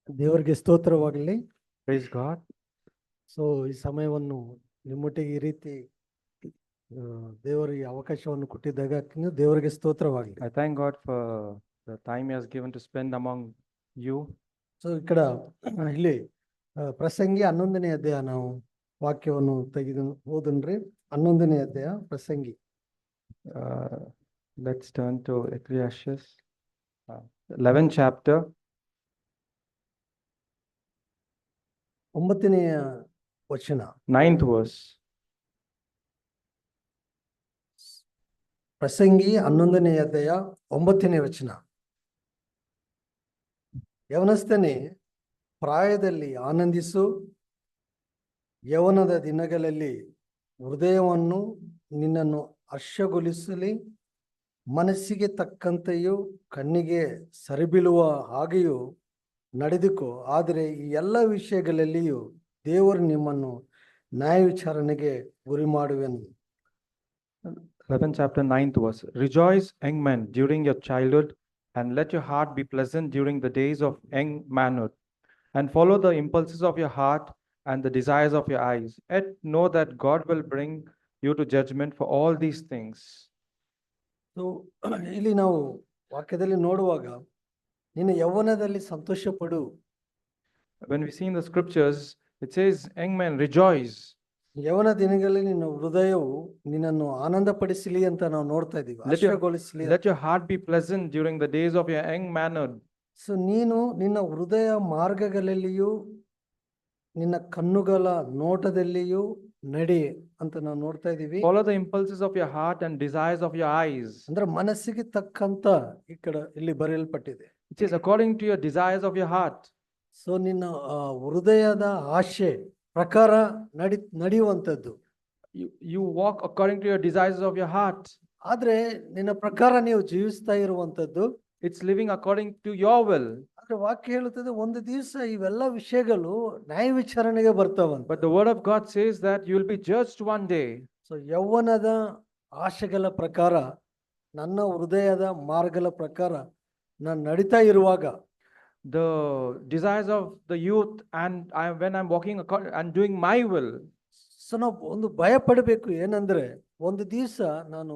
ದೇವರಿಗೆ ಸ್ತೋತ್ರವಾಗಲಿ. Praise God. So ಈ ಸಮಯವನ್ನು ನಿಮ್ಮೊಟ್ಟಿಗೆ ಈ ರೀತಿ ದೇವರಿಗೆ ಅವಕಾಶವನ್ನು ಕೊಟ್ಟಿದ್ದಾಗ ದೇವರಿಗೆ ಸ್ತೋತ್ರವಾಗಲಿ. I thank God for the time He has given to spend among you. So ఇక్కడ ಇಲ್ಲಿ ಪ್ರಸಂಗಿ 11ನೇ ಅಧ್ಯಾಯ ನಾವು ವಾಕ್ಯವನ್ನು ತೆಗೆದು ಓದನ್ರಿ. 11ನೇ ಅಧ್ಯಾಯ ಪ್ರಸಂಗಿ. Let's turn to Ecclesiastes, 11th chapter. 9ನೇ ವಚನ. 9th verse. ಪ್ರಸಂಗಿ 11ನೇ ಅಧ್ಯಾಯ 9ನೇ ವಚನ. ಯವನಸ್ಥನೇ, ಪ್ರಾಯದಲ್ಲಿ ಆನಂದಿಸು, ಯೌವನದ ದಿನಗಳಲ್ಲಿ ಹೃದಯವನ್ನು ನಿನ್ನನ್ನು ಹರ್ಷಗೊಳಿಸಲಿ. ಮನಸ್ಸಿಗೆ ತಕ್ಕಂತೆಯೂ ಕಣ್ಣಿಗೆ ಸರಿಬೀಳುವ ಹಾಗೆಯೂ ನಡೆದುಕೋ. ಆದರೆ ಈ ಎಲ್ಲ ವಿಷಯಗಳಲ್ಲಿಯೂ ದೇವರು ನಿಮ್ಮನ್ನು ನ್ಯಾಯ ವಿಚಾರಣೆಗೆ ಗುರಿ ಮಾಡುವೆನು. 11th chapter 9th verse. Rejoice, young men, during your childhood, and let your heart be pleasant during the days of young manhood, and follow the impulses of your heart and the desires of your eyes. Yet know that God will bring you to judgment for all these things. So ಇಲ್ಲಿ ನಾವು ವಾಕ್ಯದಲ್ಲಿ ನೋಡುವಾಗ, ನಿನ್ನ ಯೌವನದಲ್ಲಿ ಸಂತೋಷ ಪಡು. When we see in the scriptures, it says, young men, rejoice. ಯೌವನ ದಿನಗಳಲ್ಲಿ ನಿನ್ನ ಹೃದಯವು ನಿನ್ನನ್ನು ಆನಂದ ಪಡಿಸಲಿ ಅಂತ ನಾವು ನೋಡ್ತಾ ಇದೀವಿ, ಹರ್ಷಗೊಳಿಸಲಿ. Let your heart be pleasant during the days of your young manhood. So ನೀನು ನಿನ್ನ ಹೃದಯ ಮಾರ್ಗಗಳಲ್ಲಿಯೂ ನಿನ್ನ ಕಣ್ಣುಗಳ ನೋಟದಲ್ಲಿಯೂ ನಡಿ ಅಂತ ನಾವು ನೋಡ್ತಾ ಇದೀವಿ. Follow the impulses of your heart and desires of your eyes. ಅಂದ್ರೆ ಮನಸ್ಸಿಗೆ ತಕ್ಕಂತ ಇಲ್ಲಿ ಬರೆಯಲ್ಪಟ್ಟಿದೆ. It is according to your desires of your heart. So ನಿನ್ನ ಹೃದಯದ ಆಶೆ ಪ್ರಕಾರ ನಡೆಯುವಂಥದ್ದು. You walk according to your desires of your heart. ಆದ್ರೆ ನಿನ್ನ ಪ್ರಕಾರ ನೀವು ಜೀವಿಸ್ತಾ ಇರುವಂತದ್ದು, It's living according to your will. ಆದ್ರೆ ವಾಕ್ಯ ಹೇಳುತ್ತದೆ, ಒಂದು ದಿವಸ ಇವೆಲ್ಲ ವಿಷಯಗಳು ನ್ಯಾಯ ವಿಚಾರಣೆಗೆ ಬರ್ತಾವಂತ. But the word of God says that you will be judged one day. So ಯೌವನದ ಆಶೆಗಳ ಪ್ರಕಾರ, ನನ್ನ ಹೃದಯದ ಮಾರ್ಗಗಳ ಪ್ರಕಾರ ನಾನು ನಡೀತಾ ಇರುವಾಗ, the desires of the youth, and when I'm walking and doing my will. So ನಾವು ಒಂದು ಭಯ ಪಡಬೇಕು. ಏನಂದ್ರೆ, ಒಂದು ದಿವಸ ನಾನು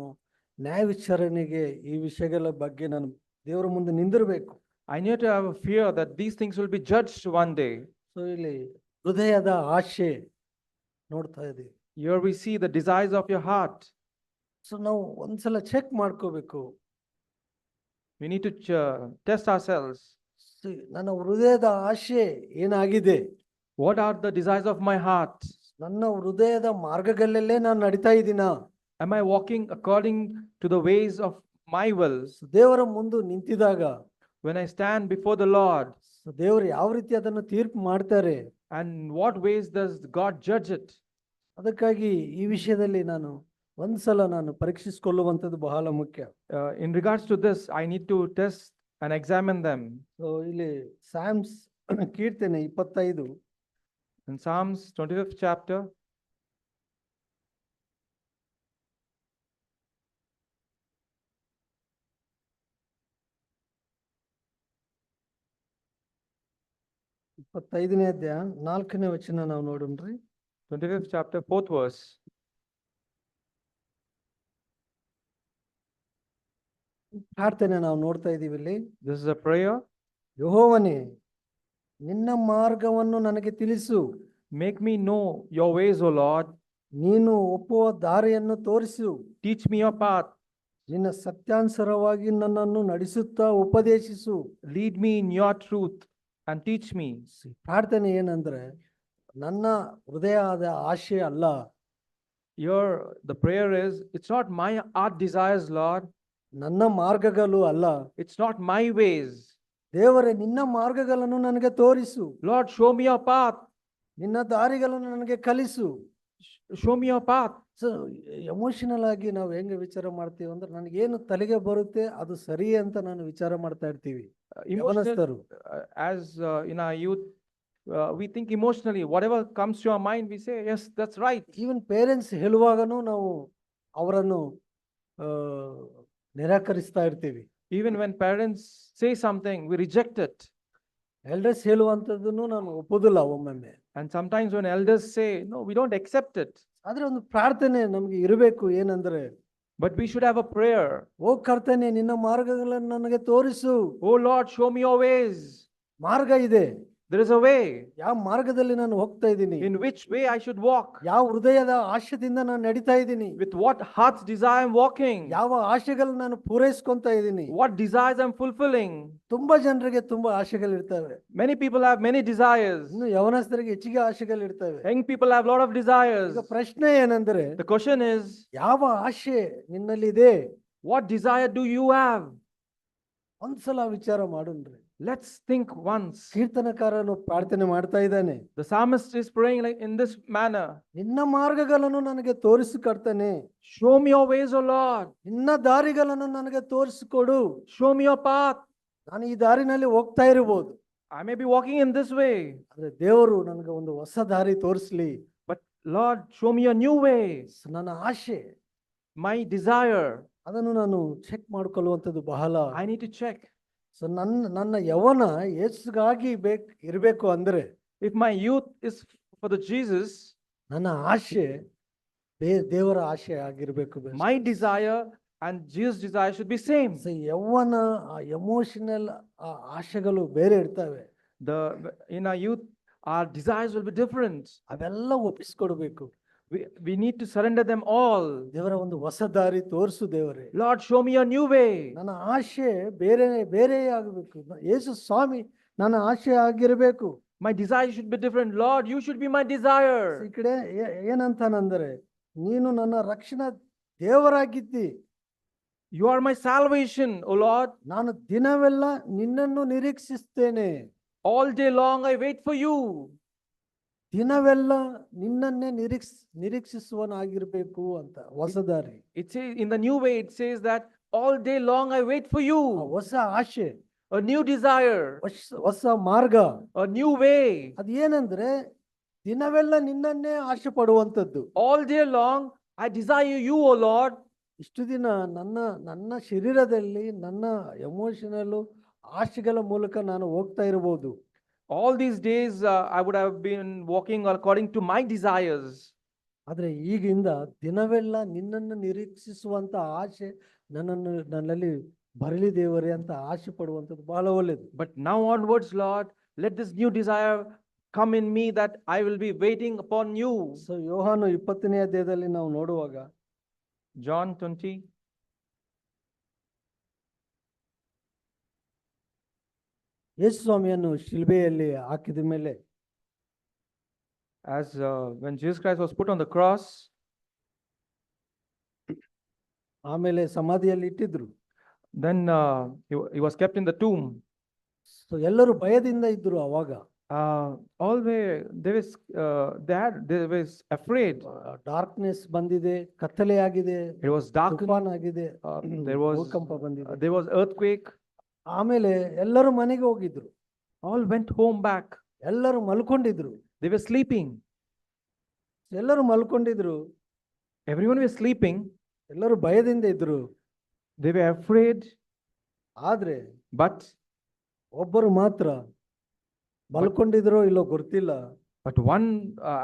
ನ್ಯಾಯ ವಿಚಾರಣೆಗೆ ಈ ವಿಷಯಗಳ ಬಗ್ಗೆ ನಾನು ದೇವರ ಮುಂದೆ ನಿಂದಿರಬೇಕು. I need to have a fear that these things will be judged one day. So ಇಲ್ಲಿ ಹೃದಯದ ಆಶೆ ನೋಡ್ತಾ ಇದೀವಿ. Here we see the desires of your heart. So ನಾವು ಒಂದ್ಸಲ ಚೆಕ್ ಮಾಡ್ಕೋಬೇಕು. We need to test ourselves. ನನ್ನ ಹೃದಯದ ಆಶೆ ಏನಾಗಿದೆ? What are the desires of my heart? ನನ್ನ ಹೃದಯದ ಮಾರ್ಗಗಳಲ್ಲೇ ನಾನು ನಡೀತಾ ಇದ್ದೀನಾ? Am I walking according to the ways of my will? ದೇವರ ಮುಂದೆ ನಿಂತಿದಾಗ, when I stand before the Lord, ದೇವರು ಯಾವ ರೀತಿ ಅದನ್ನು ತೀರ್ಪು ಮಾಡ್ತಾರೆ, and what ways does God judge it? ಅದಕ್ಕಾಗಿ ಈ ವಿಷಯದಲ್ಲಿ ಒಂದ್ಸಲ ನಾನು ಪರೀಕ್ಷಿಸಿಕೊಳ್ಳುವಂಥದ್ದು ಬಹಳ ಮುಖ್ಯ. In regards to this, I need to test and examine them. So ಇಲ್ಲಿ ಸಾಮ್ಸ್ ಕೀರ್ತನೆ 25, in Psalms 25th chapter, ಇಪ್ಪತ್ತೈದನೇ ಅಧ್ಯಾಯ 4ನೇ ವಚನ ನಾವು ನೋಡೋಣ್ರಿ. 25th chapter 4th verse. ಪ್ರಾರ್ಥನೆ ನಾವು ನೋಡ್ತಾ ಇದೀವಿ ಇಲ್ಲಿ. This is a prayer. ಯೆಹೋವನೇ, ನಿನ್ನ ಮಾರ್ಗವನ್ನು ನನಗೆ ತಿಳಿಸು. Make me know your ways, O Lord. ನೀನು ಒಪ್ಪುವ ದಾರಿಯನ್ನು ತೋರಿಸು. Teach me your path. ನಿನ್ನ ಸತ್ಯಾನುಸಾರವಾಗಿ ನನ್ನನ್ನು ನಡೆಸುತ್ತಾ ಉಪದೇಶಿಸು. Lead me in your truth and teach me. ಪ್ರಾರ್ಥನೆ ಏನಂದ್ರೆ, ನನ್ನ ಹೃದಯದ ಆಶೆ ಅಲ್ಲ. The prayer is, it's not my heart desires, Lord. ನನ್ನ ಮಾರ್ಗಗಳು ಅಲ್ಲ. It's not my ways. ದೇವರೇ, ನಿನ್ನ ಮಾರ್ಗಗಳನ್ನು ನನಗೆ ತೋರಿಸು. Lord, show me your path. ನಿನ್ನ ದಾರಿಗಳನ್ನು ನನಗೆ ಕಲಿಸು. Show me your path. So emotional ಆಗಿ ನಾವು ಹೆಂಗೆ ವಿಚಾರ ಮಾಡ್ತೀವಿ ಅಂದ್ರೆ, ನನಗೇನು ತಲೆಗೆ ಬರುತ್ತೆ ಅದು ಸರಿ ಅಂತ ನಾನು ವಿಚಾರ ಮಾಡ್ತಾ ಇರ್ತೀವಿ. As in our youth, we think emotionally. Whatever comes to our mind, we say, yes, that's right. Even parents ಹೇಳುವಾಗನೂ ನಾವು ಅವರನ್ನು ನಿರಾಕರಿಸ್ತಾ ಇರ್ತೀವಿ. Even when parents say something, we reject it. Elders ಹೇಳುವಂಥದ್ದನ್ನು ನಾನು ಒಪ್ಪೋದಿಲ್ಲ ಒಮ್ಮೊಮ್ಮೆ. And sometimes when elders say, no, we don't accept it. ಆದ್ರೆ ಒಂದು ಪ್ರಾರ್ಥನೆ ನಮ್ಗೆ ಇರಬೇಕು, ಏನಂದ್ರೆ, But we should have a prayer. ಓ ಕರ್ತನೆ, ನಿನ್ನ ಮಾರ್ಗಗಳನ್ನು ನನಗೆ ತೋರಿಸು. Oh Lord, show me your ways. ಮಾರ್ಗ ಇದೆ, There is a way. ಯಾವ ಮಾರ್ಗದಲ್ಲಿ ನಾನು ಹೋಗ್ತಾ ಇದ್ದೀನಿ, In which way I should walk? ಯಾವ ಹೃದಯದ ಆಶಯದಿಂದ ನಾನು ನಡೀತಾ ಇದ್ದೀನಿ, With what heart's desire I'm walking? ಯಾವ ಆಶೆಗಳನ್ನ ನಾನು ಪೂರೈಸ್ಕೊಂತ ಇದ್ದೀನಿ. What desires I'm fulfilling? ತುಂಬಾ ಜನರಿಗೆ ತುಂಬಾ ಆಶೆಗಳಿರ್ತವೆ. Many people have many desires. ಇನ್ನು ಯವನಸ್ಥರಿಗೆ ಹೆಚ್ಚಿಗೆ ಆಶೆಗಳಿರ್ತವೆ. Young people have a lot of desires. ಈಗ ಪ್ರಶ್ನೆ ಏನಂದ್ರೆ, The question is, ಯಾವ ಆಶೆ ನಿನ್ನಲ್ಲಿದೆ? what desire do you have? ಒಂದ್ಸಲ ವಿಚಾರ ಮಾಡುನ್ರಿ. Let's think once. ಕೀರ್ತನಕಾರನು ಪ್ರಾರ್ಥನೆ ಮಾಡ್ತಾ ಇದ್ದಾನೆ, The psalmist is praying like in this manner. ನಿನ್ನ ಮಾರ್ಗಗಳನ್ನು ನನಗೆ ತೋರಿಸಿಕೊಡ್ತಾನೆ, Show me your ways, O Lord. ನಿನ್ನ ದಾರಿಗಳನ್ನು ನನಗೆ ತೋರಿಸಿಕೊಡು. Show me your path. ನಾನು ಈ ದಾರಿನಲ್ಲಿ ಹೋಗ್ತಾ ಇರಬಹುದು, I may be walking in this way, ಆದ್ರೆ ದೇವರು ನನಗೆ ಒಂದು ಹೊಸ ದಾರಿ ತೋರಿಸ್ಲಿ. but Lord, show me a new way. ನನ್ನ ಆಶೆ, My desire, ಅದನ್ನು ನಾನು ಚೆಕ್ ಮಾಡ್ಕೊಳ್ಳುವಂಥದ್ದು ಬಹಳ. I need to check. So ನನ್ನ ಯವನ ಯೇಸುಗಾಗಿ ಇರಬೇಕು ಅಂದ್ರೆ, If my youth is for the Jesus, ನನ್ನ ಆಶೆ ದೇವರ ಆಶೆ ಆಗಿರ್ಬೇಕು. my desire and Jesus' desire should be same. So ಯೌವನ ಎಮೋಷನಲ್ ಆಶೆಗಳು ಬೇರೆ ಇರ್ತವೆ. In our youth, our desires will be different. ಅವೆಲ್ಲ ಒಪ್ಪಿಸ್ಕೊಡ್ಬೇಕು. We need to surrender them all. ದೇವರ ಒಂದು ಹೊಸ ದಾರಿ ತೋರಿಸು ದೇವರೇ. Lord, show me a new way. ನನ್ನ ಆಶೆ ಬೇರೆ ಆಗಬೇಕು. ಯೇಸು ಸ್ವಾಮಿ ನನ್ನ ಆಶೆ ಆಗಿರಬೇಕು. My desire should be different. Lord, you should be my desire. ಈ ಕಡೆ ಏನಂತಾನಂದ್ರೆ, ನೀನು ನನ್ನ ರಕ್ಷಣಾ ದೇವರಾಗಿದ್ದಿ. You are my salvation, O Lord. ನಾನು ದಿನವೆಲ್ಲ ನಿನ್ನನ್ನು ನಿರೀಕ್ಷಿಸ್ತೇನೆ. All day long I wait for you. ದಿನವೆಲ್ಲ ನಿನ್ನನ್ನೇ ನಿರೀಕ್ಷಿಸುವನಾಗಿರ್ಬೇಕು ಅಂತ ಹೊಸ ದಾರಿ. It says in the new way, it says that all day long I wait for you. ಹೊಸ ಆಶೆ, A new desire, ಹೊಸ ಮಾರ್ಗ. a new way. ಅದು ಏನಂದ್ರೆ, ದಿನವೆಲ್ಲ ನಿನ್ನನ್ನೇ ಆಶೆ ಪಡುವಂಥದ್ದು. All day long I desire you, O Lord. ಇಷ್ಟು ದಿನ ನನ್ನ ಶರೀರದಲ್ಲಿ ನನ್ನ ಎಮೋಷನಲ್ ಆಶೆಗಳ ಮೂಲಕ ನಾನು ಹೋಗ್ತಾ ಇರಬಹುದು. All these days I would have been walking according to my desires. ಆದ್ರೆ ಈಗಿಂದ ದಿನವೆಲ್ಲ ನಿನ್ನನ್ನು ನಿರೀಕ್ಷಿಸುವಂತ ಆಶೆ ನನ್ನಲ್ಲಿ ಬರಲಿ ದೇವರೇ ಅಂತ ಆಶೆ ಪಡುವಂಥದ್ದು ಬಹಳ ಒಳ್ಳೇದು. But now onwards, Lord, let this new desire come in me that I will be waiting upon you. So ಯೋಹಾನು 20ನೇ ಅಧ್ಯಾಯದಲ್ಲಿ ನಾವು ನೋಡುವಾಗ, John 20. ಯೇಸು ಸ್ವಾಮಿಯನ್ನು ಶಿಲ್ಬೆಯಲ್ಲಿ ಹಾಕಿದ ಮೇಲೆ, As when Jesus Christ was put on the cross, ಆಮೇಲೆ ಸಮಾಧಿಯಲ್ಲಿ ಇಟ್ಟಿದ್ರು. then he was kept in the tomb. So ಎಲ್ಲರೂ ಭಯದಿಂದ ಇದ್ರು ಅವಾಗ. All they was afraid. Darkness ಬಂದಿದೆ, ಕತ್ತಲೆ ಆಗಿದೆ, It was dark. ತುಫಾನ್ ಆಗಿದೆ, ಭೂಕಂಪ ಬಂದಿದೆ. There was earthquake. ಆಮೇಲೆ ಎಲ್ಲರೂ ಮನೆಗೆ ಹೋಗಿದ್ರು. All went home back. ಎಲ್ಲರೂ ಮಲ್ಕೊಂಡಿದ್ರು. They were sleeping. ಎಲ್ಲರೂ ಮಲ್ಕೊಂಡಿದ್ರು, Everyone was sleeping. ಎಲ್ಲರೂ ಭಯದಿಂದ ಇದ್ರು. They were afraid. ಆದ್ರೆ But ಒಬ್ಬರು ಮಾತ್ರ ಮಲ್ಕೊಂಡಿದ್ರೋ ಇಲ್ಲೋ ಗೊತ್ತಿಲ್ಲ. one,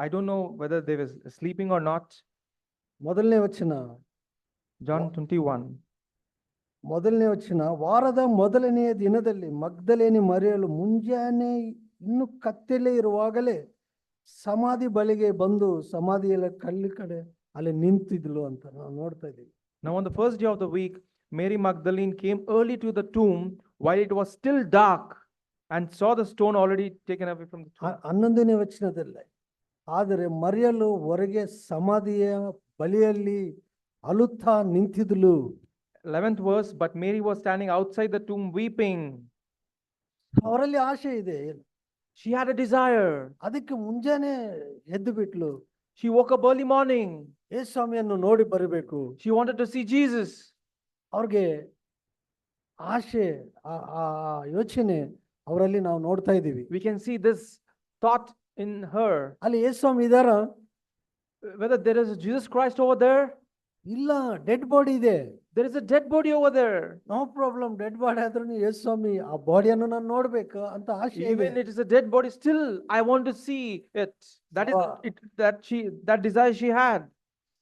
I don't know whether they were sleeping or not. ಮೊದಲನೇ ವಚನ, John 21. ಮೊದಲನೇ ವಚನ, ವಾರದ ಮೊದಲನೆಯ ದಿನದಲ್ಲಿ ಮಗ್ದಲೇನಿ ಮರಿಯಳು ಮುಂಜಾನೆ ಇನ್ನು ಕತ್ತಲೆ ಇರುವಾಗಲೇ ಸಮಾಧಿ ಬಳಿಗೆ ಬಂದು ಸಮಾಧಿಯಲ್ಲ ಕಳ್ಳಿ ಕಡೆ ಅಲ್ಲಿ ನಿಂತಿದ್ಲು ಅಂತ ನಾವು ನೋಡ್ತಾ ಇದೀವಿ. Now on the first day of the week, Mary Magdalene came early to the tomb while it was still dark and saw the stone already taken away from the tomb. 11ನೇ ವಚನದಲ್ಲಿ, ಆದರೆ ಮರಿಯಳು ಹೊರಗೆ ಸಮಾಧಿಯ ಬಳಿಯಲ್ಲಿ ಅಳುತ್ತಾ ನಿಂತಿದ್ಲು. 11th verse, but Mary was standing outside the tomb weeping. ಅವರಲ್ಲಿ ಆಶೆ ಇದೆ. She had a desire. ಅದಕ್ಕೆ ಮುಂಜಾನೆ ಎದ್ದು ಬಿಟ್ಲು. She woke up early morning. ಯೇಸು ಸ್ವಾಮಿಯನ್ನು ನೋಡಿ ಬರಬೇಕು. She wanted to see Jesus. ಅವ್ರಿಗೆ ಆಶೆ, ಆ ಯೋಚನೆ ಅವರಲ್ಲಿ ನಾವು ನೋಡ್ತಾ ಇದ್ದೀವಿ. We can see this thought in her. ಅಲ್ಲಿ ಯೇಸು ಸ್ವಾಮಿ ಇದಾರ? Whether there is Jesus Christ over there, ಇಲ್ಲ, ಡೆಡ್ ಬಾಡಿ ಇದೆ. There is a dead body over there. No problem, dead body ಆದ್ರೂ ಯೇಸು ಸ್ವಾಮಿ ಆ ಬಾಡಿಯನ್ನು ನಾನು ನೋಡ್ಬೇಕು ಅಂತ ಆಸೆ ಇದೆ. Even it is a dead body, still I want to see it. That is Wow. it, that desire she had.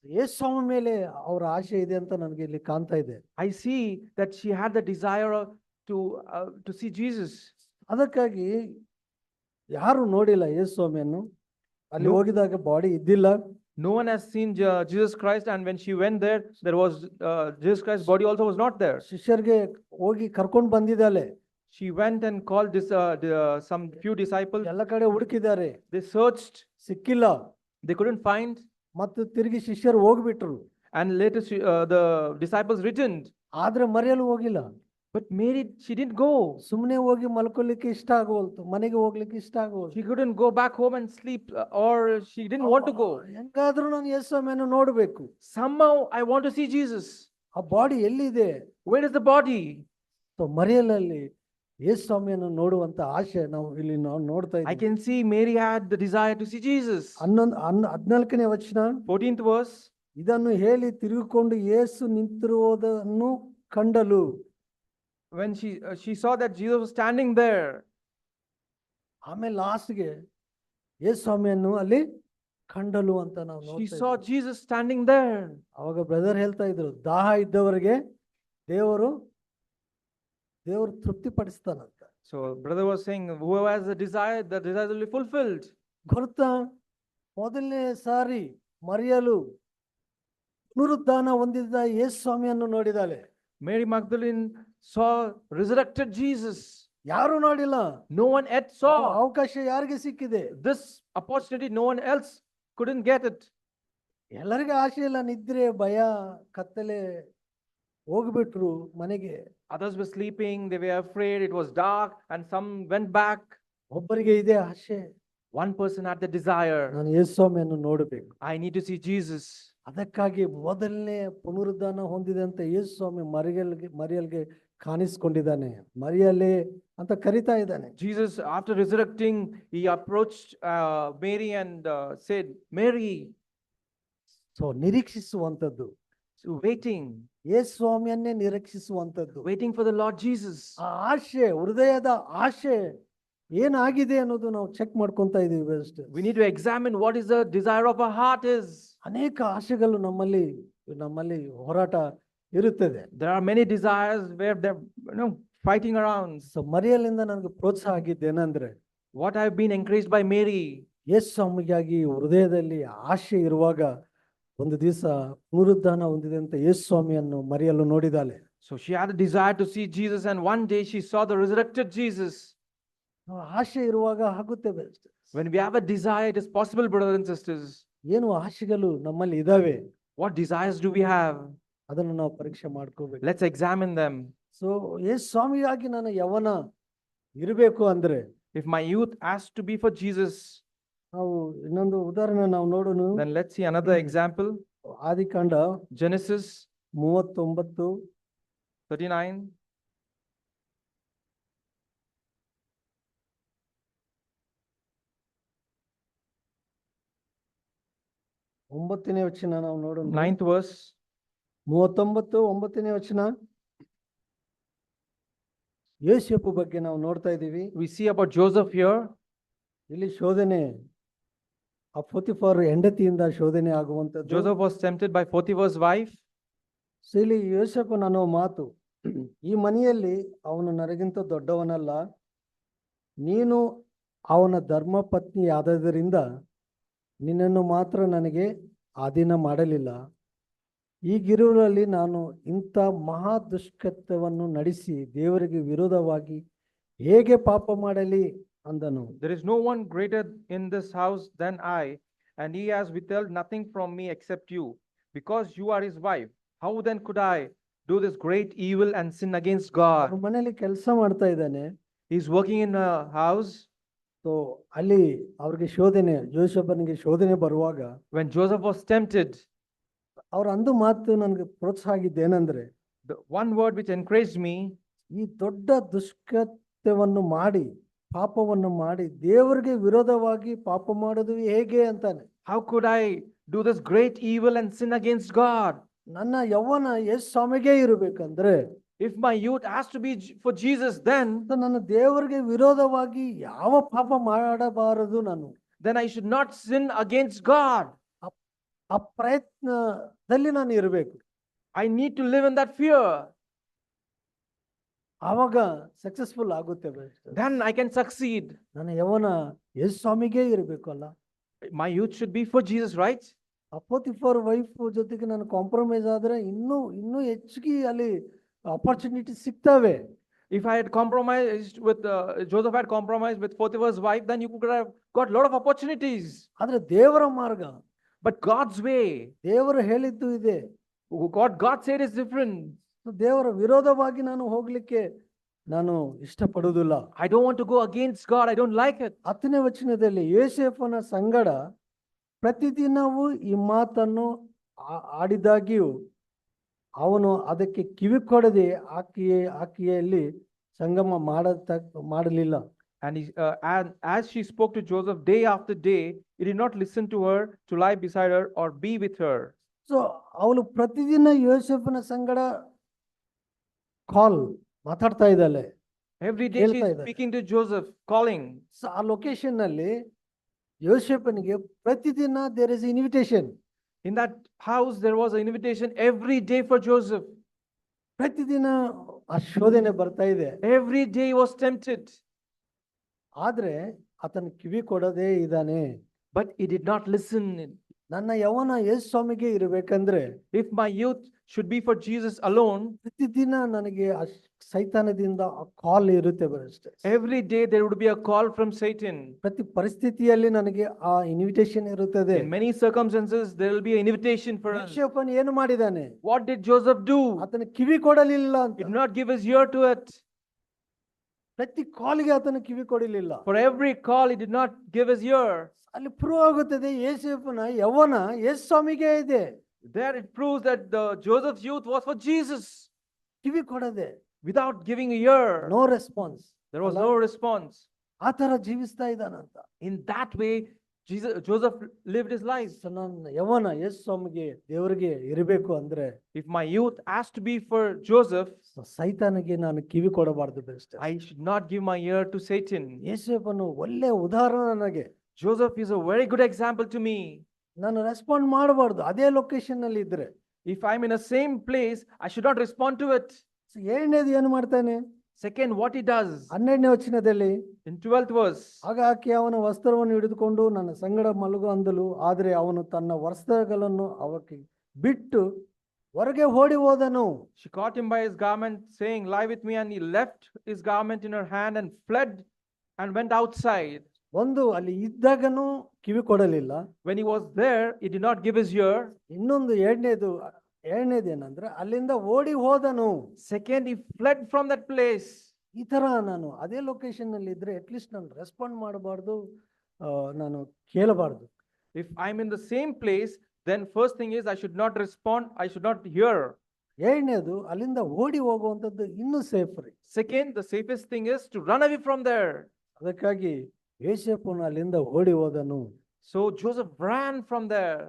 ಯೇಸು ಸ್ವಾಮಿ ಮೇಲೆ ಅವರ ಆಸೆ ಇದೆ ಅಂತ ನನಗೆ ಇಲ್ಲಿ ಕಾಣ್ತಾ ಇದೆ. I see that she had the desire to see Jesus. ಅದಕ್ಕಾಗಿ ಯಾರು ನೋಡಿಲ್ಲ ಯೇಸು ಸ್ವಾಮಿಯನ್ನು. ಅಲ್ಲಿ No. ಹೋಗಿದಾಗ ಬಾಡಿ ಇದ್ದಿಲ್ಲ. No one has seen Jesus Christ, and when she went there, there was Jesus Christ's body also was not there. ಶಿಷ್ಯರಿಗೆ ಹೋಗಿ ಕರ್ಕೊಂಡು ಬಂದಿದ್ದಾಳೆ. She went and called some few disciples. ಎಲ್ಲ ಕಡೆ ಹುಡುಕಿದ್ದಾರೆ, They searched, ಸಿಕ್ಕಿಲ್ಲ. they couldn't find, ಮತ್ತು ತಿರುಗಿ ಶಿಷ್ಯರು ಹೋಗ್ಬಿಟ್ರು. and later the disciples returned. ಆದ್ರೆ ಮರೆಯಲು ಹೋಗಿಲ್ಲ. But Mary, she didn't go. ಸುಮ್ಮನೆ ಹೋಗಿ ಮಲ್ಕೊಳ್ಳಿಕ್ಕೆ ಇಷ್ಟ ಆಗೋಲ್ತು, ಮನೆಗೆ ಹೋಗ್ಲಿಕ್ಕೆ ಇಷ್ಟ ಆಗೋಲ್ತು. She couldn't go back home and sleep, or she didn't want to go. ಹೆಂಗಾದ್ರೂ ನಾನು ಯೇಸು ಸ್ವಾಮಿಯನ್ನು ನೋಡ್ಬೇಕು. Somehow I want to see Jesus. ಆ ಬಾಡಿ ಎಲ್ಲಿದೆ? Where is the body? ಮರೆಯಲಲ್ಲಿ ಯೇಸು ಸ್ವಾಮಿಯನ್ನು ನೋಡುವಂತ ಆಸೆ ಇಲ್ಲಿ ನಾವು ನೋಡ್ತಾ I ಇದ್ದೀವಿ. can see Mary had the desire to see Jesus. 14ನೇ ವಚನ, 14th verse. ಇದನ್ನು ಹೇಳಿ ತಿರುಗಿಕೊಂಡು ಯೇಸು ನಿಂತಿರುವುದನ್ನು ಕಂಡಲು. When she saw that Jesus was standing there. ಆಮೇಲೆ ಲಾಸ್ಟ್ಗೆ ಯೇಸು ಸ್ವಾಮಿಯನ್ನು ಅಲ್ಲಿ ಕಂಡಲು ಅಂತ ನಾವು She ನೋಡ್ತಾ saw ಇದ್ದೀವಿ. Jesus standing there. ಅವಾಗ ಬ್ರದರ್ ಹೇಳ್ತಾ ಇದ್ರು, ದಾಹ ಇದ್ದವರಿಗೆ ದೇವರು ತೃಪ್ತಿ ಪಡಿಸ್ತಾನಂತ. So brother was saying, whoever has the desire will be fulfilled. ಗೊತ್ತಾ, ಮೊದಲನೇ ಸಾರಿ ಮರಿಯಲು ಪುನರುದ್ಧಾನ ಹೊಂದಿದ್ದ ಯೇಸು ಸ್ವಾಮಿಯನ್ನು ನೋಡಿದಾಳೆ. Mary Magdalene saw resurrected Jesus. ಯಾರು ನೋಡಿಲ್ಲ. No one else saw. ಅವಕಾಶ ಯಾರಿಗೆ ಸಿಕ್ಕಿದೆ? This opportunity, no one else couldn't get it. ಎಲ್ಲರಿಗೂ ಆಸೆ ಇಲ್ಲ, ನಿದ್ರೆ, ಭಯ, ಕತ್ತಲೆ, ಹೋಗ್ಬಿಟ್ರು ಮನೆಗೆ. Others were sleeping, they were afraid, it was dark, and some went back. ಒಬ್ಬರಿಗೆ ಇದೆ ಆಸೆ, One person had the desire, ನಾನು ಯೇಸು ಸ್ವಾಮಿಯನ್ನು ನೋಡಬೇಕು. I need to see Jesus. ಅದಕ್ಕಾಗಿ ಮೊದಲನೇ ಪುನರುದ್ಧಾನ ಹೊಂದಿದಂತ ಯೇಸು ಸ್ವಾಮಿ ಮರಿಯಲ್ಗೆ ಕಾಣಿಸ್ಕೊಂಡಿದ್ದಾನೆ. ಮರಿಯಲೇ ಅಂತ ಕರಿತಾ ಇದ್ದಾನೆ. Jesus, after resurrecting, he approached Mary and said, Mary. So ನಿರೀಕ್ಷಿಸುವಂತದ್ದು, So waiting, ಯೇಸು ಸ್ವಾಮಿಯನ್ನೇ ನಿರೀಕ್ಷಿಸುವಂತದ್ದು, waiting for the Lord Jesus. ಆ ಆಶೆ, ಹೃದಯದ ಆಶೆ ಏನಾಗಿದೆ ಅನ್ನೋದು ನಾವು ಚೆಕ್ ಮಾಡ್ಕೊಂತ ಇದೀವಿ ಅಷ್ಟೇ. We need to examine what is the desire of our heart is. ಅನೇಕ ಆಶೆಗಳು ನಮ್ಮಲ್ಲಿ ಹೋರಾಟ ಇರುತ್ತದೆ. There are many desires where they're fighting around. So ಮರಿಯಲಿಂದ ನನಗೆ ಪ್ರೋತ್ಸಾಹ ಆಗಿದ್ದೇನೆಂದ್ರೆ, What I've been encouraged by Mary. ಯೇಸು ಸ್ವಾಮಿಗಾಗಿ ಹೃದಯದಲ್ಲಿ ಆಶೆ ಇರುವಾಗ ಒಂದು ದಿವಸ ಪುನರುದ್ಧಾನ ಹೊಂದಿದೆ ಅಂತ ಯೇಸು ಸ್ವಾಮಿಯನ್ನು ಮರಿಯಲು ನೋಡಿದಾಳೆ. So she had a desire to see Jesus, and one day she saw the resurrected Jesus. ಆಶೆ ಇರುವಾಗ ಆಗುತ್ತೆ. When we have a desire, it is possible, brothers and sisters. ಏನು ಆಶೆಗಳು ನಮ್ಮಲ್ಲಿ ಇದಾವೆ, What desires do we have? ಅದನ್ನು ನಾವು ಪರೀಕ್ಷೆ ಮಾಡ್ಕೋಬೇಕು. Let's examine them. ಸೊ ಯೇಸು ಸ್ವಾಮಿಯಾಗಿ ನಾನು ಯವನ ಇರಬೇಕು ಅಂದ್ರೆ, If my youth has to be for Jesus, ನಾವು ಇನ್ನೊಂದು ಉದಾಹರಣೆ ನಾವು ನೋಡೋಣ. then let's see another example. ಆದಿಕಾಂಡ Genesis 39 39. ಒಂಬತ್ತನೇ ವಚನ ನಾವು ನೋಡೋಣ. 9th verse. 39 9ನೇ ವಚನ. ಯೋಸೇಫು ಬಗ್ಗೆ ನಾವು ನೋಡ್ತಾ ಇದ್ದೀವಿ. We see about Joseph here. ಇಲ್ಲಿ ಶೋಧನೆ, ಆ ಪೋತಿಫರ್ ಹೆಂಡತಿಯಿಂದ ಶೋಧನೆ ಆಗುವಂತದ್ದು. Joseph was tempted by Potiphar's wife. So ಇಲ್ಲಿ ಯೋಸೇಫನು ಅನ್ನೋ ಮಾತು, ಈ ಮನೆಯಲ್ಲಿ ಅವನು ನನಗಿಂತ ದೊಡ್ಡವನಲ್ಲ, ನೀನು ಅವನ ಧರ್ಮಪತ್ನಿ ಆದದರಿಂದ ನಿನ್ನನ್ನು ಮಾತ್ರ ನನಗೆ ಅಧೀನ ಮಾಡಲಿಲ್ಲ. ಈಗಿರುವಲ್ಲಿ ನಾನು ಇಂಥ ಮಹಾ ದುಷ್ಕೃತ್ಯವನ್ನು ನಡೆಸಿ ದೇವರಿಗೆ ವಿರೋಧವಾಗಿ ಹೇಗೆ ಪಾಪ ಮಾಡಲಿ ಅಂದನು. There is no one greater in this house than I, and he has withheld nothing from me except you, because you are his wife. How then could I do this great evil and sin against God? ಅವ್ರ ಮನೆಯಲ್ಲಿ ಕೆಲಸ ಮಾಡ್ತಾ ಇದ್ದಾನೆ. He's working in a house. So ಅಲ್ಲಿ ಅವ್ರಿಗೆ ಶೋಧನೆ, ಯೋಸೇಫನಿಗೆ ಶೋಧನೆ ಬರುವಾಗ When Joseph was tempted, ಅವ್ರ ಅಂದು ಮಾತು ನನಗೆ ಪ್ರೋತ್ಸಾಹ ಆಗಿದ್ದೇನೆಂದ್ರೆ, the one word which encouraged me, ಈ ದೊಡ್ಡ ದುಷ್ಕೃತ್ಯವನ್ನು ಮಾಡಿ, ಪಾಪವನ್ನು ಮಾಡಿ ದೇವರಿಗೆ ವಿರೋಧವಾಗಿ ಪಾಪ ಮಾಡೋದು ಹೇಗೆ ಅಂತಾನೆ. how could I do this great evil and sin against God? ನನ್ನ ಯೌವನ ಯೇಸು ಸ್ವಾಮಿಗೆ ಇರಬೇಕಂದ್ರೆ if my youth has to be for Jesus, then ನನ್ನ ದೇವರಿಗೆ ವಿರೋಧವಾಗಿ ಯಾವ ಪಾಪ ಮಾಡಬಾರದು. I should not sin against God. ಆ ಪ್ರಯತ್ನದಲ್ಲಿ ನಾನು ಇರಬೇಕು. I need to live in that fear. ಆವಾಗ ಸಕ್ಸಸ್ಫುಲ್ ಆಗುತ್ತೆ. Then I can succeed. ನನ್ನ ಯೌವನ ಯೇಸು ಸ್ವಾಮಿಗೆ ಇರಬೇಕು ಅಲ್ಲ. My youth should be for Jesus, right? Potiphar wife ಜೊತೆಗೆ ನಾನು ಕಾಂಪ್ರಮೈಸ್ ಆದ್ರೆ ಇನ್ನೂ ಹೆಚ್ಚಿಗೆ ಅಲ್ಲಿ ಅಪರ್ಚುನಿಟಿ ಸಿಗ್ತವೆ. If I had compromised with Joseph had compromised with Potiphar's wife, then you could have got a lot of opportunities. ಆದ್ರೆ ದೇವರ ಮಾರ್ಗ, But God's way, ದೇವರು ಹೇಳಿದ್ದು ಇದೆ. God said is different. ದೇವರ ವಿರೋಧವಾಗಿ ನಾನು ಹೋಗ್ಲಿಕ್ಕೆ ನಾನು ಇಷ್ಟಪಡುವುದಿಲ್ಲ. I don't want to go against God. I don't like it. 10ನೇ ವಚನದಲ್ಲಿ ಯೋಸೇಫನ ಸಂಗಡ ಪ್ರತಿದಿನವೂ ಈ ಮಾತನ್ನು ಆಡಿದಾಗ್ಯೂ ಅವನು ಅದಕ್ಕೆ ಕಿವಿ ಕೊಡದೆ ಆಕೆಯಲ್ಲಿ ಸಂಗಮ ಮಾಡಲಿಲ್ಲ. And as she spoke to Joseph day after day, he did not listen to her to lie beside her or be with her. So ಅವಳು ಪ್ರತಿದಿನ ಯೋಸೇಫನ ಸಂಗಡ ಕಾಲ್ ಮಾತಾಡ್ತಾ ಇದ್ದಾಳೆ. Every day she is speaking to Joseph, calling. So ಆ location ನಲ್ಲಿ ಯೋಸೇಫನಿಗೆ ಪ್ರತಿದಿನ there is invitation. In that house there was an invitation every day for Joseph. ಪ್ರತಿದಿನ ಆ ಶೋಧನೆ ಬರ್ತಾ ಇದೆ. Every day he was tempted. ಆದ್ರೆ ಆತನ ಕಿವಿ ಕೊಡದೇ ಇದ್ದಾನೆ. But he did not listen. ನನ್ನ ಯೌವನ ಯೇಸು ಸ್ವಾಮಿಗೆ ಇರಬೇಕಂದ್ರೆ, if my youth should be for Jesus alone, ಪ್ರತಿದಿನ ನನಗೆ ಸೈತಾನದಿಂದ ಕಾಲ್ ಇರುತ್ತೆ. every day there would be a call from Satan. ಪ್ರತಿ ಪರಿಸ್ಥಿತಿಯಲ್ಲಿ ನನಗೆ ಆ ಇನ್ವಿಟೇಷನ್ ಇರುತ್ತದೆ. In many circumstances there will be an invitation for us. ಯೋಸೇಫನು ಏನು ಮಾಡಿದಾನೆ? What did Joseph do? ಆತನ ಕಿವಿ ಕೊಡಲಿಲ್ಲ ಅಂತ. He did not give his ear to it. ಪ್ರತಿ ಕಾಲ್ಗೆ ಆತನ ಕಿವಿ ಕೊಡಲಿಲ್ಲ. For every call he did not give his ear. ಅಲ್ಲಿ ಪ್ರೂವ್ ಆಗುತ್ತದೆ ಯೋಸೇಫನ ಯೌವನ ಯೇಸು ಸ್ವಾಮಿಗೆ ಇದೆ. There it proves that the Joseph's youth was for Jesus. ಕಿವಿ ಕೊಡದೆ, without giving a ear, no response. there was no response. ಆ ತರ ಜೀವಿಸ್ತಾ ಇದ್ದಾನಂತ. In that way Joseph lived his life. ನನ್ನ ಯೌವನ ಯೇಸು ಸ್ವಾಮಿಗೆ ದೇವರಿಗೆ ಇರಬೇಕು ಅಂದ್ರೆ, if my youth has to be for Joseph, ಸೈತಾನಿಗೆ ನಾನು ಕಿವಿ ಕೊಡಬಾರದು. Best I should not give my ear to Satan. ಯೋಸೇಫನು ಒಳ್ಳೆ ಉದಾಹರಣೆ ನನಗೆ. Joseph is a very good example to me. ನಾನು ರೆಸ್ಪಾಂಡ್ ಮಾಡಬಾರ್ದು ಅದೇ ಲೊಕೇಶನ್ ನಲ್ಲಿ ಇದ್ರೆ. If I'm in the same place, I should not respond to it. ಏಳನೇದು ಏನು ಮಾಡ್ತಾನೆ? Second, what he does 12ನೇ ವಚನದಲ್ಲಿ, in 12th verse, ಆಗ ಆಕೆ ಅವನ ವಸ್ತ್ರವನ್ನು ಹಿಡಿದುಕೊಂಡು ನನ್ನ ಸಂಗಡ ಮಲಗು ಅಂದಳು. ಆದರೆ ಅವನು ತನ್ನ ವಸ್ತ್ರಗಳನ್ನು ಅವಕ್ಕೆ ಬಿಟ್ಟು ಹೊರಗೆ ಓಡಿ ಹೋದನು. she caught him by his garment, saying, lie with me, and he left his garment in her hand and fled and went outside. ಒಂದು ಅಲ್ಲಿ ಇದ್ದಾಗನು ಕಿವಿ ಕೊಡಲಿಲ್ಲ. when he was there, he did not give his ear. ಇನ್ನೊಂದು ಎರಡನೇದು ಏನಂದ್ರೆ ಅಲ್ಲಿಂದ ಓಡಿ ಹೋದನು. Second, he fled from that place. ಈ ತರ ನಾನು ಅದೇ ಲೊಕೇಶನ್ ನಲ್ಲಿ ಇದ್ರೆ ಅಟ್ಲೀಸ್ಟ್ ನಾನು ರೆಸ್ಪಾಂಡ್ ಮಾಡಬಾರ್ದು, ನಾನು ಕೇಳಬಾರ್ದು. if I'm in the same place, then first thing is I should not respond, I should not hear. ಎರಡನೇದು ಅಲ್ಲಿಂದ ಓಡಿ ಹೋಗುವಂಥದ್ದು ಇನ್ನೂ ಸೇಫ್ ರೀ. Second, the safest thing is to run away from there. ಅದಕ್ಕಾಗಿ ಯೋಸೇಫನು ಅಲ್ಲಿಂದ ಓಡಿ ಹೋದನು. So Joseph ran from there.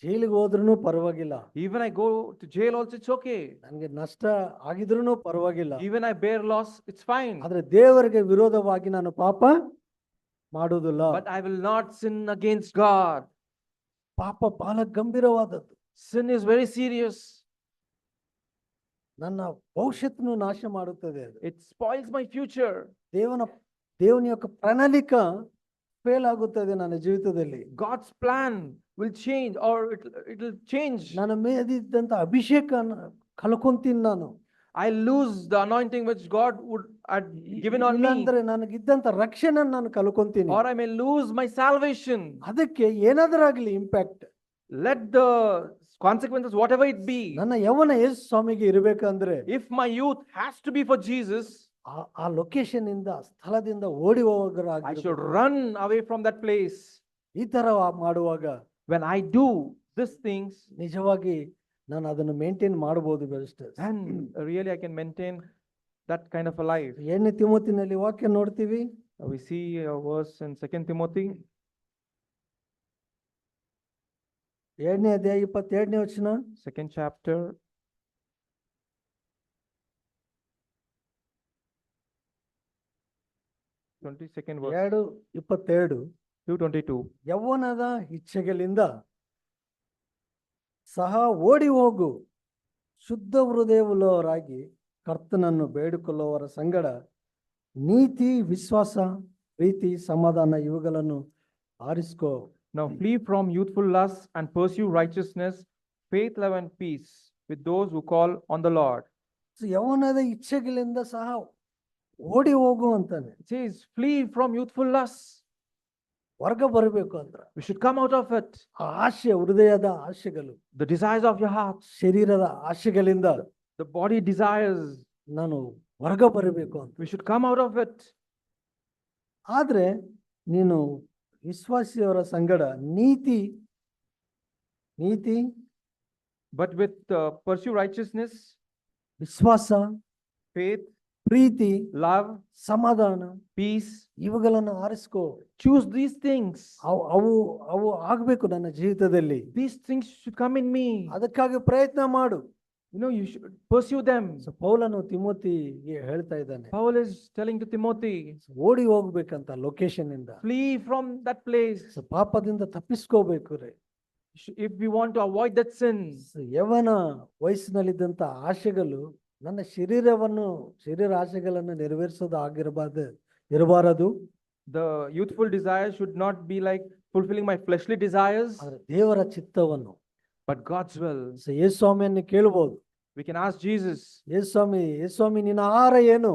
ಜೈಲಿಗೆ ಹೋದ್ರೂ ಪರವಾಗಿಲ್ಲ, even I go to jail also, it's okay. ನನಗೆ ನಷ್ಟ ಆಗಿದ್ರೂ ಪರವಾಗಿಲ್ಲ, even I bear loss, it's fine. ಆದ್ರೆ ದೇವರಿಗೆ ವಿರೋಧವಾಗಿ ನಾನು ಪಾಪ ಮಾಡುವುದಿಲ್ಲ. but I will not sin against God. ಪಾಪ ಬಹಳ ಗಂಭೀರವಾದದ್ದು. Sin is very serious. ನನ್ನ ಭವಿಷ್ಯತ್ತನ್ನು ನಾಶ ಮಾಡುತ್ತದೆ. it spoils my future. ದೇವನ యొక్క ಪ್ರಣಾಳಿಕ ಫೇಲ್ ಆಗುತ್ತದೆ ನನ್ನ ಜೀವಿತದಲ್ಲಿ. God's plan will change, or it will change. ನನ್ನ ಮೇಲಿದ್ದಂತ ಅಭಿಷೇಕ ಕಳ್ಕೊಂತೀನಿ ನಾನು. I lose the anointing which God would had given on me. ಇಲ್ಲಾಂದ್ರೆ ನನಗಿದ್ದಂತ ರಕ್ಷಣೆ ನಾನು ಕಳ್ಕೊಂತೀನಿ. or I may lose my salvation. ಅದಕ್ಕೆ ಏನಾದರೂ ಆಗಲಿ impact, let the consequences whatever it be, ನನ್ನ ಯೌವನ ಯೇಸು ಸ್ವಾಮಿಗೆ ಇರಬೇಕಂದ್ರೆ, if my youth has to be for Jesus, ಆ ಲೊಕೇಶನ್ ಇಂದ ಸ್ಥಳದಿಂದ ಓಡಿ ಹೋಗೋರಾಗಿ I should run away from that place. ಈ ತರ ಮಾಡುವಾಗ when I do these things, ನಿಜವಾಗಿ ನಾನು ಅದನ್ನು ಮೇಂಟೈನ್ ಮಾಡಬಹುದು. Best and really I can maintain that kind of a life. 2ನೇ ತಿಮೋತಿನಲ್ಲಿ ವಾಕ್ಯ ನೋಡ್ತೀವಿ. We see a verse in 2 Timothy. 2ನೇ ಅಧ್ಯಾಯ 22ನೇ ವಚನ. second chapter, 22nd verse, 2:22. 2:22. ಯೌವನದ ಇಚ್ಛೆಗಳಿಂದ ಸಹ ಓಡಿ ಹೋಗು, ಶುದ್ಧ ಹೃದಯವುಳ್ಳವರಾಗಿ ಕರ್ತನನ್ನು ಬೇಡಿಕೊಳ್ಳುವವರ ಸಂಗಡ ನೀತಿ, ವಿಶ್ವಾಸ, ಪ್ರೀತಿ, ಸಮಾಧಾನ ಇವುಗಳನ್ನು ಆರಿಸ್ಕೋ. Now flee from youthful lusts and pursue righteousness, faith, love, and peace with those who call on the Lord. So, ಯೌವನದ ಇಚ್ಛೆಗಳಿಂದ ಸಹ ಓಡಿ ಹೋಗು ಅಂತಾನೆ. It says, flee from youthful lusts. ಹೊರಗೆ ಬರಬೇಕು ಅಂದ್ರೆ We should come out of it. ಆ ಆಶೆ, ಹೃದಯದ ಆಶೆಗಳು, The desires of your heart, ಶರೀರದ ಆಶೆಗಳಿಂದ the body desires. ನಾನು ಹೊರಗೆ ಬರಬೇಕು ಅಂತ. We should come out of it. ಆದ್ರೆ ನೀನು ವಿಶ್ವಾಸಿಯವರ ಸಂಗಡ ನೀತಿ, But with pursue righteousness, ವಿಶ್ವಾಸ, faith, ಪ್ರೀತಿ, love, ಸಮಾಧಾನ peace. ಇವುಗಳನ್ನು ಆರಿಸ್ಕೋ. Choose these things. ಅವು ಆಗ್ಬೇಕು ನನ್ನ ಜೀವಿತದಲ್ಲಿ. These things should come in me. ಅದಕ್ಕಾಗಿ ಪ್ರಯತ್ನ ಮಾಡು. You should pursue them. ಪೌಲನು ತಿಮೋತಿಗೆ ಹೇಳ್ತಾ ಇದ್ದಾನೆ, Paul is telling to Timothy, ಓಡಿ ಹೋಗ್ಬೇಕಂತ ಲೊಕೇಶನ್ ಇಂದ. flee from that place. ಪಾಪದಿಂದ ತಪ್ಪಿಸ್ಕೋಬೇಕು ರೀ. If we want to avoid that sin. ಯವನ ವಯಸ್ಸಿನಲ್ಲಿದ್ದಂತ ಆಶೆಗಳು ನನ್ನ ಶರೀರ ಆಶೆಗಳನ್ನು ನೆರವೇರಿಸೋದು ಇರಬಾರದು. The youthful desires should not be like fulfilling my fleshly desires, ಆದ್ರೆ ದೇವರ ಚಿತ್ತವನ್ನು, but God's will. ಯೇಸುಸ್ವಾಮಿಯನ್ನು ಕೇಳಬಹುದು. We can ask Jesus, ಯೇಸುಸ್ವಾಮಿ ನಿನ್ನ ಆಹಾರ ಏನು?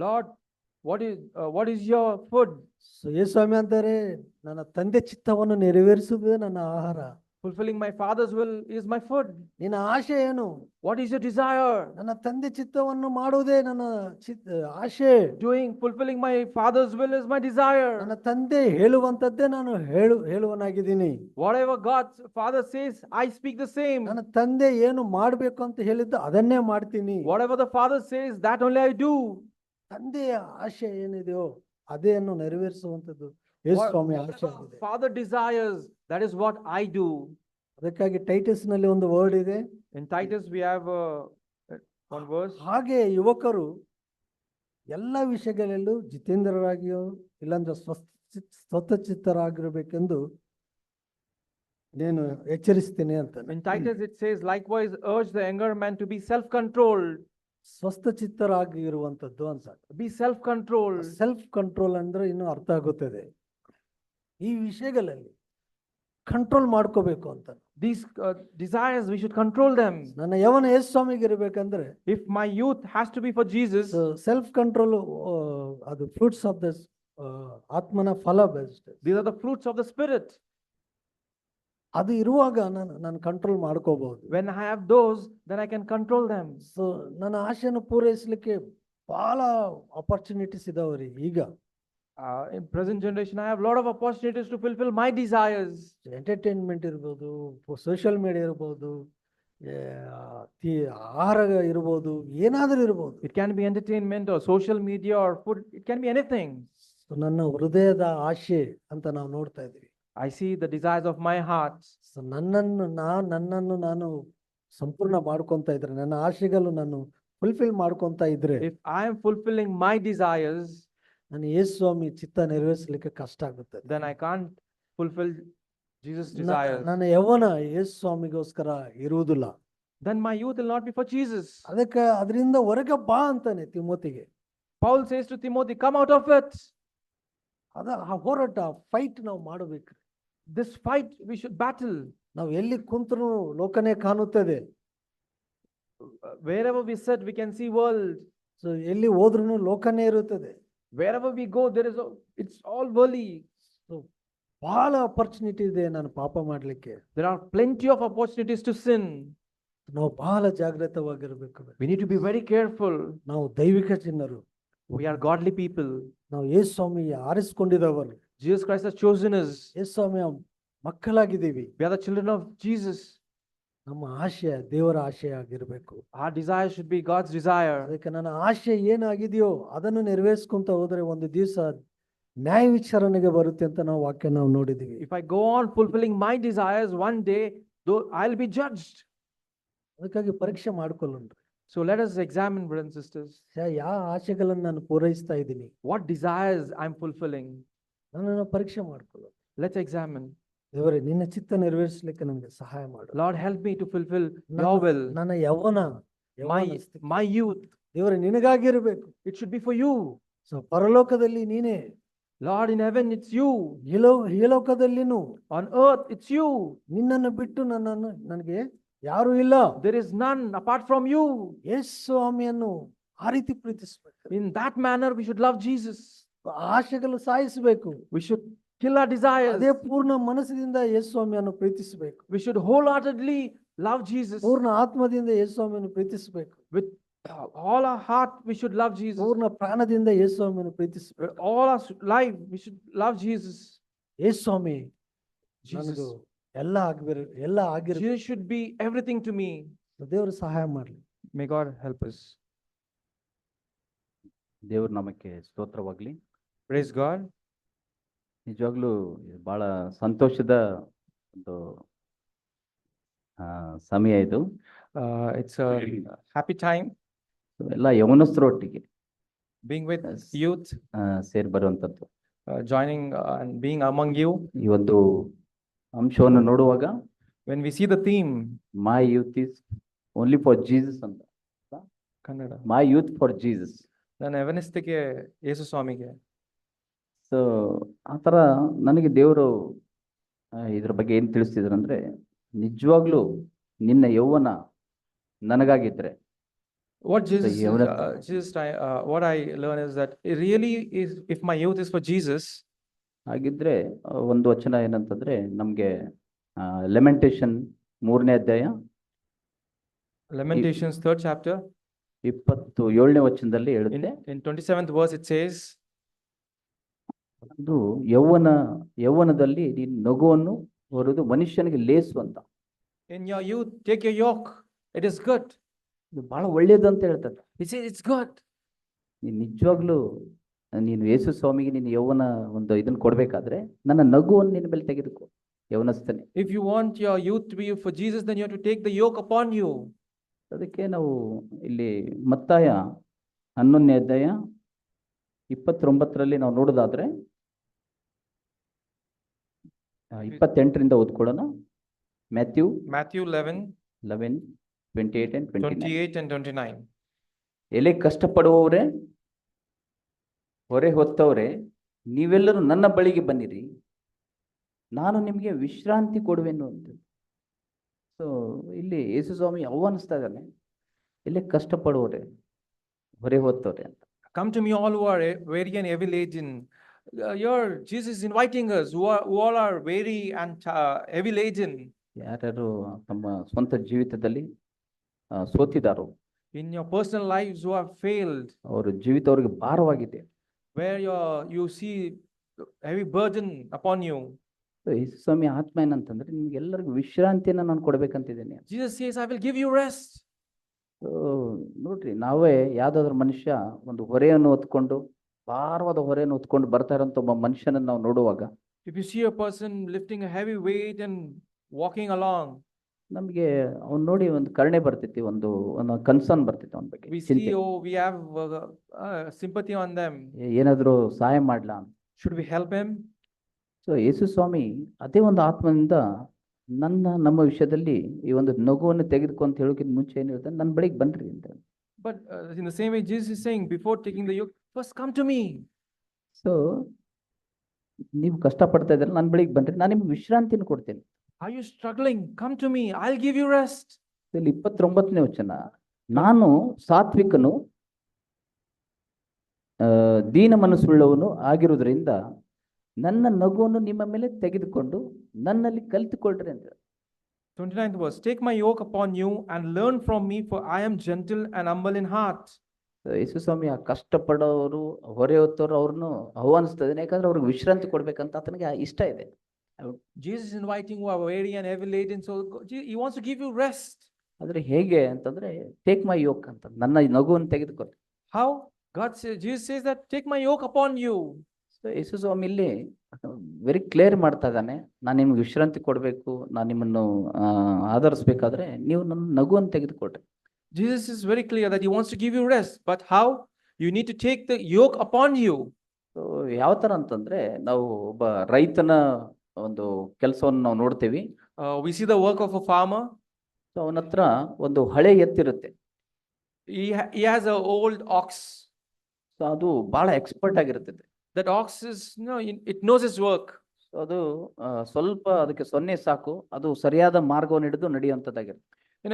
Lord, what is your food? ಯೇಸುಸ್ವಾಮಿ ಅಂತಾರೆ, ನನ್ನ ತಂದೆ ಚಿತ್ತವನ್ನು ನೆರವೇರಿಸುವುದೇ ನನ್ನ ಆಹಾರ. Fulfilling my Father's will is my food. ನಿನ್ನ ಆಶೆ ಏನು? What is your desire? ನನ್ನ ತಂದೆ ಚಿತ್ತವನ್ನು ಮಾಡುವುದೇ ನನ್ನ ಆಶೆ. Fulfilling my Father's will is my desire. ನನ್ನ ತಂದೆ ಹೇಳುವಂತದ್ದೇ ನಾನು ಹೇಳುವನಾಗಿದ್ದೀನಿ. Whatever God's Father says, I speak the same. ನನ್ನ ತಂದೆ ಏನು ಮಾಡಬೇಕು ಅಂತ ಹೇಳಿದ್ದು ಅದನ್ನೇ ಮಾಡ್ತೀನಿ. Whatever the Father says, that only I do. ತಂದೆಯ ಆಶೆ ಏನಿದೆಯೋ ಅದೇನು ನೆರವೇರಿಸುವಂತದ್ದು ಯೇಸುಸ್ವಾಮಿ ಆಶೆ ಆಗಿದೆ. Father desires, that is what I do. ಅದಕ್ಕಾಗಿ ಟೈಟಸ್ ನಲ್ಲಿ ಒಂದು ವರ್ಡ್ ಇದೆ. In Titus we have one verse. ಹಾಗೆ ಯುವಕರು ಎಲ್ಲ ವಿಷಯಗಳಲ್ಲೂ ಜಿತೇಂದ್ರರಾಗಿಯೋ ಇಲ್ಲಾಂದ್ರೆ ಸ್ವತಚಿತ್ತರಾಗಿರ್ಬೇಕೆಂದು నేను ಎಚ್ಚರಿಸ್ತೀನಿ ಅಂತ. In Titus it says, likewise urge the younger man to be self-controlled. ಸ್ವಸ್ಥಚಿತ್ತರಾಗಿ ಇರುವಂತದ್ದು ಅಂತ. Be self-controlled. ಸೆಲ್ಫ್ ಕಂಟ್ರೋಲ್ ಅಂದ್ರೆ ಇನ್ನು ಅರ್ಥ ಆಗುತ್ತದೆ. ಈ ವಿಷಯಗಳಲ್ಲಿ ಕಂಟ್ರೋಲ್ ಮಾಡ್ಕೋಬೇಕು ಅಂತ. These desires, we should control them. ನನ್ನ ಯವನ ಯೇಸುಸ್ವಾಮಿಗೆ ಇರಬೇಕಂದ್ರೆ, If my youth has to be for Jesus, self control ಅದು ಫ್ರೂಟ್ಸ್ ಆಫ್ ದ ಆತ್ಮನ ಫಲ best. these are the fruits of the Spirit. ಅದು ಇರುವಾಗ ನಾನು ಕಂಟ್ರೋಲ್ ಮಾಡ್ಕೋಬಹುದು. When I have those, then I can control them. So ನನ್ನ ಆಶೆಯನ್ನು ಪೂರೈಸಲಿಕ್ಕೆ ಬಹಳ opportunities ಇದಾವ್ರಿ ಈಗ. In present generation, I have a lot of opportunities to fulfill my desires. Entertainment ಇರ್ಬೋದು, social media ಇರ್ಬೋದು, ಆಹಾರ ಇರ್ಬೋದು, ಏನಾದರೂ ಇರ್ಬೋದು. It can be entertainment or social media or food. It can be anything. ನನ್ನ ಹೃದಯದ ಆಶೆ ಅಂತ ನಾವು ನೋಡ್ತಾ ಇದ್ದೀವಿ. I see the desires of my heart. So ನನ್ನನ್ನು ನಾನು ಸಂಪೂರ್ಣ ಮಾಡ್ಕೊಂತ ಇದ್ರೆ, ನನ್ನ ಆಶೆಗಳು ನಾನು ಫುಲ್ಫಿಲ್ ಮಾಡ್ಕೊಂತ ಇದ್ರೆ, If I am fulfilling my desires, ನಾನು ಯೇಸುಸ್ವಾಮಿ ಚಿತ್ತ ನೆರವೇರಿಸಲಿಕ್ಕೆ ಕಷ್ಟ ಆಗುತ್ತೆ. then I can't fulfill Jesus' desires. ನನ್ನ ಯೌವನ ಯೇಸುಸ್ವಾಮಿಗೋಸ್ಕರ ಇರುವುದಿಲ್ಲ. Then my youth will not be for Jesus. ಅದಕ್ಕೆ ಅದರಿಂದ ಹೊರಗೆ ಬಾ ಅಂತಾನೆ ತಿಮೋತಿಗೆ. Paul says to Timothy, come out of it. ಅದ ಆ ಹೋರಾಟ, ಫೈಟ್ ನಾವು ಮಾಡಬೇಕು. This fight we should battle. ನಾವು ಎಲ್ಲಿ ಕುಂತರೂ ಲೋಕನೇ ಕಾಣುತ್ತದೆ. Wherever we sit, we can see world. So ಎಲ್ಲಿ ಹೋದ್ರೂ ಲೋಕನೇ ಇರುತ್ತದೆ. Wherever we go, it's all worldly. So ಬಹಳ ಆಪರ್ಚುನಿಟಿ ಇದೆ ನಾನು ಪಾಪ ಮಾಡ್ಲಿಕ್ಕೆ. There are plenty of opportunities to sin. ನಾವು ಬಹಳ ಜಾಗೃತವಾಗಿರ್ಬೇಕು. We need to be very careful. ನಾವು ದೈವಿಕ ಜನರು. We are godly people. ನಾವು ಯೇಸುಸ್ವಾಮಿ ಆರಿಸಿಕೊಂಡಿದ್ದವರು. Jesus Christ has chosen us. ಯೇಸುಸ್ವಾಮಿಯ ಮಕ್ಕಳಾಗಿದ್ದೀವಿ. We are the children of Jesus. ನಮ್ಮ ಆಶಯ ದೇವರ ಆಶಯ ಆಗಿರ್ಬೇಕು. Our desire should be God's desire. ಅದಕ್ಕೆ ನನ್ನ ಆಶೆ ಏನಾಗಿದೆಯೋ ಅದನ್ನು ನೆರವೇರಿಸ್ಕೊಂತ ಹೋದ್ರೆ ಒಂದು ದಿವಸ ನ್ಯಾಯ ವಿಚಾರಣೆಗೆ ಬರುತ್ತೆ ಅಂತ ನಾವು ವಾಕ್ಯ ನಾವು ನೋಡಿದೀವಿ. If I go on fulfilling my desires, one day, though I'll be judged. ಅದಕ್ಕಾಗಿ ಪರೀಕ್ಷೆ ಮಾಡ್ಕೊಳ್ಳೋಣ್ರಿ. So let us examine, brothers and sisters, ಯಾವ ಆಶೆಗಳನ್ನು ನಾನು ಪೂರೈಸ್ತಾ ಇದ್ದೀನಿ, what desires I'm fulfilling. ನನ್ನನ್ನು ಪರೀಕ್ಷೆ ಮಾಡ್ಕೊಳ್ಳೋಣ. Let's examine. ದೇವರೇ, ನಿನ್ನ ಚಿತ್ತ ನೆರವೇರಿಸಲಿಕ್ಕೆ ನನಗೆ ಸಹಾಯ ಮಾಡು. Lord, help me to fulfill your will. ನನ್ನ ಯೌವನ My youth, ದೇವರೇ ನಿನಗಾಗಿರ್ಬೇಕು. it should be for you. So ಪರಲೋಕದಲ್ಲಿ ನೀನೇ, Lord, in heaven, it's you. ಈ ಲೋಕದಲ್ಲಿನೂ On earth, it's you. ನಿನ್ನನ್ನು ಬಿಟ್ಟು ನನಗೆ ಯಾರು ಇಲ್ಲ. There is none apart from you. ಯೇಸು ಸ್ವಾಮಿಯನ್ನು ಆ ರೀತಿ ಪ್ರೀತಿಸ್ಬೇಕು. In that manner, we should love Jesus. ಆಶೆಗಳು ಸಾಯಿಸಬೇಕು. We should kill our desires. ಅದೇ ಪೂರ್ಣ ಮನಸ್ಸಿನಿಂದ ಯೇಸು ಸ್ವಾಮಿಯನ್ನು ಪ್ರೀತಿಸಬೇಕು. We should wholeheartedly love Jesus. ಪೂರ್ಣ ಆತ್ಮದಿಂದ ಯೇಸು ಸ್ವಾಮಿಯನ್ನು ಪ್ರೀತಿಸಬೇಕು. With all our heart, we should love Jesus. ಪೂರ್ಣ ಪ್ರಾಣದಿಂದ ಯೇಸು ಸ್ವಾಮಿಯನ್ನು ಪ್ರೀತಿಸಬೇಕು. With all our life, we should love Jesus. Yesu Swami Jesus. ನನಗೂ ಎಲ್ಲ ಆಗಿರ್ಬೇಕು. Jesus should be everything to me. ದೇವರು ಸಹಾಯ ಮಾಡಲಿ. May God help us. ದೇವ್ರ ನಾಮಕ್ಕೆ ಸ್ತೋತ್ರವಾಗ್ಲಿ. Praise God. ನಿಜವಾಗ್ಲೂ ಬಹಳ ಸಂತೋಷದ ಒಂದು ಸಮಯ ಇದು. It's a happy time ಎಲ್ಲ ಯೌವನಸ್ಥರೊಟ್ಟಿಗೆ being with youth, ಸೇರಿ ಬರುವಂತದ್ದು. joining and being among you. ಈ ಒಂದು ಅಂಶವನ್ನು ನೋಡುವಾಗ When we see the theme, my youth is only for Jesus ಅಂತ, Kannada, my youth for Jesus. ನನ್ನ ಯವನಸ್ಥಿಕೆ ಯೇಸು ಸ್ವಾಮಿಗೆ. ಸೊ ಆ ಥರ ನನಗೆ ದೇವರು ಇದ್ರ ಬಗ್ಗೆ ಏನು ತಿಳಿಸ್ತಿದ್ರು ಅಂದ್ರೆ, ನಿಜವಾಗ್ಲೂ ನಿನ್ನ ಯೌವನ ನನಗಾಗಿದ್ರೆ, What Jesus, ಯೌವನ what I learn is that it really is, if my youth is for Jesus, ಹಾಗಿದ್ರೆ ಒಂದು ವಚನ ಏನಂತಂದ್ರೆ ನಮ್ಗೆ ಲೆಮೆಂಟೇಶನ್ 3ನೇ ಅಧ್ಯಾಯ Lamentations 3rd chapter, 27ನೇ ವಚನದಲ್ಲಿ ಹೇಳುತ್ತೆ, in 27th verse it says, ಅದು ಯೌವನದಲ್ಲಿ ನೀನು ನಗುವನ್ನು ಹೊರದು ಮನುಷ್ಯನಿಗೆ ಲೇಸು ಅಂತ. in your youth take your yoke, it is good. ಇದು ಬಹಳ ಒಳ್ಳೇದು ಅಂತ ಹೇಳ್ತದೆ. He says it's good. ನೀನು ನಿಜವಾಗ್ಲೂ ನೀನು ಯೇಸು ಸ್ವಾಮಿಗೆ ನೀನು ಯೌವನ ಒಂದು ಇದನ್ನ ಕೊಡ್ಬೇಕಾದ್ರೆ ನನ್ನ ನಗುವನ್ನು ನಿನ್ನ ಮೇಲೆ ತೆಗೆದುಕೋ ಯೌವನಸ್ಥನೇ. If you want your youth to be for Jesus, then you have to take the yoke upon you. ಅದಕ್ಕೆ ನಾವು ಇಲ್ಲಿ ಮತ್ತಾಯ 11ನೇ ಅಧ್ಯಾಯ 29ರಲ್ಲಿ ನಾವು ನೋಡೋದಾದ್ರೆ 28ರಿಂದ ಓದ್ಕೊಳ್ಳೋಣ. Matthew 11, 11, 28 and 29. 28 and 29. ಎಲೆ ಕಷ್ಟಪಡುವವರೇ, ಹೊರೆ ಹೊತ್ತವರೇ, ನೀವೆಲ್ಲರೂ ನನ್ನ ಬಳಿಗೆ ಬನ್ನಿರಿ, ನಾನು ನಿಮಗೆ ವಿಶ್ರಾಂತಿ ಕೊಡುವೆನು ಅಂತ. ಸೊ ಇಲ್ಲಿ ಯೇಸು ಸ್ವಾಮಿ ಆಹ್ವಾನಿಸ್ತಾ ಇದ್ದಾನೆ, ಎಲೆ ಕಷ್ಟಪಡುವವರೇ, ಹೊರೆ ಹೊತ್ತವರೇ ಅಂತ. Come to me all who are weary and heavy laden. Here Jesus is inviting us who all are weary and heavy laden. ಯಾರ್ಯಾರು ತಮ್ಮ ಸ್ವಂತ ಜೀವಿತದಲ್ಲಿ ಸೋತಿದಾರೋ, In your personal lives who have failed, ಅವರ ಜೀವಿತ ಅವರಿಗೆ ಭಾರವಾಗಿದೆ, where you see heavy burden upon you. ಯೇಸು ಸ್ವಾಮಿ ಆತ್ಮ ಏನಂತಂದ್ರೆ ನಿಮ್ಗೆಲ್ಲರಿಗೂ ವಿಶ್ರಾಂತಿಯನ್ನ ನಾನು ಕೊಡ್ಬೇಕಂತಿದ್ದೇನೆ. Jesus says, I will give you rest. ನೋಡ್ರಿ, ನಾವೇ ಯಾವ್ದಾದ್ರು ಮನುಷ್ಯ ಒಂದು ಹೊರೆಯನ್ನು ಹೊತ್ಕೊಂಡು, ಭಾರವಾದ ಹೊರೆಯನ್ನು ಹೊತ್ಕೊಂಡು ಬರ್ತಾ ಇರೋಂಥ ಒಬ್ಬ ಮನುಷ್ಯನನ್ನು ನಾವು ನೋಡುವಾಗ, If you see a person lifting a heavy weight and walking along, ನಮ್ಗೆ ಅವ್ನು ನೋಡಿ ಒಂದು ಕರುಣೆ ಬರ್ತೈತಿ, ಒಂದು ಕನ್ಸರ್ನ್ ಬರ್ತೈತಿ ಅವನ ಬಗ್ಗೆ, we ಚಿಂತೆ. see, oh, we have sympathy on them. ಏನಾದ್ರು ಸಹಾಯ ಮಾಡ್ಲಾ ಅಂತ. Should we help him? So ಯೇಸು ಸ್ವಾಮಿ ಅದೇ ಒಂದು ಆತ್ಮದಿಂದ ನಮ್ಮ ವಿಷಯದಲ್ಲಿ ಈ ಒಂದು ನಗುವನ್ನು ತೆಗೆದುಕೊಂತ ಹೇಳೋಕ್ಕಿಂತ ಮುಂಚೆ ಏನ್ ಹೇಳ್ತಾನೆ, ನನ್ನ ಬಳಿಗೆ ಬನ್ರಿ ಅಂತ. But in the same way, Jesus is saying, before taking the yoke, first come to me. So ನೀವು ಕಷ್ಟಪಡ್ತಾ ಇದ್ರೆ ನನ್ನ ಬಳಿಗೆ ಬನ್ರಿ, ನಾನು ನಿಮ್ಗೆ ವಿಶ್ರಾಂತಿನ ಕೊಡ್ತೇನೆ. Are you struggling? Come to me. I'll give you rest. ಇಲ್ಲಿ 29ನೇ ವಚನ, ನಾನು ಸಾತ್ವಿಕನು ದೀನ ಮನಸ್ಸುಳ್ಳವನು ಆಗಿರುವುದರಿಂದ ನನ್ನ ನಗುವನ್ನು ನಿಮ್ಮ ಮೇಲೆ ತೆಗೆದುಕೊಂಡು ನನ್ನಲ್ಲಿ ಕಲಿತುಕೊಳ್ಳ್ರಿ ಅಂತ. 29th verse, take my yoke upon you and learn from me, for I am gentle and humble in heart. ಯೇಸು ಸ್ವಾಮಿ ಆ ಕಷ್ಟಪಡೋರು, ಹೊರೆ ಹೊತ್ತವರು ಅವ್ರನ್ನು ಆಹ್ವಾನಿಸ್ತಾ ಇದ್ದಾನೆ, ಯಾಕಂದ್ರೆ ಅವ್ರಿಗೆ ವಿಶ್ರಾಂತಿ ಕೊಡ್ಬೇಕಂತ ಆತನಿಗೆ ಇಷ್ಟ ಇದೆ. Jesus is inviting who are weary and heavy laden, so he wants to give you rest. ಆದ್ರೆ ಹೇಗೆ ಅಂತಂದ್ರೆ, ಟೇಕ್ ಮೈ ಯೋಕ್ ಅಂತ, ನನ್ನ ನಗುವನ್ನು ತೆಗೆದುಕೊಳ್ಳಿ. How? Jesus says that take my yoke upon you. So ಯೇಸು ಸ್ವಾಮಿ ಇಲ್ಲಿ ವೆರಿ ಕ್ಲಿಯರ್ ಮಾಡ್ತಾ ಇದ್ದಾನೆ, ನಾನು ನಿಮ್ಗೆ ವಿಶ್ರಾಂತಿ ಕೊಡಬೇಕು, ನಾನು ನಿಮ್ಮನ್ನು ಆಧರಿಸ್ಬೇಕಾದ್ರೆ ನೀವು ನನ್ನ ನಗುವನ್ನು ತೆಗೆದುಕೊಡ್ರಿ. Jesus is very clear that he wants to give you rest, but how? You need to take the yoke upon you. So ಯಾವ ತರ ಅಂತಂದ್ರೆ, ನಾವು ಒಬ್ಬ ರೈತನ ಒಂದು ಕೆಲಸವನ್ನು ನಾವು ನೋಡ್ತೀವಿ. We see the work of a farmer. So ಅವನ ಹತ್ರ ಒಂದು ಹಳೆ ಎತ್ತಿರುತ್ತೆ. He has an old ox. So ಅದು ಬಹಳ ಎಕ್ಸ್ಪರ್ಟ್ ಆಗಿರ್ತದೆ. That ox is, it knows its work. So ಅದು ಸ್ವಲ್ಪ ಅದಕ್ಕೆ ಸೊನ್ನೆ ಸಾಕು, ಅದು ಸರಿಯಾದ ಮಾರ್ಗವನ್ನು ಹಿಡಿದು ನಡೆಯುವಂಥದ್ದಾಗಿರುತ್ತೆ.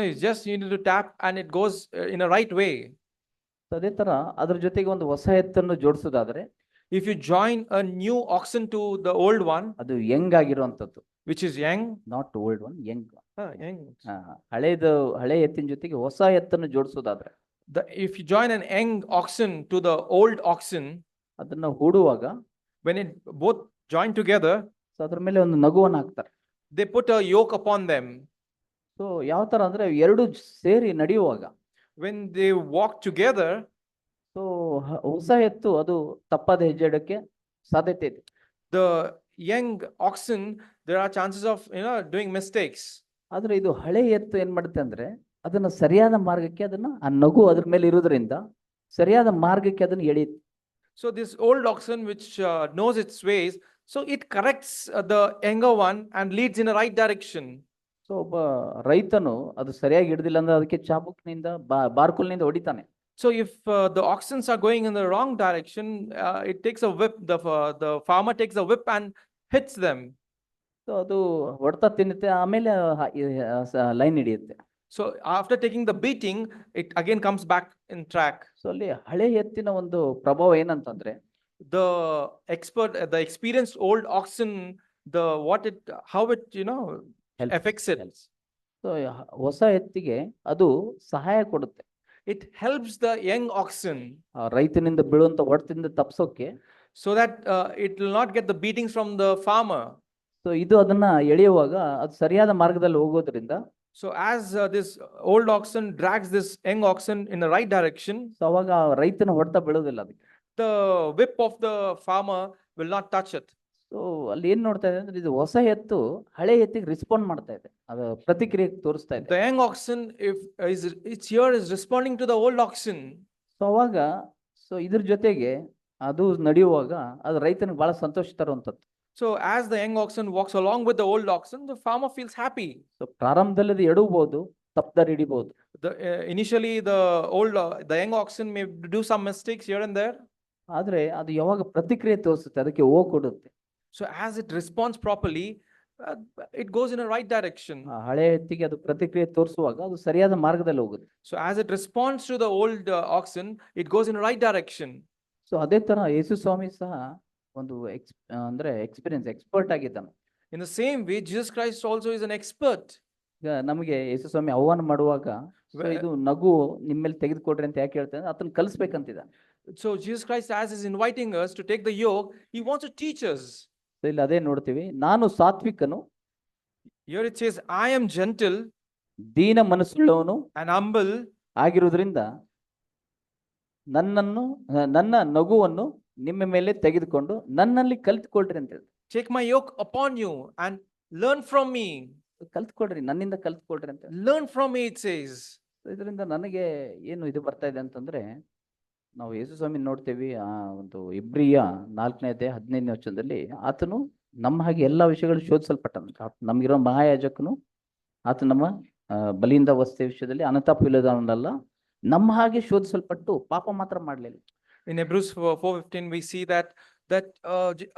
It's just you need to tap and it goes in a right way. So ಅದೇ ತರ ಅದ್ರ ಜೊತೆಗೆ ಒಂದು ಹೊಸ ಎತ್ತನ್ನು ಜೋಡಿಸೋದಾದ್ರೆ, If you join a new oxen to the old one, ಅದು ಯಂಗ್ ಆಗಿರುವಂಥದ್ದು, which is young, not old one, Young. young. ಹಳೆ ಎತ್ತಿನ ಜೊತೆಗೆ ಹೊಸ ಎತ್ತನ್ನು ಜೋಡಿಸೋದಾದ್ರೆ, If you join an young oxen to the old oxen, ಅದನ್ನ ಹೂಡುವಾಗ when it both join together, so ಅದ್ರ ಮೇಲೆ ಒಂದು ನಗುವನ್ನು ಹಾಕ್ತಾರೆ. they put a yoke upon them. So ಯಾವ ತರ ಅಂದ್ರೆ ಎರಡು ಸೇರಿ ನಡೆಯುವಾಗ, When they walk together, so ಹೊಸ ಎತ್ತು ಅದು ತಪ್ಪಾದ ಹೆಜ್ಜೆ ಇಡಕ್ಕೆ ಸಾಧ್ಯತೆ ಇದೆ. the young oxen, there are chances of doing mistakes. ಆದ್ರೆ ಇದು ಹಳೆ ಎತ್ತು ಏನ್ ಮಾಡುತ್ತೆ ಅಂದ್ರೆ, ಅದನ್ನ ಸರಿಯಾದ ಮಾರ್ಗಕ್ಕೆ, ಅದನ್ನ ಆ ನಗು ಅದ್ರ ಮೇಲೆ ಇರೋದ್ರಿಂದ ಸರಿಯಾದ ಮಾರ್ಗಕ್ಕೆ ಅದನ್ನ ಎಳೆಯುತ್ತೆ. So this old oxen which knows its ways, so it corrects the younger one and leads in the right direction. So ಒಬ್ಬ ರೈತನು ಅದು ಸರಿಯಾಗಿ ಹಿಡಿದಿಲ್ಲ ಅಂದ್ರೆ ಅದಕ್ಕೆ ಚಾಬುಕ್ನಿಂದ ಬಾರ್ಕುಲ್ನಿಂದ ಹೊಡಿತಾನೆ. So if the oxens are going in the wrong direction, it takes a whip. The farmer takes a whip and hits them. So ಅದು ಹೊಡ್ತಾ ತಿನ್ನುತ್ತೆ, ಆಮೇಲೆ ಲೈನ್ ಹಿಡಿಯುತ್ತೆ. So after taking the beating, it again comes back in track. So ಅಲ್ಲಿ ಹಳೆ ಎತ್ತಿನ ಒಂದು ಪ್ರಭಾವ ಏನಂತಂದ್ರೆ, The experienced old oxen, how it affects it. So ಹೊಸ ಎತ್ತಿಗೆ ಅದು ಸಹಾಯ ಕೊಡುತ್ತೆ. It helps the young oxen ಆ ರೈತನಿಂದ ಬೀಳುವಂತ ಹೊಡೆತದಿಂದ ತಪ್ಸೋಕೆ, so that it will not get the beatings from the farmer. So ಇದು ಅದನ್ನ ಎಳೆಯುವಾಗ ಅದು ಸರಿಯಾದ ಮಾರ್ಗದಲ್ಲಿ ಹೋಗೋದ್ರಿಂದ, So as this old oxen drags this young oxen in the right direction, so ಅವಾಗ ರೈತನ ಹೊಡೆತ ಬೀಳೋದಿಲ್ಲ ಅದಕ್ಕೆ. the whip of the farmer will not touch it. So ಅಲ್ಲಿ ಏನ್ ನೋಡ್ತಾ ಇದೆ ಅಂದ್ರೆ, ಇದು ಹೊಸ ಎತ್ತು ಹಳೆ ಎತ್ತಿಗೆ ರೆಸ್ಪಾಂಡ್ ಮಾಡ್ತಾ ಇದೆ, ಅದು ಪ್ರತಿಕ್ರಿಯೆ ತೋರಿಸ್ತಾ ಇದೆ. The young oxen, if its ear is responding to the old oxen. So ಅವಾಗ ಇದ್ರ ಜೊತೆಗೆ ಅದು ನಡೆಯುವಾಗ ಅದು ರೈತನಿಗೆ ಬಹಳ ಸಂತೋಷ ತರುವಂಥದ್ದು. So as the young oxen walks along with the old oxen, the farmer feels happy. So ಪ್ರಾರಂಭದಲ್ಲಿ ಅದು ಎಡಬಹುದು, ತಪ್ಪದಾರಿ ಹಿಡಿಬಹುದು. Initially the young oxen may do some mistakes here and there. ಆದ್ರೆ ಅದು ಯಾವಾಗ ಪ್ರತಿಕ್ರಿಯೆ ತೋರಿಸುತ್ತೆ, ಅದಕ್ಕೆ ಓ ಕೊಡುತ್ತೆ. So as it responds properly, it goes in a right direction. ಆ ಹಳೆ ಎತ್ತಿಗೆ ಅದು ಪ್ರತಿಕ್ರಿಯೆ ತೋರಿಸುವಾಗ ಅದು ಸರಿಯಾದ ಮಾರ್ಗದಲ್ಲಿ ಹೋಗುತ್ತೆ. So as it responds to the old oxen, it goes in the right direction. So ಅದೇ ತರ ಯೇಸು ಸ್ವಾಮಿ ಸಹ ಒಂದು ಎಕ್ಸ್ಪರ್ಟ್ ಆಗಿದ್ದಾನೆ. In the same way, Jesus Christ also is an expert. ಈಗ ನಮಗೆ ಯೇಸು ಸ್ವಾಮಿ ಆಹ್ವಾನ ಮಾಡುವಾಗ, ಇದು ನಗು ನಿಮ್ಮೇಲೆ ತೆಗೆದುಕೊಡ್ರಿ ಅಂತ ಯಾಕೆ ಹೇಳ್ತಾನೆ, ಅದನ್ನ ಕಲಿಸ್ಬೇಕಂತಿದ್ದಾನೆ. So Jesus Christ, as is inviting us to take the yoke, he wants to teach us. ಇಲ್ಲಿ ಅದೇ ನೋಡ್ತೀವಿ, ನಾನು ಸಾತ್ವಿಕನು, Here it says, I am gentle Deen ಮನಸ್ಸುಳ್ಳವನು and humble ಆಗಿರುವುದರಿಂದ ನನ್ನ ನಗುವನ್ನು ನಿಮ್ಮ ಮೇಲೆ ತೆಗೆದುಕೊಂಡು ನನ್ನಲ್ಲಿ ಕಲ್ತ್ಕೊಳ್ರಿ ಅಂತ ಹೇಳಿ. take my yoke upon you and learn from me. ಕಲ್ತ್ಕೊಳ್ರಿ, ನನ್ನಿಂದ ಕಲ್ತ್ಕೊಳ್ರಿ ಅಂತ. Learn from me, it says. ಇದರಿಂದ ನನಗೆ ಏನು ಇದು ಬರ್ತಾ ಇದೆ ಅಂತಂದ್ರೆ, ನಾವು ಯೇಸು ಸ್ವಾಮಿ ನೋಡ್ತೇವೆ ಆ ಒಂದು ಇಬ್ರಿಯ 4ನೇ ಅಧ್ಯಾಯ 15ನೇ ವಚನದಲ್ಲಿ, ಆತನು ನಮ್ಮ ಹಾಗೆ ಎಲ್ಲಾ ವಿಷಯಗಳು ಶೋಧಿಸಲ್ಪಟ್ಟ, ನಮ್ಗಿರೋ ಮಹಾಯಾಜಕನು ಆತ ನಮ್ಮ ಬಲಿಯಿಂದ ವಸ್ತು ವಿಷಯದಲ್ಲಿ ಅನತಾಪಿಲ್ಲದವನಲ್ಲ, ನಮ್ಮ ಹಾಗೆ ಶೋಧಿಸಲ್ಪಟ್ಟು ಪಾಪ ಮಾತ್ರ ಮಾಡಲಿಲ್ಲ. In Hebrews 4:15 we see that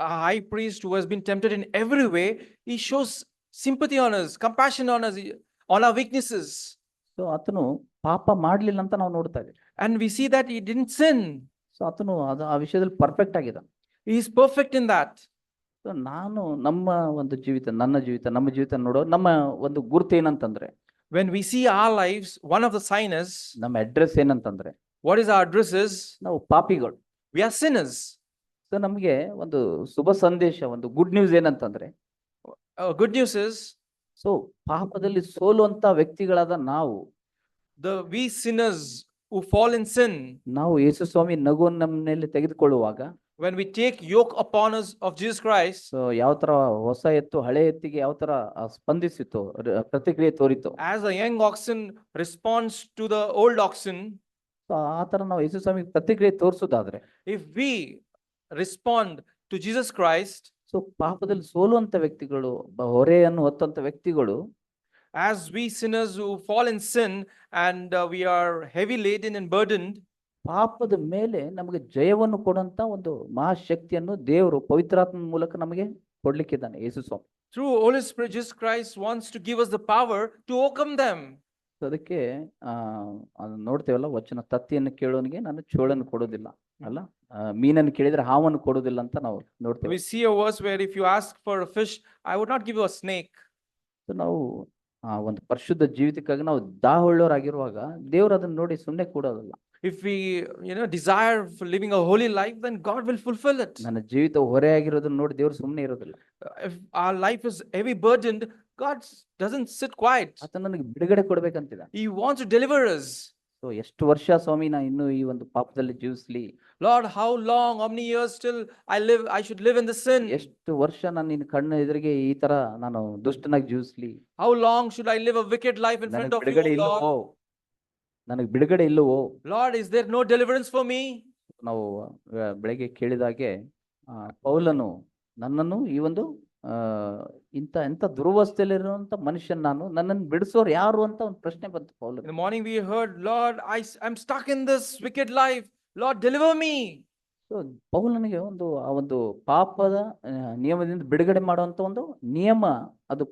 a high priest who has been tempted in every way, he shows sympathy on us, compassion on us, on our weaknesses. So ಆತನು ಪಾಪ ಮಾಡಲಿಲ್ಲ ಅಂತ ನಾವು ನೋಡ್ತಾ ಇದ್ದೀವಿ. And we see that he didn't sin. So ಆತನು ಆ ವಿಷಯದಲ್ಲಿ ಪರ್ಫೆಕ್ಟ್ ಆಗಿದ್ದಾನೆ. He is perfect in that. So ನಮ್ಮ ಒಂದು ನಮ್ಮ ಜೀವಿತ ನೋಡೋ ನಮ್ಮ ಒಂದು ಗುರುತು ಏನಂತಂದ್ರೆ, when we see our lives, one of the sign is, ನಮ್ಮ ಅಡ್ರೆಸ್ ಏನಂತಂದ್ರೆ, what is our address is, ನಾವು ಪಾಪಿಗಳು, we are sinners. ಸೊ ನಮಗೆ ಒಂದು ಶುಭ ಸಂದೇಶ, ಒಂದು ಗುಡ್ ನ್ಯೂಸ್ ಏನಂತಂದ್ರೆ, good news is, ಸೊ ಪಾಪದಲ್ಲಿ ಸೋಲುವಂತ ವ್ಯಕ್ತಿಗಳಾದ ನಾವು, we sinners who fall in sin, ನಾವು ಯೇಸು ಸ್ವಾಮಿ ನಗುವನ್ನು ನಮ್ಮ ಮೇಲೆ ತೆಗೆದುಕೊಳ್ಳುವಾಗ, when we take yoke upon us of Jesus Christ, so ಯಾವ ತರ ಹೊಸ ಎತ್ತು ಹಳೆ ಎತ್ತಿಗೆ ಯಾವ ತರ ಸ್ಪಂದಿಸಿತು, ಪ್ರತಿಕ್ರಿಯೆ ತೋರಿತು, as a young oxen responds to the old oxen, so ಆ ತರ ನಾವು ಯೇಸು ಸ್ವಾಮಿಗೆ ಪ್ರತಿಕ್ರಿಯೆ ತೋರಿಸೋದಾದ್ರೆ, if we respond to Jesus Christ, so ಪಾಪದಲ್ಲಿ ಸೋಲುವಂತ ವ್ಯಕ್ತಿಗಳು, ಹೊರೆಯನ್ನು ಹೊತ್ತಂತ ವ್ಯಕ್ತಿಗಳು, as we sinners who fall in sin and we are heavy laden and burdened, ಪಾಪದ ಮೇಲೆ ನಮಗೆ ಜಯವನ್ನು ಕೊಡುವಂತ ಒಂದು ಮಹಾಶಕ್ತಿಯನ್ನು ದೇವರು ಪವಿತ್ರಾತ್ಮ ಮೂಲಕ ನಮಗೆ ಕೊಡ್ಲಿಕ್ಕಿದ್ದಾನೆ ಯೇಸು ಸ್ವಾಮಿ. through Holy Spirit, Jesus Christ wants to give us the power to overcome them. So ಅದಕ್ಕೆ ಅದು ನೋಡ್ತೇವಲ್ಲ ವಚನ, ತತ್ತಿಯನ್ನು ಕೇಳೋನಿಗೆ ನಾನು ಚೋಳನ್ನು ಕೊಡೋದಿಲ್ಲ ಅಲ್ಲ, ಮೀನನ್ನು ಕೇಳಿದ್ರೆ ಹಾವನ್ನು ಕೊಡೋದಿಲ್ಲ ಅಂತ ನಾವು ನೋಡ್ತೇವೆ. We see a verse where if you ask for a fish, I would not give you a snake. So ನಾವು ಒಂದು ಪರಿಶುದ್ಧ ಜೀವಿತಕ್ಕಾಗಿ ನಾವು ದಾಹಳ್ಳವರಾಗಿರುವಾಗ ದೇವರು ಅದನ್ನ ನೋಡಿ ಸುಮ್ಮನೆ ಕೊಡೋದಿಲ್ಲ. If we, desire for living a holy life, then God will fulfill it. ನನ್ನ ಜೀವಿತ ಹೊರೆಯಾಗಿರೋದನ್ನ ನೋಡಿ ದೇವರು ಸುಮ್ಮನೆ ಇರೋದಿಲ್ಲ. If our life is heavy burdened, God doesn't sit quiet. ಆತ ನನಗೆ ಬಿಡುಗಡೆ ಕೊಡ್ಬೇಕಂತಿದ. He wants to deliver us. So ಎಷ್ಟು ವರ್ಷ ಸ್ವಾಮಿ ನಾ ಇನ್ನು ಈ ಒಂದು ಪಾಪದಲ್ಲಿ ಜೀವಿಸ್ಲಿ, Lord, how long, how many years still I should live in the sin? ಎಷ್ಟು ವರ್ಷ ನಾನು ನಿನ್ನ ಕಣ್ಣ ಎದುರಿಗೆ ಈ ತರ ನಾನು ದುಷ್ಟನಾಗಿ ಜೀವಿಸ್ಲಿ, How long should I live a wicked life in front ನನಗೆ of ಬಿಡುಗಡೆ you, Lord? ಇಲ್ಲವೋ, ನನಗೆ ಬಿಡುಗಡೆ ಇಲ್ಲವೋ. Lord, is there no deliverance for me? ನಾವು ಬೆಳಗ್ಗೆ ಕೇಳಿದಾಗೆ ಪೌಲನು ನನ್ನನ್ನು ಈ ಒಂದು ಎಂತ ದುರವಸ್ಥೆಯಲ್ಲಿರುವಂತ ಮನುಷ್ಯನ್ ನಾನು, ನನ್ನನ್ನು ಬಿಡಿಸೋರು ಯಾರು ಅಂತ ಒಂದು ಪ್ರಶ್ನೆ ಬಂತು In ಪೌಲನು. the morning we heard, Lord, I'm stuck in this wicked life. Lord, deliver me. So ಪೌಲನಿಗೆ ಆ ಒಂದು ಪಾಪದ ನಿಯಮದಿಂದ ಬಿಡುಗಡೆ ಮಾಡುವಂತ ಒಂದು ನಿಯಮ, ಅದು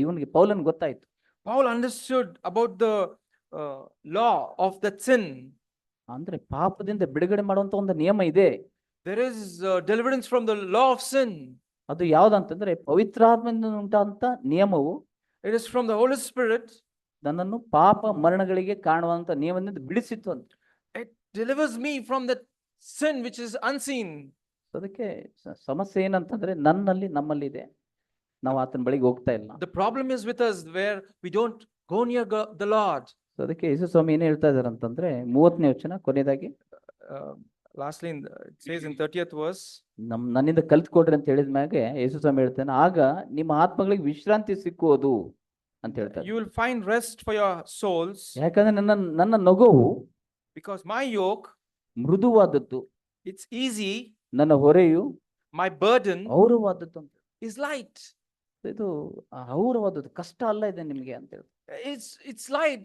ಇವನಿಗೆ ಪೌಲನ್ ಗೊತ್ತಾಯ್ತು. Paul understood about the law of that sin. ಅಂದ್ರೆ ಪಾಪದಿಂದ ಬಿಡುಗಡೆ ಮಾಡುವಂತ ಒಂದು ನಿಯಮ ಇದೆ. There is deliverance from the law of sin. ಅದು ಯಾವ್ದಂತಂದ್ರೆ ಪವಿತ್ರಾತ್ಮದಿಂದ ಉಂಟಾದಂತ ನಿಯಮವು, It is from the Holy Spirit. ನನ್ನನ್ನು ಪಾಪ ಮರಣಗಳಿಗೆ ಕಾಣುವಂತ ನಿಯಮದಿಂದ ಬಿಡಿಸಿತ್ತು ಅಂತ. It delivers me from that sin which is unseen. ಅದಕ್ಕೆ ಸಮಸ್ಯೆ ಏನಂತಂದ್ರೆ ನಮ್ಮಲ್ಲಿ ಇದೆ, ನಾವು ಆತನ ಬಳಿಗೆ ಹೋಗ್ತಾ ಇಲ್ಲ. The problem is with us where we don't go near the Lord. ಅದಕ್ಕೆ ಯೇಸು ಸ್ವಾಮಿ ಏನ್ ಹೇಳ್ತಾ ಇದಾರೆ ಅಂತಂದ್ರೆ 30ನೇ ವಚನ ಕೊನೆಯದಾಗಿ, Lastly, it says in 30th verse, ನನ್ನಿಂದ ಕಲ್ತ್ಕೊಡ್ರಿ ಅಂತ ಹೇಳಿದ ಮ್ಯಾಗೆ ಯೇಸು ಸ್ವಾಮಿ ಹೇಳ್ತಾನೆ, ಆಗ ನಿಮ್ಮ ಆತ್ಮಗಳಿಗೆ ವಿಶ್ರಾಂತಿ ಸಿಕ್ಕುವುದು ಅಂತ ಹೇಳ್ತಾರೆ. you will find rest for your souls, ಯಾಕಂದ್ರೆ ನನ್ನ ನಗುವು because my yoke, ಮೃದುವಾದದ್ದು, it's easy, ನನ್ನ ಹೊರೆಯು my burden ಹೌರವಾದದ್ದು ಅಂತ. is light. ಇದು ಹೌರವಾದದ್ದು, ಕಷ್ಟ ಅಲ್ಲ ಇದೆ ನಿಮ್ಗೆ ಅಂತ ಹೇಳಿ. It's light.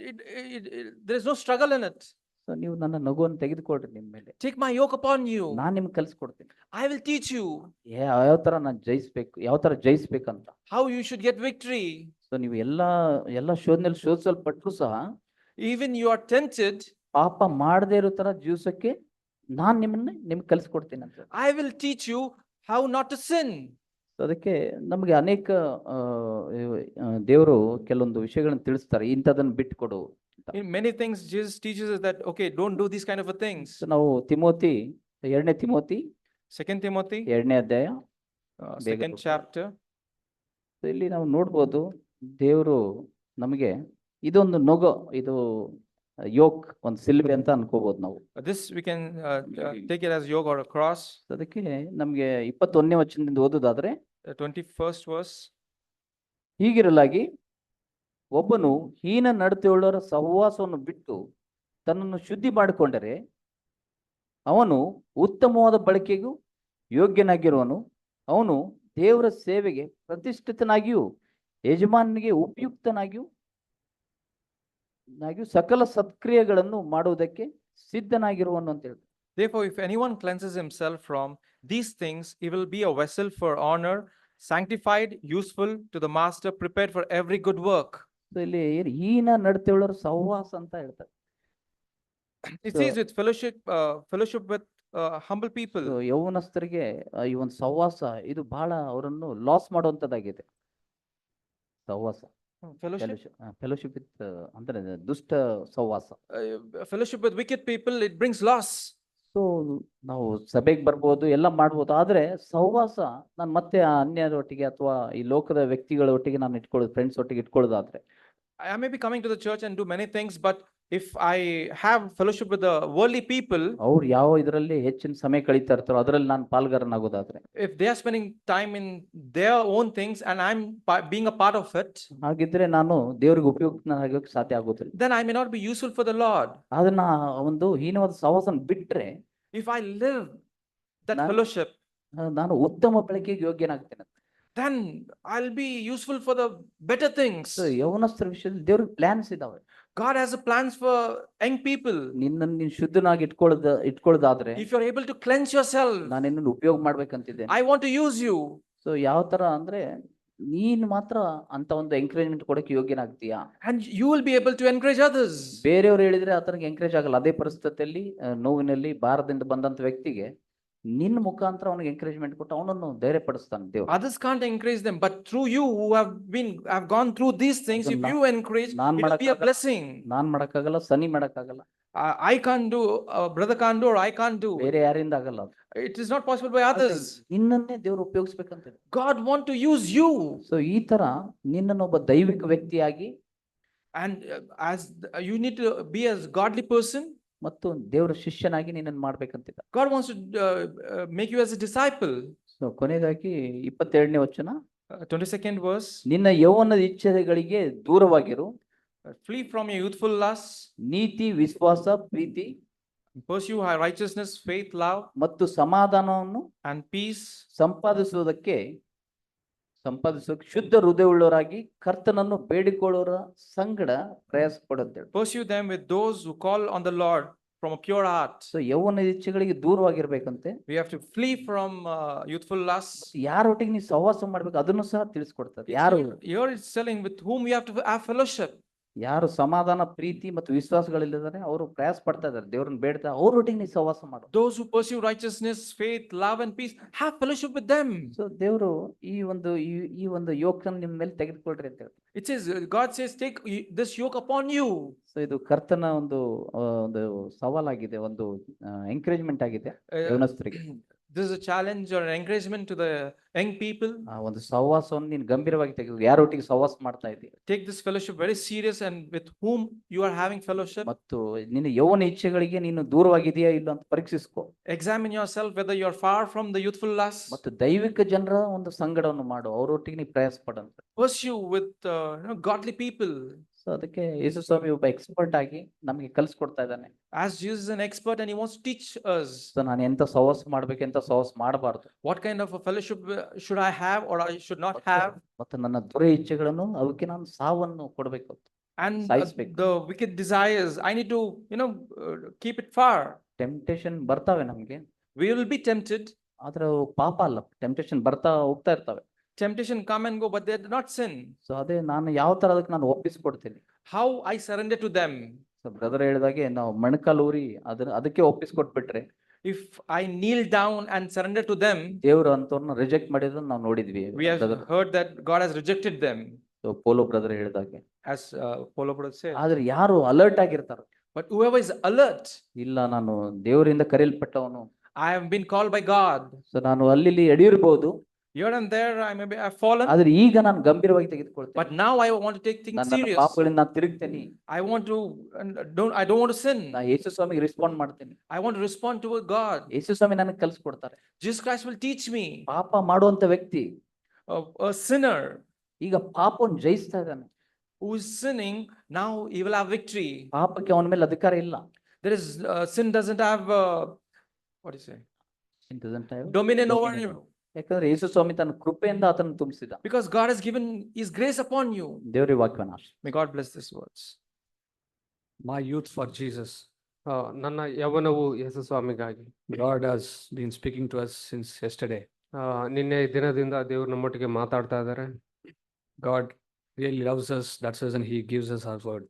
There is no struggle in it. So ನೀವು ನನ್ನ ನಗುವನ್ನು ತೆಗೆದುಕೊಡ್ರಿ ನಿಮ್ಮ ಮೇಲೆ, Take my yoke upon you. ನಾನ್ ನಿಮ್ಗೆ ಕಲ್ಸ್ಕೊಡ್ತೀನಿ. I will teach you ಯಾವ ತರ ನಾನು ಯಾವ ತರ ಜಯಿಸ್ಬೇಕಂತ. how you should get victory. So ನೀವು ಎಲ್ಲ ಶೋಧನೆಯಲ್ಲಿ ಶೋಧಿಸಲ್ಪಟ್ರು ಸಹ, Even you are tempted, ಪಾಪ ಮಾಡದೇ ಇರೋ ತರ ಜೀವಿಸಕ್ಕೆ ನಾನ್ ನಿಮ್ಗೆ ಕಲ್ಸ್ಕೊಡ್ತೀನಿ ಅಂತ. I will teach you how not to sin. ಅದಕ್ಕೆ ನಮಗೆ ಅನೇಕ ದೇವರು ಕೆಲವೊಂದು ವಿಷಯಗಳನ್ನ ತಿಳಿಸ್ತಾರೆ, ಇಂಥದನ್ನ ಬಿಟ್ಕೊಡು. In many things, Jesus teaches us that, okay, don't do these kind of things. ನಾವು ತಿಮೋತಿ 2ನೇ ತಿಮೋತಿ 2 Timothy, 2ನೇ ಅಧ್ಯಾಯ, second chapter. ಇಲ್ಲಿ ನಾವು ನೋಡ್ಬೋದು ದೇವರು ನಮಗೆ ಇದೊಂದು ಇದು ಯೋಕ್, ಒಂದು ಸಿಲ್ಬೆ ಅಂತ ಅನ್ಕೋಬಹುದು ನಾವು. This we can take it as yoke or a cross. ಅದಕ್ಕೆ ನಮ್ಗೆ 21ನೇ ವಚನದಿಂದ ಓದೋದಾದ್ರೆ, 21st verse. ಹೀಗಿರಲಾಗಿ ಒಬ್ಬನು ಹೀನ ನಡತೆಯುಳ್ಳವರ ಸಹವಾಸವನ್ನು ಬಿಟ್ಟು ತನ್ನನ್ನು ಶುದ್ಧಿ ಮಾಡಿಕೊಂಡರೆ ಅವನು ಉತ್ತಮವಾದ ಬಳಕೆಗೂ ಯೋಗ್ಯನಾಗಿರುವನು. ಅವನು ದೇವರ ಸೇವೆಗೆ ಪ್ರತಿಷ್ಠಿತನಾಗಿಯೂ ಯಜಮಾನನಿಗೆ ಉಪಯುಕ್ತನಾಗಿಯೂ ಸಕಲ ಸತ್ಕ್ರಿಯೆಗಳನ್ನು ಮಾಡುವುದಕ್ಕೆ ಸಿದ್ಧನಾಗಿರುವನು ಅಂತ ಹೇಳ್ತಾರೆ. Therefore, if anyone cleanses himself from these things, he will be a vessel for honor, sanctified, useful to the master, prepared for every good work. ಇಲ್ಲಿ ಹೀನ ನಡತೆಯುಳ್ಳವರ ಸಹವಾಸ ಅಂತ ಹೇಳ್ತಾರೆ. It says with fellowship with humble people. ಯೌವನಸ್ಥರಿಗೆ ಈ ಒಂದು ಸಹವಾಸ ಇದು ಬಹಳ ಅವರನ್ನು ಲಾಸ್ ಮಾಡುವಂತದ್ದಾಗಿದೆ. ಸಹವಾಸ, ಫೆಲೋಶಿಪ್ ವಿತ್ ಅಂದ್ರೆ ದುಷ್ಟ ಸಹವಾಸ. Fellowship with wicked people, it brings loss. So ನಾವು ಸಭೆಗೆ ಬರ್ಬೋದು, ಎಲ್ಲ ಮಾಡ್ಬೋದು, ಆದ್ರೆ ಸಹವಾಸ ನಾನು ಮತ್ತೆ ಅನ್ಯರ ಒಟ್ಟಿಗೆ ಅಥವಾ ಈ ಲೋಕದ ವ್ಯಕ್ತಿಗಳ ಒಟ್ಟಿಗೆ ನಾನು ಫ್ರೆಂಡ್ಸ್ ಒಟ್ಟಿಗೆ ಇಟ್ಕೊಳ್ಳೋದಾದ್ರೆ, I may be coming to the church and do many things, but if I have fellowship with the worldly people, ಅವ್ರು ಯಾವ ಇದರಲ್ಲಿ ಹೆಚ್ಚಿನ ಸಮಯ ಕಳೀತಾ ಇರ್ತಾರೋ ಅದರಲ್ಲಿ ನಾನು ಪಾಲ್ಗಾರನಾಗೋದಾದ್ರೆ, if they are spending time in their own things and I'm being a part of it, ಹಾಗಿದ್ರೆ ನಾನು ದೇವರಿಗೆ ಉಪಯುಕ್ತನಾಗೋಕೆ ಸಾಧ್ಯ ಆಗೋದಿಲ್ಲ. then I may not be useful for the Lord. ಅದನ್ನ ಒಂದು ಹೀನವಾದ ಸಹವಾಸನ ಬಿಟ್ರೆ If I live that Na- fellowship, ನಾನು ಉತ್ತಮ ಬಳಕೆಗೆ ಯೋಗ್ಯನಾಗ್ತೇನೆ. then I'll be useful for the better things. So, ಯೌವನಸ್ಥರ ವಿಷಯದಲ್ಲಿ ದೇವ್ರಿಗೆ ಪ್ಲಾನ್ಸ್ ಇದಾವೆ. God has a plans for young people. ನಿನ್ನನ್ನು ನೀನು ಶುದ್ಧನಾಗಿ ಇಟ್ಕೊಳ್ಳೋದಾದ್ರೆ, If you're able to cleanse yourself, ನಾನು ನಿನ್ನನ್ನು ಉಪಯೋಗ ಮಾಡ್ಬೇಕಂತಿದ್ದೇನೆ. I want to use you. So ಯಾವ ತರ ಅಂದ್ರೆ ನೀನ್ ಮಾತ್ರ ಅಂತ ಒಂದು ಎಂಕರೇಜ್ಮೆಂಟ್ ಕೊಡಕ್ಕೆ ಯೋಗ್ಯನಾಗ್ತೀಯಾ? And you will be able to encourage others. ಬೇರೆಯವ್ರು ಹೇಳಿದ್ರೆ ಆತನಿಗೆ ಎಂಕರೇಜ್ ಆಗಲ್ಲ. ಅದೇ ಪರಿಸ್ಥಿತಿಯಲ್ಲಿ ನೋವಿನಲ್ಲಿ ಭಾರದಿಂದ ಬಂದಂತ ವ್ಯಕ್ತಿಗೆ ನಿನ್ನ ಮುಖಾಂತರ ಅವನಿಗೆ ಎಂಕರೇಜ್ಮೆಂಟ್ ಕೊಟ್ಟು ಅವನನ್ನು ಧೈರ್ಯ ಪಡಿಸ್ತಾನೆ ದೇವ್ರು. Others can't encourage them, but through you who have gone through these things, if you encourage, it will be a blessing. ನಾನ್ ಮಾಡಕ್ಕಾಗಲ್ಲ, ಸನಿ ಮಾಡಕ್ಕಾಗಲ್ಲ, I can't do, brother can't do, or I can't do. ಬೇರೆ ಯಾರಿಂದ ಆಗಲ್ಲ. It is not possible by others. ನಿನ್ನನ್ನೇ ದೇವ್ರು ಉಪಯೋಗಿಸ್ಬೇಕಂತ. God want to use you. So ಈ ತರ ನಿನ್ನನ್ನೊಬ್ಬ ದೈವಿಕ ವ್ಯಕ್ತಿಯಾಗಿ, And as you need to be a godly person, ಮತ್ತು ದೇವರ ಶಿಷ್ಯನಾಗಿ ನಿನ್ನನ್ನು ಮಾಡ್ಬೇಕಂತಿದ್ದ. God wants to make you as a disciple. So ಕೊನೆಯದಾಗಿ 22ನೇ ವಚನ, 22nd verse. ನಿನ್ನ ಯೌವನದ ಇಚ್ಛೆಗಳಿಗೆ ದೂರವಾಗಿರು, Flee from your youthful lusts, ನೀತಿ, ವಿಶ್ವಾಸ, ಪ್ರೀತಿ pursue righteousness, faith, love, ಮತ್ತು ಸಮಾಧಾನವನ್ನು and peace. ಸಂಪಾದಿಸುವುದಕ್ಕೆ ಶುದ್ಧ ಹೃದಯವುಳ್ಳವರಾಗಿ ಕರ್ತನನ್ನು ಬೇಡಿಕೊಳ್ಳೋರ ಸಂಗಡ ಪ್ರಯಾಸ ಪಡುತ್ತೇವೆ. Pursue them with those who call on the Lord from a pure heart. So ಯೌವನದ ಇಚ್ಛೆಗಳಿಗೆ ದೂರವಾಗಿರ್ಬೇಕಂತೆ. We have to flee from youthful lusts. ಯಾರೊಟ್ಟಿಗೆ ನೀವು ಸಹವಾಸ ಮಾಡ್ಬೇಕು ಅದನ್ನು ಸಹ ತಿಳಿಸ್ಕೊಡ್ತಾರೆ. ಯಾರು Here it's telling with whom we have to have fellowship. ಯಾರು ಸಮಾಧಾನ, ಪ್ರೀತಿ ಮತ್ತು ವಿಶ್ವಾಸಗಳಿಲ್ಲದಾರೆ ಅವರು ಪ್ರಯಾಸ ಪಡ್ತಾ ಇದಾರೆ, ದೇವ್ರನ್ನ ಬೇಡ್ತಾ, ಅವ್ರೊಟ್ಟಿಗೆ ನೀವು ಸಹವಾಸ ಮಾಡು. Those who pursue righteousness, faith, love and peace, have fellowship with them. So ದೇವರು ಈ ಒಂದು ಯೋಗನ ನಿಮ್ಮ ಮೇಲೆ ತೆಗೆದುಕೊಳ್ರಿ ಅಂತ ಹೇಳ್ತಾರೆ. It says, God says, take this yoke upon you. So ಇದು ಕರ್ತನ ಒಂದು ಸವಾಲಾಗಿದೆ, ಒಂದು ಎಂಕರೇಜ್ಮೆಂಟ್ ಆಗಿದೆ ಯೌವನಸ್ಥರಿಗೆ. This is a challenge or an encouragement to the young people. ಆ ಒಂದು ಸಹವಾಸವನ್ನು ನೀನು ಗಂಭೀರವಾಗಿ ತೆಗೆದು ಯಾರೊಟ್ಟಿಗೆ ಸಹವಾಸ ಮಾಡ್ತಾ ಇದ್ದೀಯ, Take this fellowship very serious, and with whom you are having fellowship. ಮತ್ತು ನಿನ್ನ ಯೌವನ ಇಚ್ಛೆಗಳಿಗೆ ನೀನು ದೂರವಾಗಿದೆಯಾ ಇಲ್ಲ ಅಂತ ಪರೀಕ್ಷಿಸ್ಕೊ. Examine yourself whether you are far from the youthful lusts. ಮತ್ತು ದೈವಿಕ ಜನರ ಒಂದು ಸಂಗಡವನ್ನು ಮಾಡು, ಅವರೊಟ್ಟಿಗೆ ನೀ ಪ್ರಯಾಸ ಪಡಂತ. Pursue with godly people. So ಅದಕ್ಕೆ ಯೇಸು ಸ್ವಾಮಿ ಒಬ್ಬ ಎಕ್ಸ್ಪರ್ಟ್ ಆಗಿ ನಮಗೆ ಕಲಿಸ್ಕೊಡ್ತಾ ಇದ್ದಾನೆ. As Jesus is an expert and he wants to teach us. So ನಾನು ಎಂತ ಸಹವಾಸ ಮಾಡ್ಬೇಕು, ಎಂತ ಸಹವಾಸ ಮಾಡಬಾರ್ದು, What kind of a fellowship should I have or I should not have? ಮತ್ತು ನನ್ನ ದುರ ಇಚ್ಛೆಗಳನ್ನು ಅವಕ್ಕೆ ನಾನು ಸಾವನ್ನು ಕೊಡಬೇಕು. And ಸಾಯಿಸ್ಬೇಕು. the wicked desires, I need to, keep it far. Temptation ಬರ್ತಾವೆ ನಮ್ಗೆ, We will be tempted. ಆದ್ರೆ ಅವು ಪಾಪ ಅಲ್ಲ. ಟೆಂಪ್ಟೇಷನ್ ಬರ್ತಾ ಹೋಗ್ತಾ ಇರ್ತವೆ. Temptation come and go, but they do not sin. So ಅದೇ ನಾನು ಯಾವ ತರ ಅದಕ್ಕೆ ನಾನು ಒಪ್ಪಿಸ್ಕೊಡ್ತೀನಿ. How I surrender to them. So brother ಹೇಳಿದಾಗೆ ನಾವು ಮಣಕಾಲ್ ಊರಿ ಅದಕ್ಕೆ ಒಪ್ಪಿಸ್ಕೊಟ್ಬಿಟ್ರೆ, If I kneel down and surrender to them, ದೇವರು ಅಂತವ್ರನ್ನ ರಿಜೆಕ್ಟ್ ಮಾಡಿರೋದನ್ನ ನಾವು ನೋಡಿದ್ವಿ. we have heard that God has rejected them, so polo brother ಹೇಳಿದಾಗೆ. as Paulo brother said. ಆದ್ರೆ ಯಾರು ಅಲರ್ಟ್ ಆಗಿರ್ತಾರ, But whoever is alert, ಇಲ್ಲ ನಾನು ದೇವರಿಂದ ಕರೆಯಲ್ಪಟ್ಟವನು, I have been called by God. So ನಾನು ಅಲ್ಲಿ ಎಡಿಯಿರ್ಬೋದು, Here and there I may have fallen, ಆದ್ರೆ ಈಗ ನಾನು ಗಂಭೀರವಾಗಿ ತೆಗೆದುಕೊಳ್ತೇನೆ. but now I want to take things ನನ್ನ serious. ಪಾಪಗಳಿಂದ ನಾನು ತಿರುಗ್ತೇನೆ. I don't want to sin. ನಾ ಯೇಸು ಸ್ವಾಮಿಗೆ ರೆಸ್ಪಾಂಡ್ ಮಾಡ್ತೇನೆ. I want to respond to God. ಯೇಸು ಸ್ವಾಮಿ ನನಗೆ ಕಲಿಸ್ಕೊಡ್ತಾರೆ. Jesus Christ will teach me. ಪಾಪ ಮಾಡುವಂತ ವ್ಯಕ್ತಿ A sinner ಈಗ ಪಾಪವನ್ನು ಜಯಿಸ್ತಾ ಇದ್ದಾನೆ. who is sinning, now he will have victory. ಪಾಪಕ್ಕೆ ಅವನ ಮೇಲೆ ಅಧಿಕಾರ ಇಲ್ಲ. There is sin doesn't have what do you say? It doesn't have Dominion over you. ಯಾಕಂದ್ರೆ ಯೇಸು ಸ್ವಾಮಿ ತನ್ನ ಕೃಪೆಯಿಂದ ಆತನ ತುಂಬಿಸಿದ. Because God has given his grace upon you. ದೇವರ ವಾಕ್ಯನ May God bless these words. My youth for Jesus. ನನ್ನ ಯೌವನವು ಯೇಸು ಸ್ವಾಮಿಗಾಗಿ. God has been speaking to us since yesterday. ನಿನ್ನೆ ದಿನದಿಂದ ದೇವರು ನಮ್ಮೊಟ್ಟಿಗೆ ಮಾತಾಡ್ತಾ ಇದ್ದಾರೆ. God really loves us, that's the reason he gives us our word.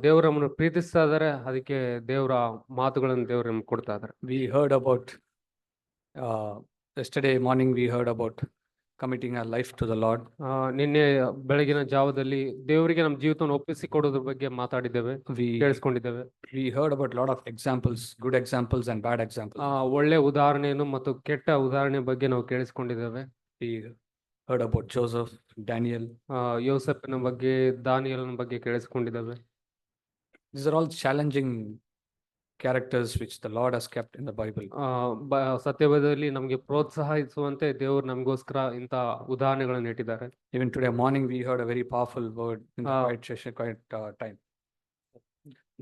ದೇವರು ನಮ್ಮನ್ನು ಪ್ರೀತಿಸ್ತಾ ಇದ್ದಾರೆ, ಅದಕ್ಕೆ ದೇವರ ಮಾತುಗಳನ್ನು ದೇವರು ನಮ್ಗೆ ಕೊಡ್ತಾ ಇದ್ದಾರೆ. We heard about yesterday morning we heard about committing our life to the Lord. ನಿನ್ನೆ ಬೆಳಗಿನ ಜಾವದಲ್ಲಿ ದೇವರಿಗೆ ನಮ್ಮ ಜೀವಿತವನ್ನು ಒಪ್ಪಿಸಿ ಕೊಡೋದ್ರ ಬಗ್ಗೆ ಮಾತಾಡಿದ್ದೇವೆ, ಕೇಳಿಸ್ಕೊಂಡಿದ್ದೇವೆ. We heard about a lot of examples, good examples and bad examples. ಒಳ್ಳೆ ಉದಾಹರಣೆಯನ್ನು ಮತ್ತು ಕೆಟ್ಟ ಉದಾಹರಣೆ ಬಗ್ಗೆ ನಾವು ಕೇಳಿಸ್ಕೊಂಡಿದ್ದೇವೆ. We heard about Joseph, Daniel. ಯೋಸೆಫನ ಬಗ್ಗೆ, ದಾನಿಯೇಲನ ಬಗ್ಗೆ ಕೇಳಿಸ್ಕೊಂಡಿದ್ದೇವೆ. These are all challenging characters which the Lord has kept in the Bible. ಸತ್ಯವೇದದಲ್ಲಿ ನಮಗೆ ಪ್ರೋತ್ಸಾಹಿಸುವಂತೆ ದೇವರು ನಮಗೋಸ್ಕರ ಇಂಥ ಉದಾಹರಣೆಗಳನ್ನು ಇಟ್ಟಿದ್ದಾರೆ. Even today morning, we heard a very powerful word in the Ah. quiet session, quiet time.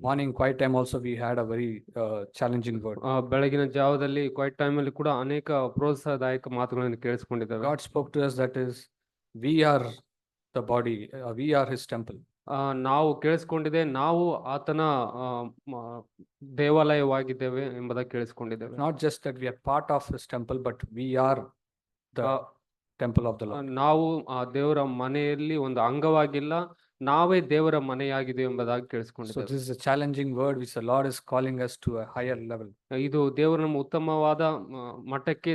Morning quiet time also we had a very challenging word. ಬೆಳಗಿನ ಜಾವದಲ್ಲಿ quite ಟೈಮಲ್ಲಿ ಕೂಡ ಅನೇಕ ಪ್ರೋತ್ಸಾಹದಾಯಕ ಮಾತುಗಳನ್ನು ಕೇಳಿಸ್ಕೊಂಡಿದ್ದೇವೆ. God spoke to us that is, we are the body, we are His temple. ನಾವು ಕೇಳಿಸ್ಕೊಂಡಿದೆ, ನಾವು ಆತನ ದೇವಾಲಯವಾಗಿದ್ದೇವೆ ಎಂಬುದಾಗಿ ಕೇಳಿಸ್ಕೊಂಡಿದ್ದೇವೆ. Not just that we are part of His temple, but we are the temple of the Lord. ನಾವು ಆ ದೇವರ ಮನೆಯಲ್ಲಿ ಒಂದು ಅಂಗವಾಗಿಲ್ಲ, ನಾವೇ ದೇವರ ಮನೆಯಾಗಿದೆ ಎಂಬುದಾಗಿ So ಕೇಳಿಸ್ಕೊಂಡಿದ್ದೇವೆ. this is a challenging word which the Lord is calling us to a higher level. ಇದು ದೇವರು ನಮ್ಮ ಉತ್ತಮವಾದ ಮಟ್ಟಕ್ಕೆ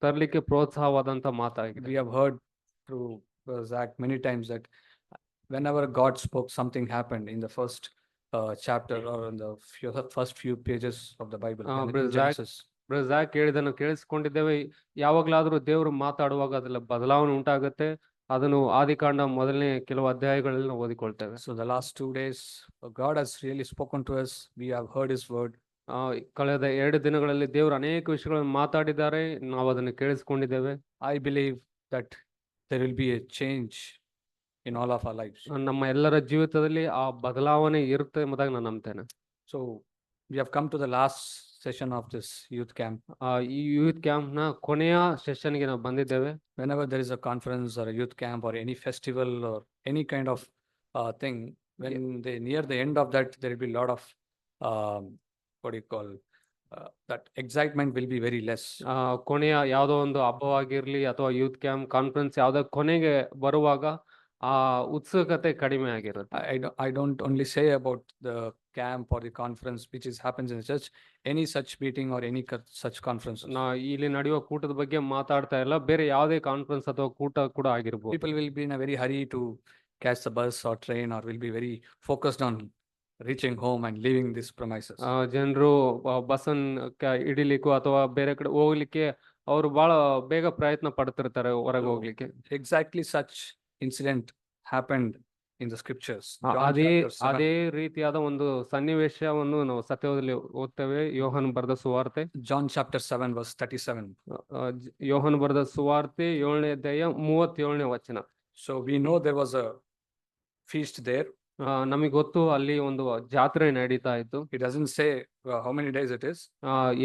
ತರಲಿಕ್ಕೆ ಪ್ರೋತ್ಸಾಹವಾದಂತ ಮಾತಾಗಿದೆ. We have heard through Zach many times that whenever God spoke, something happened in the first chapter or in the first few pages of the Bible. in Brother Zach, Genesis. Brother ಹೇಳಿದನ್ನು ಕೇಳಿಸ್ಕೊಂಡಿದ್ದೇವೆ. ಯಾವಾಗ್ಲಾದ್ರೂ ದೇವರು ಮಾತಾಡುವಾಗ ಅದ್ರಲ್ಲಿ ಬದಲಾವಣೆ ಉಂಟಾಗುತ್ತೆ. ಅದನ್ನು ಆದಿಕಾಂಡ ಮೊದಲನೇ ಕೆಲವು ಅಧ್ಯಾಯಗಳಲ್ಲಿ ನಾವು ಓದಿಕೊಳ್ತೇವೆ. So the last 2 days, God has really spoken to us. We have heard His word. ಕಳೆದ 2 ದಿನಗಳಲ್ಲಿ ದೇವರು ಅನೇಕ ವಿಷಯಗಳನ್ನು ಮಾತಾಡಿದ್ದಾರೆ, ನಾವು ಅದನ್ನು ಕೇಳಿಸ್ಕೊಂಡಿದ್ದೇವೆ. I believe that there will be a change in all of our lives. ನಮ್ಮ ಎಲ್ಲರ ಜೀವಿತದಲ್ಲಿ ಆ ಬದಲಾವಣೆ ಇರುತ್ತೆ ಎಂಬುದಾಗಿ ನಾನು ನಂಬ್ತೇನೆ. So we have come to the last session of this youth camp. ಈ ಯೂತ್ ಕ್ಯಾಂಪ್ ನ ಕೊನೆಯ ಸೆಷನ್ಗೆ ನಾವು ಬಂದಿದ್ದೇವೆ. Whenever there is a conference or a youth camp or any festival or any kind of thing, when they near the end of that, there will be a lot of what do you call that excitement will be very less. ಕೊನೆಯ ಯಾವುದೋ ಒಂದು ಹಬ್ಬವಾಗಿರ್ಲಿ ಅಥವಾ youth camp conference ಯಾವುದೋ ಕೊನೆಗೆ ಬರುವಾಗ ಆ ಉತ್ಸುಕತೆ ಕಡಿಮೆ ಆಗಿರುತ್ತೆ. I don't only say about the camp or the conference which happens in the church, any such meeting or any such conference. ಇಲ್ಲಿ ನಡೆಯುವ ಕೂಟದ ಬಗ್ಗೆ ಮಾತಾಡ್ತಾ ಇಲ್ಲ, ಬೇರೆ ಯಾವುದೇ ಕಾನ್ಫರೆನ್ಸ್ ಅಥವಾ ಕೂಟ ಕೂಡ ಆಗಿರ್ಬೋದು. People will be in a very hurry to catch the bus or train, or will be very focused on reaching home and leaving these premises. ಜನರು ಬಸ್ಸನ್ ಹಿಡಿಲಿಕ್ಕೂ ಅಥವಾ ಬೇರೆ ಕಡೆ ಹೋಗ್ಲಿಕ್ಕೆ ಅವರು ಬಹಳ ಬೇಗ ಪ್ರಯತ್ನ ಪಡ್ತಿರ್ತಾರೆ ಹೊರಗೆ ಹೋಗ್ಲಿಕ್ಕೆ. Exactly such incident happened in the scriptures. ಅದೇ ರೀತಿಯಾದ ಒಂದು ಸನ್ನಿವೇಶವನ್ನು ನಾವು ಸತ್ಯದಲ್ಲಿ ಓದ್ತೇವೆ. ಯೋಹಾನ ಬರೆದ ಸುವಾರ್ತೆ John chapter 7 verse 37. ಯೋಹಾನ ಬರೆದ ಸುವಾರ್ತೆ 7ನೇ ಅಧ್ಯಾಯ 37ನೇ ವಚನ. So we know there was a feast there. ನಮಗೆ ಗೊತ್ತು ಅಲ್ಲಿ ಒಂದು ಜಾತ್ರೆ ನಡೀತಾ ಇತ್ತು. It doesn't say how many days it is.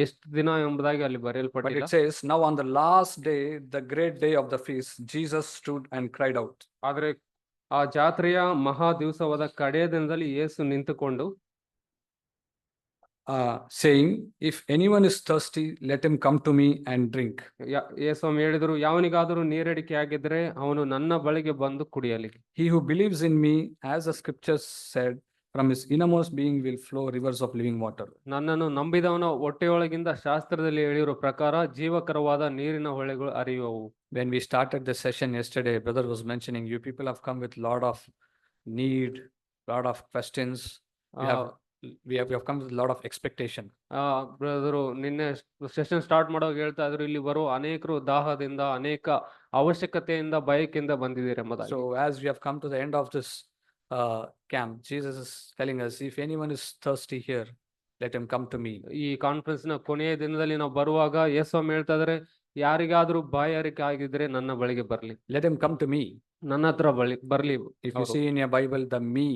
ಎಷ್ಟು ದಿನ ಎಂಬುದಾಗಿ ಅಲ್ಲಿ But ಬರೆಯಲ್ಪಟ್ಟಿಲ್ಲ. it says, now on the last day, the great day of the feast, Jesus stood and cried out. ಆದ್ರೆ ಆ ಜಾತ್ರೆಯ ಮಹಾ ದಿವಸವಾದ ಕಡೆಯ ದಿನದಲ್ಲಿ ಯೇಸು ನಿಂತುಕೊಂಡು saying, if anyone is thirsty, let him come to me and drink. ಯೇಸು ಹೇಳಿದ್ರು, ಯಾವನಿಗಾದರೂ ನೀರಡಿಕೆ ಆಗಿದ್ರೆ ಅವನು ನನ್ನ ಬಳಿಗೆ ಬಂದು ಕುಡಿಯಲಿ. He who believes in me, as the scriptures said, from his innermost being will flow rivers of living water. ನನ್ನನ್ನು ನಂಬಿದವನ ಹೊಟ್ಟೆಯೊಳಗಿಂದ ಶಾಸ್ತ್ರದಲ್ಲಿ ಹೇಳಿರೋ ಪ್ರಕಾರ ಜೀವಕರವಾದ ನೀರಿನ ಹೊಳೆಗಳು ಹರಿಯುವವು. When we started the session yesterday, brother was mentioning, you people have come with lot of need, lot of questions. We have come with a lot of expectation. Brother ನಿನ್ನೆ session start ಮಾಡುವಾಗ ಹೇಳ್ತಾ ಇದ್ರು, ಇಲ್ಲಿ ಬರೋ ಅನೇಕರು ದಾಹದಿಂದ ಅನೇಕ ಅವಶ್ಯಕತೆಯಿಂದ ಬಯಕೆಯಿಂದ ಬಂದಿದ್ದೀರಿ ಎಂಬುದಾಗಿ. So as we have come to the end of this camp, Jesus is telling us, if anyone is thirsty here, let him come to me. ಈ ಕಾನ್ಫರೆನ್ಸ್ ನ ಕೊನೆಯ ದಿನದಲ್ಲಿ ನಾವು ಬರುವಾಗ ಯೇಸು ಹೇಳ್ತಾ ಇದಾರೆ, ಯಾರಿಗಾದ್ರೂ ಬಾಯಾರಿಕೆ ಆಗಿದ್ರೆ ನನ್ನ ಬಳಿಗೆ ಬರ್ಲಿ. Let him come to me. ನನ್ನ ಹತ್ರ ಬರ್ಲಿ. If you see in your Bible, the me,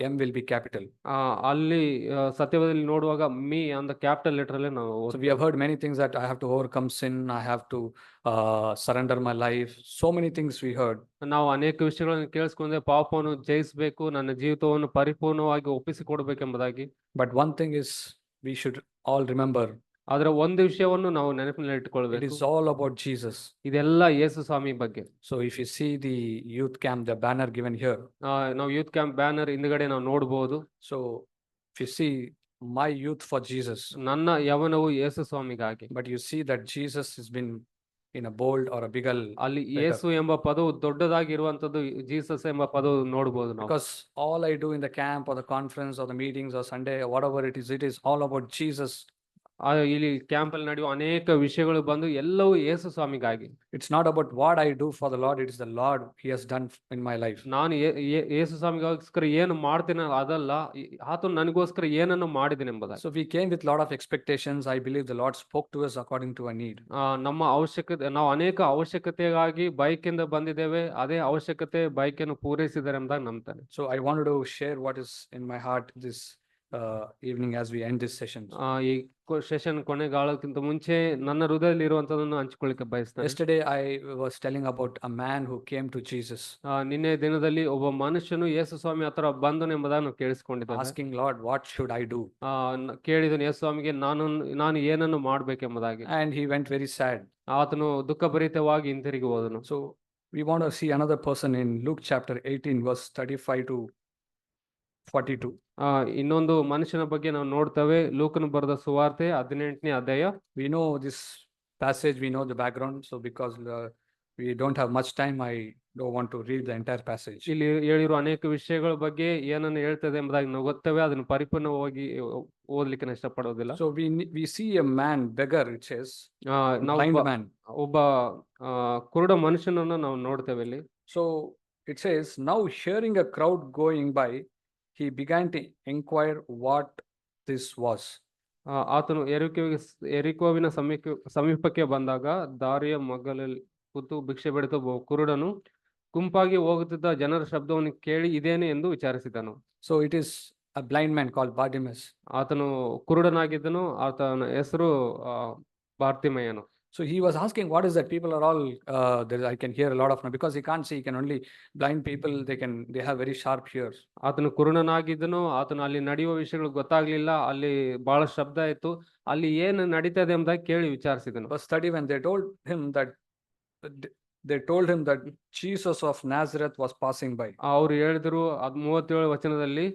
M will be capital. ಅಲ್ಲಿ ಸತ್ಯವೇದದಲ್ಲಿ ನೋಡುವಾಗ ಮೀ ಅಂತ ಕ್ಯಾಪಿಟಲ್ ಲೆಟರ್ ಅಲ್ಲೇ ನಾವು. So we have heard many things that I have to overcome sin, I have to surrender my life. So many things we heard. ನಾವು ಅನೇಕ ವಿಷಯಗಳನ್ನು ಕೇಳಿಸ್ಕೊಂಡೆ, ಪಾಪವನ್ನು ಜಯಿಸಬೇಕು, ನನ್ನ ಜೀವಿತವನ್ನು ಪರಿಪೂರ್ಣವಾಗಿ ಒಪ್ಪಿಸಿಕೊಡ್ಬೇಕೆಂಬುದಾಗಿ. But one thing is, we should all remember, ಆದ್ರೆ ಒಂದು ವಿಷಯವನ್ನು ನಾವು ನೆನಪಿನಲ್ಲಿ it ಇಟ್ಕೊಳ್ಬೇಕು, is all about Jesus. ಇದೆಲ್ಲ ಯೇಸು ಸ್ವಾಮಿ ಬಗ್ಗೆ. So if you see the youth camp, the banner given here, ನಾವು ಯೂತ್ ಕ್ಯಾಂಪ್ ಬ್ಯಾನರ್ ಹಿಂದ್ಗಡೆ ನಾವು ನೋಡ್ಬೋದು. so if you see my youth for Jesus, ನನ್ನ ಯವನವು ಯೇಸು ಸ್ವಾಮಿಗಾಗಿ. but you see that Jesus has been in a bold or a bigger, ಅಲ್ಲಿ ಯೇಸು ಎಂಬ ಪದವು ದೊಡ್ಡದಾಗಿರುವಂತದ್ದು, Jesus ಎಂಬ ಪದವು ನೋಡ್ಬೋದು ನಾವು. because all I do in the camp or the conference or the meetings or Sunday or whatever it is all about Jesus ಇಲ್ಲಿ camp ಅಲ್ಲಿ ನಡೆಯುವ ಅನೇಕ ವಿಷಯಗಳು ಬಂದು ಎಲ್ಲವೂ ಯೇಸು ಸ್ವಾಮಿಗಾಗಿ. It's not about what I do for the Lord, it is the Lord He has done in my life. ನಾನು ಯೇಸು ಸ್ವಾಮಿಗೋಸ್ಕರ ಏನು ಮಾಡ್ತೀನಿ ಅದಲ್ಲ, ಆತನು ನನಗೋಸ್ಕರ ಏನನ್ನು ಮಾಡಿದ್ದೀನಿ ಎಂಬುದಾಗಿ. So we came with lot of expectations. I believe the Lord spoke to us according to our need. ನಮ್ಮ ಅವಶ್ಯಕತೆ, ನಾವು ಅನೇಕ ಅವಶ್ಯಕತೆಗಾಗಿ ಬೈಕಿಂದ ಬಂದಿದ್ದೇವೆ, ಅದೇ ಅವಶ್ಯಕತೆ ಬೈಕನ್ನು ಪೂರೈಸಿದ್ದಾರೆ ಎಂಬುದಾಗಿ ನಂಬ್ತಾನೆ. So I wanted to share what is in my heart this evening as we end this session. ಈ ಸೆಷನ್ ಕೊನೆಗಾಳಕ್ಕಿಂತ ಮುಂಚೆ ನನ್ನ ಹೃದಯದಲ್ಲಿ ಇರುವಂತದನ್ನು ಹಂಚಿಕೊಳ್ಳಿಕ್ಕೆ ಬಯಸ್ತೇನೆ. Yesterday I was telling about a man who came to Jesus, ನಿನ್ನೆ ದಿನದಲ್ಲಿ ಒಬ್ಬ ಮನುಷ್ಯನು ಯೇಸು ಸ್ವಾಮಿ ಹತ್ರ ಬಂದನು ಎಂಬುದನ್ನು ಕೇಳಿಸಿಕೊಂಡಿದ್ದಾನೆ. asking Lord, what should I do? ಕೇಳಿದನು ಯೇಸು ಸ್ವಾಮಿಗೆ, ನಾನು ಏನನ್ನು ಮಾಡ್ಬೇಕೆಂಬುದಾಗಿ. And he went very sad. ಆತನು ದುಃಖಭರಿತವಾಗಿ ಹಿಂತಿರುಗಿ ಹೋದನು. So we want to see another person in Luke chapter 18 verse 35 to 42. ಇನ್ನೊಂದು ಮನುಷ್ಯನ ಬಗ್ಗೆ ನಾವು ನೋಡ್ತೇವೆ. ಲೂಕನು ಬರೆದ ಸುವಾರ್ತೆ 18ನೇ ಅಧ್ಯಾಯ. We know this passage, we know the background. So because we don't have much time, I don't want to read the entire passage. ಇಲ್ಲಿ ಹೇಳಿರುವ ಅನೇಕ ವಿಷಯಗಳ ಬಗ್ಗೆ ಏನನ್ನು ಹೇಳ್ತದೆ ಎಂಬುದಾಗಿ ನಾವು ಗೊತ್ತೇವೆ, ಅದನ್ನು ಪರಿಪೂರ್ಣವಾಗಿ ಓದ್ಲಿಕ್ಕೆ ನಾನು ಇಷ್ಟಪಡೋದಿಲ್ಲ. So we see a man, beggar, it says, blind man. ಒಬ್ಬ ಕುರುಡ ಮನುಷ್ಯನನ್ನು ನಾವು ನೋಡ್ತೇವೆ ಇಲ್ಲಿ. So it says, now hearing a crowd going by, he began to inquire what this was. ಆತನು ಎರಿಕೋವಿನ ಸಮೀಪಕ್ಕೆ ಬಂದಾಗ ದಾರಿಯ ಮಗ್ಗಲಲ್ಲಿ ಕೂತು ಭಿಕ್ಷೆ ಬೇಡುತ್ತಾ ಒಬ್ಬ ಕುರುಡನು ಗುಂಪಾಗಿ ಹೋಗುತ್ತಿದ್ದ ಜನರ ಶಬ್ದವನ್ನು ಕೇಳಿ ಇದೇನೆ ಎಂದು ವಿಚಾರಿಸಿದನು. So it is a blind man called Bartimaeus. ಆತನು ಕುರುಡನಾಗಿದ್ದನು, ಆತನ ಹೆಸರು ಬಾರ್ತಿಮೇಯನು. So he was asking, what is that? People are all I can hear a lot of now because he can't see. He can only, blind people, they have very sharp ears. ಆತನು ಕುರುಡನಾಗಿದ್ದನು, ಆತನು ಅಲ್ಲಿ ನಡೆಯುವ ವಿಷಯಗಳು ಗೊತ್ತಾಗ್ಲಿಲ್ಲ, ಅಲ್ಲಿ ಬಹಳ ಶಬ್ದ ಇತ್ತು, ಅಲ್ಲಿ ಏನು ನಡೀತದೆ ಎಂಬುದಾಗಿ ಕೇಳಿ ವಿಚಾರಿಸಿದನು. Verse 30, when they told him that Jesus of Nazareth was passing by. ಅವ್ರು ಹೇಳಿದ್ರು 37 ವಚನದಲ್ಲಿ,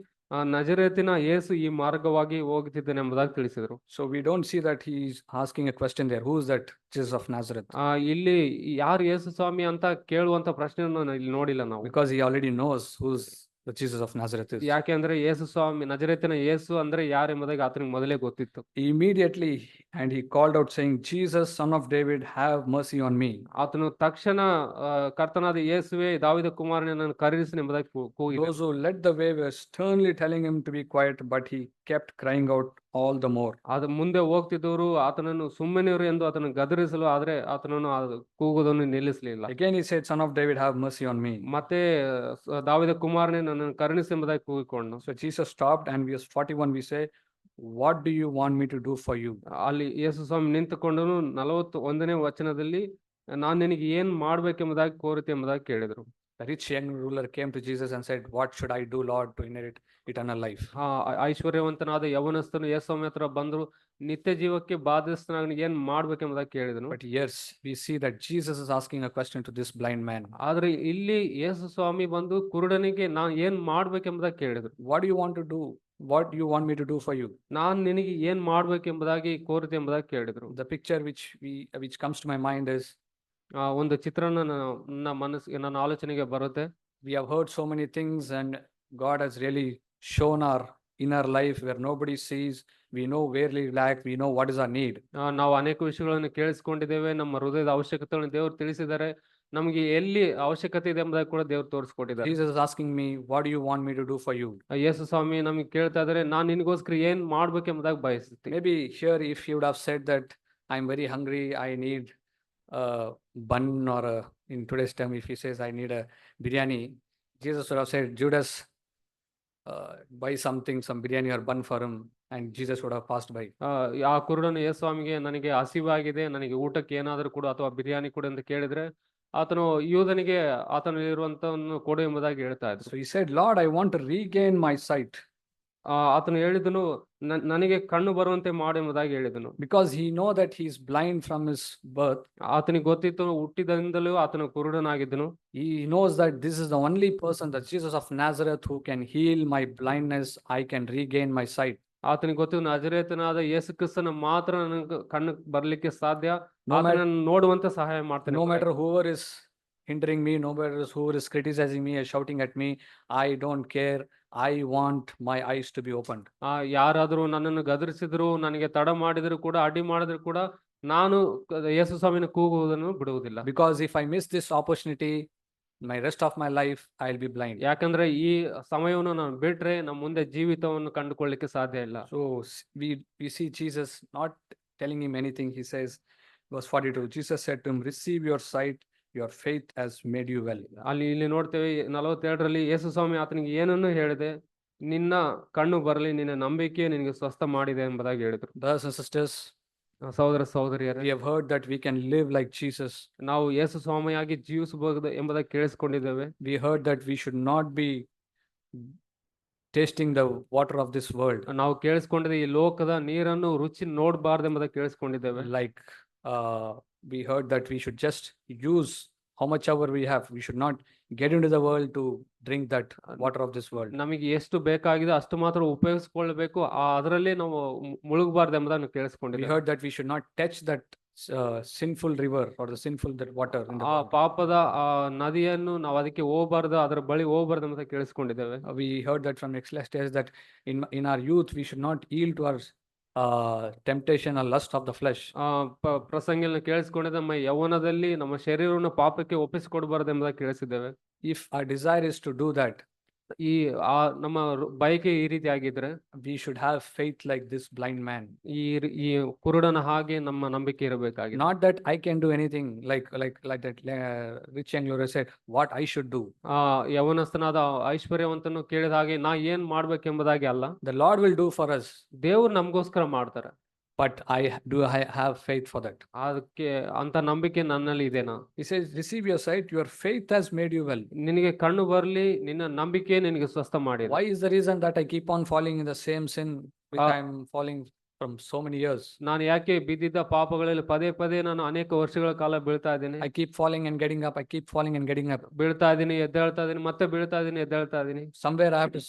ನಜರೇತಿನ ಯೇಸು ಈ ಮಾರ್ಗವಾಗಿ ಹೋಗುತ್ತಿದ್ದಾನೆ ಎಂಬುದಾಗಿ ತಿಳಿಸಿದರು. So we don't see that he is asking a question there. Who is that Jesus of Nazareth? ಇಲ್ಲಿ ಯಾರು ಯೇಸು ಸ್ವಾಮಿ ಅಂತ ಕೇಳುವಂತ ಪ್ರಶ್ನೆಯನ್ನು ಇಲ್ಲಿ ನೋಡಿಲ್ಲ ನಾವು. Because he already knows who's the Jesus of Nazareth is. ಯಾಕೆ ಅಂದ್ರೆ ಯೇಸು ಸ್ವಾಮಿ, ನಜರೇತಿನ ಯೇಸು ಅಂದ್ರೆ ಯಾರು ಎಂಬುದಾಗಿ ಆತನಿಗೆ ಮೊದಲೇ ಗೊತ್ತಿತ್ತು. Immediately, and he called out saying, Jesus, son of David, have mercy on me. ಆತನು ತಕ್ಷಣ ಕರ್ತನಾದ ಯೇಸುವೆ, ದಾವೀದ ಕುಮಾರನೇ, ನನ್ನನ್ನು ಕರುಣಿಸು ಎಂಬುದಾಗಿ ಕೂಗಿದನು. Those who led the way were sternly telling him to be quiet, but he kept crying out all the more. ಅದು ಮುಂದೆ ಹೋಗ್ತಿದ್ದವರು ಆತನನ್ನು ಸುಮ್ಮನಿರು ಎಂದು ಆತನ ಗದರಿಸಲು, ಆದ್ರೆ ಆತನನ್ನು ಕೂಗುವುದನ್ನು ನಿಲ್ಲಿಸಲಿಲ್ಲ. Again he said, son of David, have mercy on me. ಮತ್ತೆ ದಾವೀದ ಕುಮಾರನೇ, ನನ್ನನ್ನು ಕರುಣಿಸು ಎಂಬುದಾಗಿ ಕೂಗಿಕೊಂಡನು. So Jesus stopped, and verse 41 we say, what do you want me to do for you? ಅಲ್ಲಿ ಯೇಸು ಸ್ವಾಮಿ ನಿಂತುಕೊಂಡನು. 41ನೇ ವಚನದಲ್ಲಿ, ನಾನು ನಿನಗೆ ಏನ್ ಮಾಡ್ಬೇಕೆಂಬುದಾಗಿ ಕೋರುತ್ತೆ ಎಂಬುದಾಗಿ ಕೇಳಿದ್ರು. The rich young ruler came to Jesus and said, what should I do, Lord, to inherit eternal life? ಐಶ್ವರ್ಯವಂತನಾದ ಯವನಸ್ಥನು ಯೇಸು ಸ್ವಾಮಿ ಹತ್ರ ಬಂದ್ರು, ನಿತ್ಯ ಜೀವಕ್ಕೆ ಬಾಧಿಸ್ತನಾಗಿ ಏನ್ ಮಾಡ್ಬೇಕೆಂಬುದಾಗಿ ಕೇಳಿದನು. But yes, we see that Jesus is asking a question to this blind man. ಆದ್ರೆ ಇಲ್ಲಿ ಯೇಸು ಸ್ವಾಮಿ ಬಂದು ಕುರುಡನಿಗೆ ನಾನು ಏನ್ ಮಾಡ್ಬೇಕೆಂಬುದಾಗಿ ಕೇಳಿದ್ರು. What do you want to do? What do you want me to do for you? ನಾನ್ ನಿನಗೆ ಏನ್ ಮಾಡ್ಬೇಕೆಂಬುದಾಗಿ ಕೋರುತ್ತೆ ಎಂಬುದಾಗಿ ಕೇಳಿದ್ರು. The picture which comes to my mind is, ಒಂದು ಚಿತ್ರಣ ನನ್ನ ಆಲೋಚನೆಗೆ ಬರುತ್ತೆ. we have heard so many things, and God has really shown our inner life where nobody sees. We know where we lack, we know what is our need. ನಾವು ಅನೇಕ ವಿಷಯಗಳನ್ನು ಕೇಳಿಸ್ಕೊಂಡಿದ್ದೇವೆ, ನಮ್ಮ ಹೃದಯದ ಅವಶ್ಯಕತೆಗಳನ್ನು ದೇವರು ತಿಳಿಸಿದ್ದಾರೆ, ನಮಗೆ ಎಲ್ಲಿ ಅವಶ್ಯಕತೆ ಇದೆ ಎಂಬುದಾಗಿ ಕೂಡ ದೇವರು ತೋರಿಸ್ಕೊಟ್ಟಿದ್ದಾರೆ. Jesus is asking me, what do you want me to do for you? ಯೇಸು ಸ್ವಾಮಿ ನಮಗೆ ಕೇಳ್ತಾ ಇದ್ದಾರೆ, ನಾನು ನಿನಗೋಸ್ಕರ ಏನ್ ಮಾಡ್ಬೇಕೆಂಬುದಾಗಿ ಬಯಸ್ತೀನಿ. Maybe here if you would have said that I'm very hungry, I need a bun, or in today's term if he says I need a biryani, Jesus would have said, Judas, buy some biryani or bun for him, and Jesus would have passed by. ಆ ಕುರುಡನು ಯೇಸು ಸ್ವಾಮಿಗೆ, ನನಗೆ ಹಸಿವಾಗಿದೆ, ನನಗೆ ಊಟಕ್ಕೆ ಏನಾದರೂ ಕೊಡು ಅಥವಾ ಬಿರಿಯಾನಿ ಕೊಡು ಅಂತ ಕೇಳಿದ್ರೆ, ಆತನು ಯೂದನಿಗೆ ಆತನಲ್ಲಿರುವಂತವನ್ನು ಕೊಡು ಎಂಬುದಾಗಿ ಹೇಳ್ತಾ ಇದ್ದ. So he said, Lord, I want to regain my sight. ಆತನು ಹೇಳಿದನು, ನನಗೆ ಕಣ್ಣು ಬರುವಂತೆ ಮಾಡು ಎಂಬುದಾಗಿ ಹೇಳಿದನು. Because he know that he is blind from his birth. ಆತನಿಗೆ ಗೊತ್ತಿತ್ತು, ಹುಟ್ಟಿದಿಂದಲೂ ಆತನು ಕುರುಡನಾಗಿದ್ದನು. He knows that this is the only person, that Jesus of Nazareth, who can heal my blindness. I can regain my sight. ಆತನಿಗೆ ಗೊತ್ತು, ನಜರೇತನಾದ ಯೇಸು ಕ್ರಿಸ್ತನ ಮಾತ್ರ ನನಗೆ ಕಣ್ಣು ಬರ್ಲಿಕ್ಕೆ ಸಾಧ್ಯ, ಆತನನ್ನು ನೋಡುವಂತೆ ಸಹಾಯ ಮಾಡ್ತಾನೆ. No matter whoever is hindering me, nobody is who is criticizing me or shouting at me. I don't care. I want my eyes to be opened. ಯಾರಾದರೂ ನನ್ನನ್ನು ಗದರಿಸಿದ್ರು, ನನಗೆ ತಡ ಮಾಡಿದ್ರು ಕೂಡ, ಅಡ್ಡಿ ಮಾಡಿದ್ರು ಕೂಡ ನಾನು ಯೇಸು ಸ್ವಾಮಿನ ಕೂಗುವುದನ್ನು ಬಿಡುವುದಿಲ್ಲ. Because if I miss this opportunity, my rest of my life I'll be blind. ಯಾಕಂದ್ರೆ ಈ ಸಮಯವನ್ನು ನಾನು ಬಿಟ್ರೆ ನಮ್ಮ ಮುಂದೆ ಜೀವಿತವನ್ನು ಕಂಡುಕೊಳ್ಳಿಕ್ಕೆ ಸಾಧ್ಯ ಇಲ್ಲ. So we see Jesus not telling him anything. He says, verse 42, Jesus said to him, receive your sight, your faith has made you well. ಇಲ್ಲಿ ನೋಡ್ತೇವೆ 47ರಲ್ಲಿ ಯೇಸು ಸ್ವಾಮಿ ಆತನಿಗೆ ಏನನ್ನು ಹೇಳಿದೆ, ನಿನ್ನ ಕಣ್ಣು ಬರಲಿ, ನಿನ್ನ ನಂಬಿಕೆ ನಿನಗೆ ಸ್ವಸ್ಥ ಮಾಡಿದೆ ಎಂಬುದಾಗಿ ಹೇಳಿದ್ರು. Brothers and sisters, ಸಹೋದರ ಸಹೋದರಿಯರೇ, we have heard that we can live like Jesus. ನಾವು ಯೇಸು ಸ್ವಾಮಿಯಾಗಿ ಜೀವಿಸಬಹುದು ಎಂಬುದಾಗಿ ಕೇಳಿಸಿಕೊಂಡಿದ್ದೇವೆ. We heard that we should not be tasting the water of this world. ನಾವು ಕೇಳಿಸ್ಕೊಂಡಿದ್ದೆ ಈ ಲೋಕದ ನೀರನ್ನು ರುಚಿ ನೋಡಬಾರ್ದು ಎಂಬುದಾಗಿ ಕೇಳಿಸ್ಕೊಂಡಿದ್ದೇವೆ. Like we heard that we should just use how much ever we have. We should not get into the world to drink that water of this world. ನಮಗೆ ಎಷ್ಟು ಬೇಕಾಗಿದೆ ಅಷ್ಟು ಮಾತ್ರ ಉಪಯೋಗಿಸಿಕೊಳ್ಳಬೇಕು, ಅದರಲ್ಲೇ ನಾವು ಮುಳುಗಬಾರ್ದು ಎಂಬುದನ್ನು We ಕೇಳಿಸ್ಕೊಂಡಿದ್ದೇವೆ. heard that we should not touch that sinful river or the sinful that water in the ಆ world. ಪಾಪದ ಆ ನದಿಯನ್ನು ನಾವು ಅದಕ್ಕೆ ಹೋಗಬಾರ್ದು, ಅದರ ಬಳಿ ಹೋಗಬಾರ್ದು ಅಂತ ಕೇಳಿಸ್ಕೊಂಡಿದ್ದೇವೆ. We heard that from Ecclesiastes that in our youth we should not yield to our temptation or lust of the flesh. ಪ್ರಸಂಗವನ್ನು ಕೇಳಿಸ್ಕೊಂಡಿದ್ದ ನಮ್ಮ ಯೌವನದಲ್ಲಿ ನಮ್ಮ ಶರೀರವನ್ನು ಪಾಪಕ್ಕೆ ಒಪ್ಪಿಸಿಕೊಡಬಾರ್ದು ಎಂಬುದಾಗಿ ಕೇಳಿಸಿದ್ದೇವೆ. If our desire is to do that, ಈ ನಮ್ಮ ಬಯಕೆ ಈ ರೀತಿ ಆಗಿದ್ರೆ we should have faith like this blind man. ಈ ಕುರುಡನ ಹಾಗೆ ನಮ್ಮ ನಂಬಿಕೆ ಇರಬೇಕಾಗಿದೆ. Not that I can do anything like that rich young Lord said, what I should do. ಯೌವನಸ್ಥನಾದ ಐಶ್ವರ್ಯವಂತನು ಕೇಳಿದ ಹಾಗೆ ನಾ ಏನ್ ಮಾಡ್ಬೇಕೆಂಬುದಾಗಿ ಅಲ್ಲ, The Lord will do for us, ದೇವ್ರು ನಮಗೋಸ್ಕರ ಮಾಡ್ತಾರೆ. but I have faith for that. ಅದಕ್ಕೆ ಅಂತ ನಂಬಿಕೆ ನನ್ನಲ್ಲಿ ಇದೆನಾ? He says, receive your sight, your faith has made you well. ನಿನಗೆ ಕಣ್ಣು ಬರ್ಲಿ, ನಿನ್ನ ನಂಬಿಕೆ ನಿನಗೆ ಸ್ವಸ್ಥ ಮಾಡಿದೆ. Why is the reason that I keep on falling in the same sin which I am falling from so many years? ನಾನು ಯಾಕೆ ಬಿದ್ದಿದ್ದ ಪಾಪಗಳಲ್ಲಿ ಪದೇ ಪದೇ ನಾನು ಅನೇಕ ವರ್ಷಗಳ ಕಾಲ ಬೀಳ್ತಾ ಇದ್ದೀನಿ, I keep falling and getting up, I keep falling and getting up. ಬೀಳ್ತಾ ಇದ್ದೀನಿ, ಎದ್ದೇಳ್ತಾ ಇದ್ದೀನಿ, ಮತ್ತೆ ಬೀಳ್ತಾ ಇದ್ದೀನಿ, ಎದ್ದೇಳ್ತಾ ಇದ್ದೀನಿ. Somewhere I have to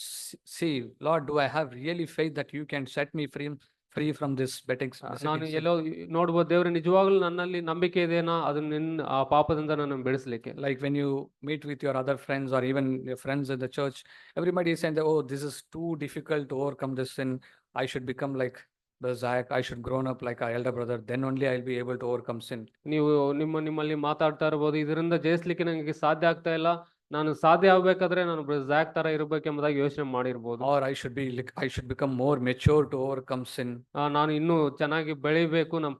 see, Lord, do I have really faith that you can set me free from this betting? ನಾನು ಎಲ್ಲೋ ನೋಡ್ಬೋದು, ದೇವ್ರೆ ನಿಜವಾಗ್ಲೂ ನನ್ನಲ್ಲಿ ನಂಬಿಕೆ ಇದೆನಾ ಅದನ್ನ ನಿನ್ನ ಆ ಪಾಪದಿಂದ ನನ್ನ ಬಿಡಿಸ್ಲಿಕ್ಕೆ. Like when you meet with your other friends or even your friends in the church, everybody is saying that, oh, this is too difficult to overcome this sin. I should become like the Zach, I should grown up like our elder brother, then only I'll be able to overcome sin. ನೀವು ನಿಮ್ಮಲ್ಲಿ ಮಾತಾಡ್ತಾ ಇರ್ಬೋದು, ಇದರಿಂದ ಜಯಿಸ್ಲಿಕ್ಕೆ ನನಗೆ ಸಾಧ್ಯ ಆಗ್ತಾ ಇಲ್ಲ, ನಾನು ಸಾಧ್ಯ ಆಗ್ಬೇಕಾದ್ರೆ ನಾನು ಜ್ಯಾಕ್ ತರ ಇರ್ಬೇಕೆಂಬುದಾಗಿ ಯೋಚನೆ ಮಾಡಿರ್ಬೋದು. Or I should become more mature to overcome sin. ನಾನು ಇನ್ನೂ ಚೆನ್ನಾಗಿ ಬೆಳಿಬೇಕು ನಮ್ಮ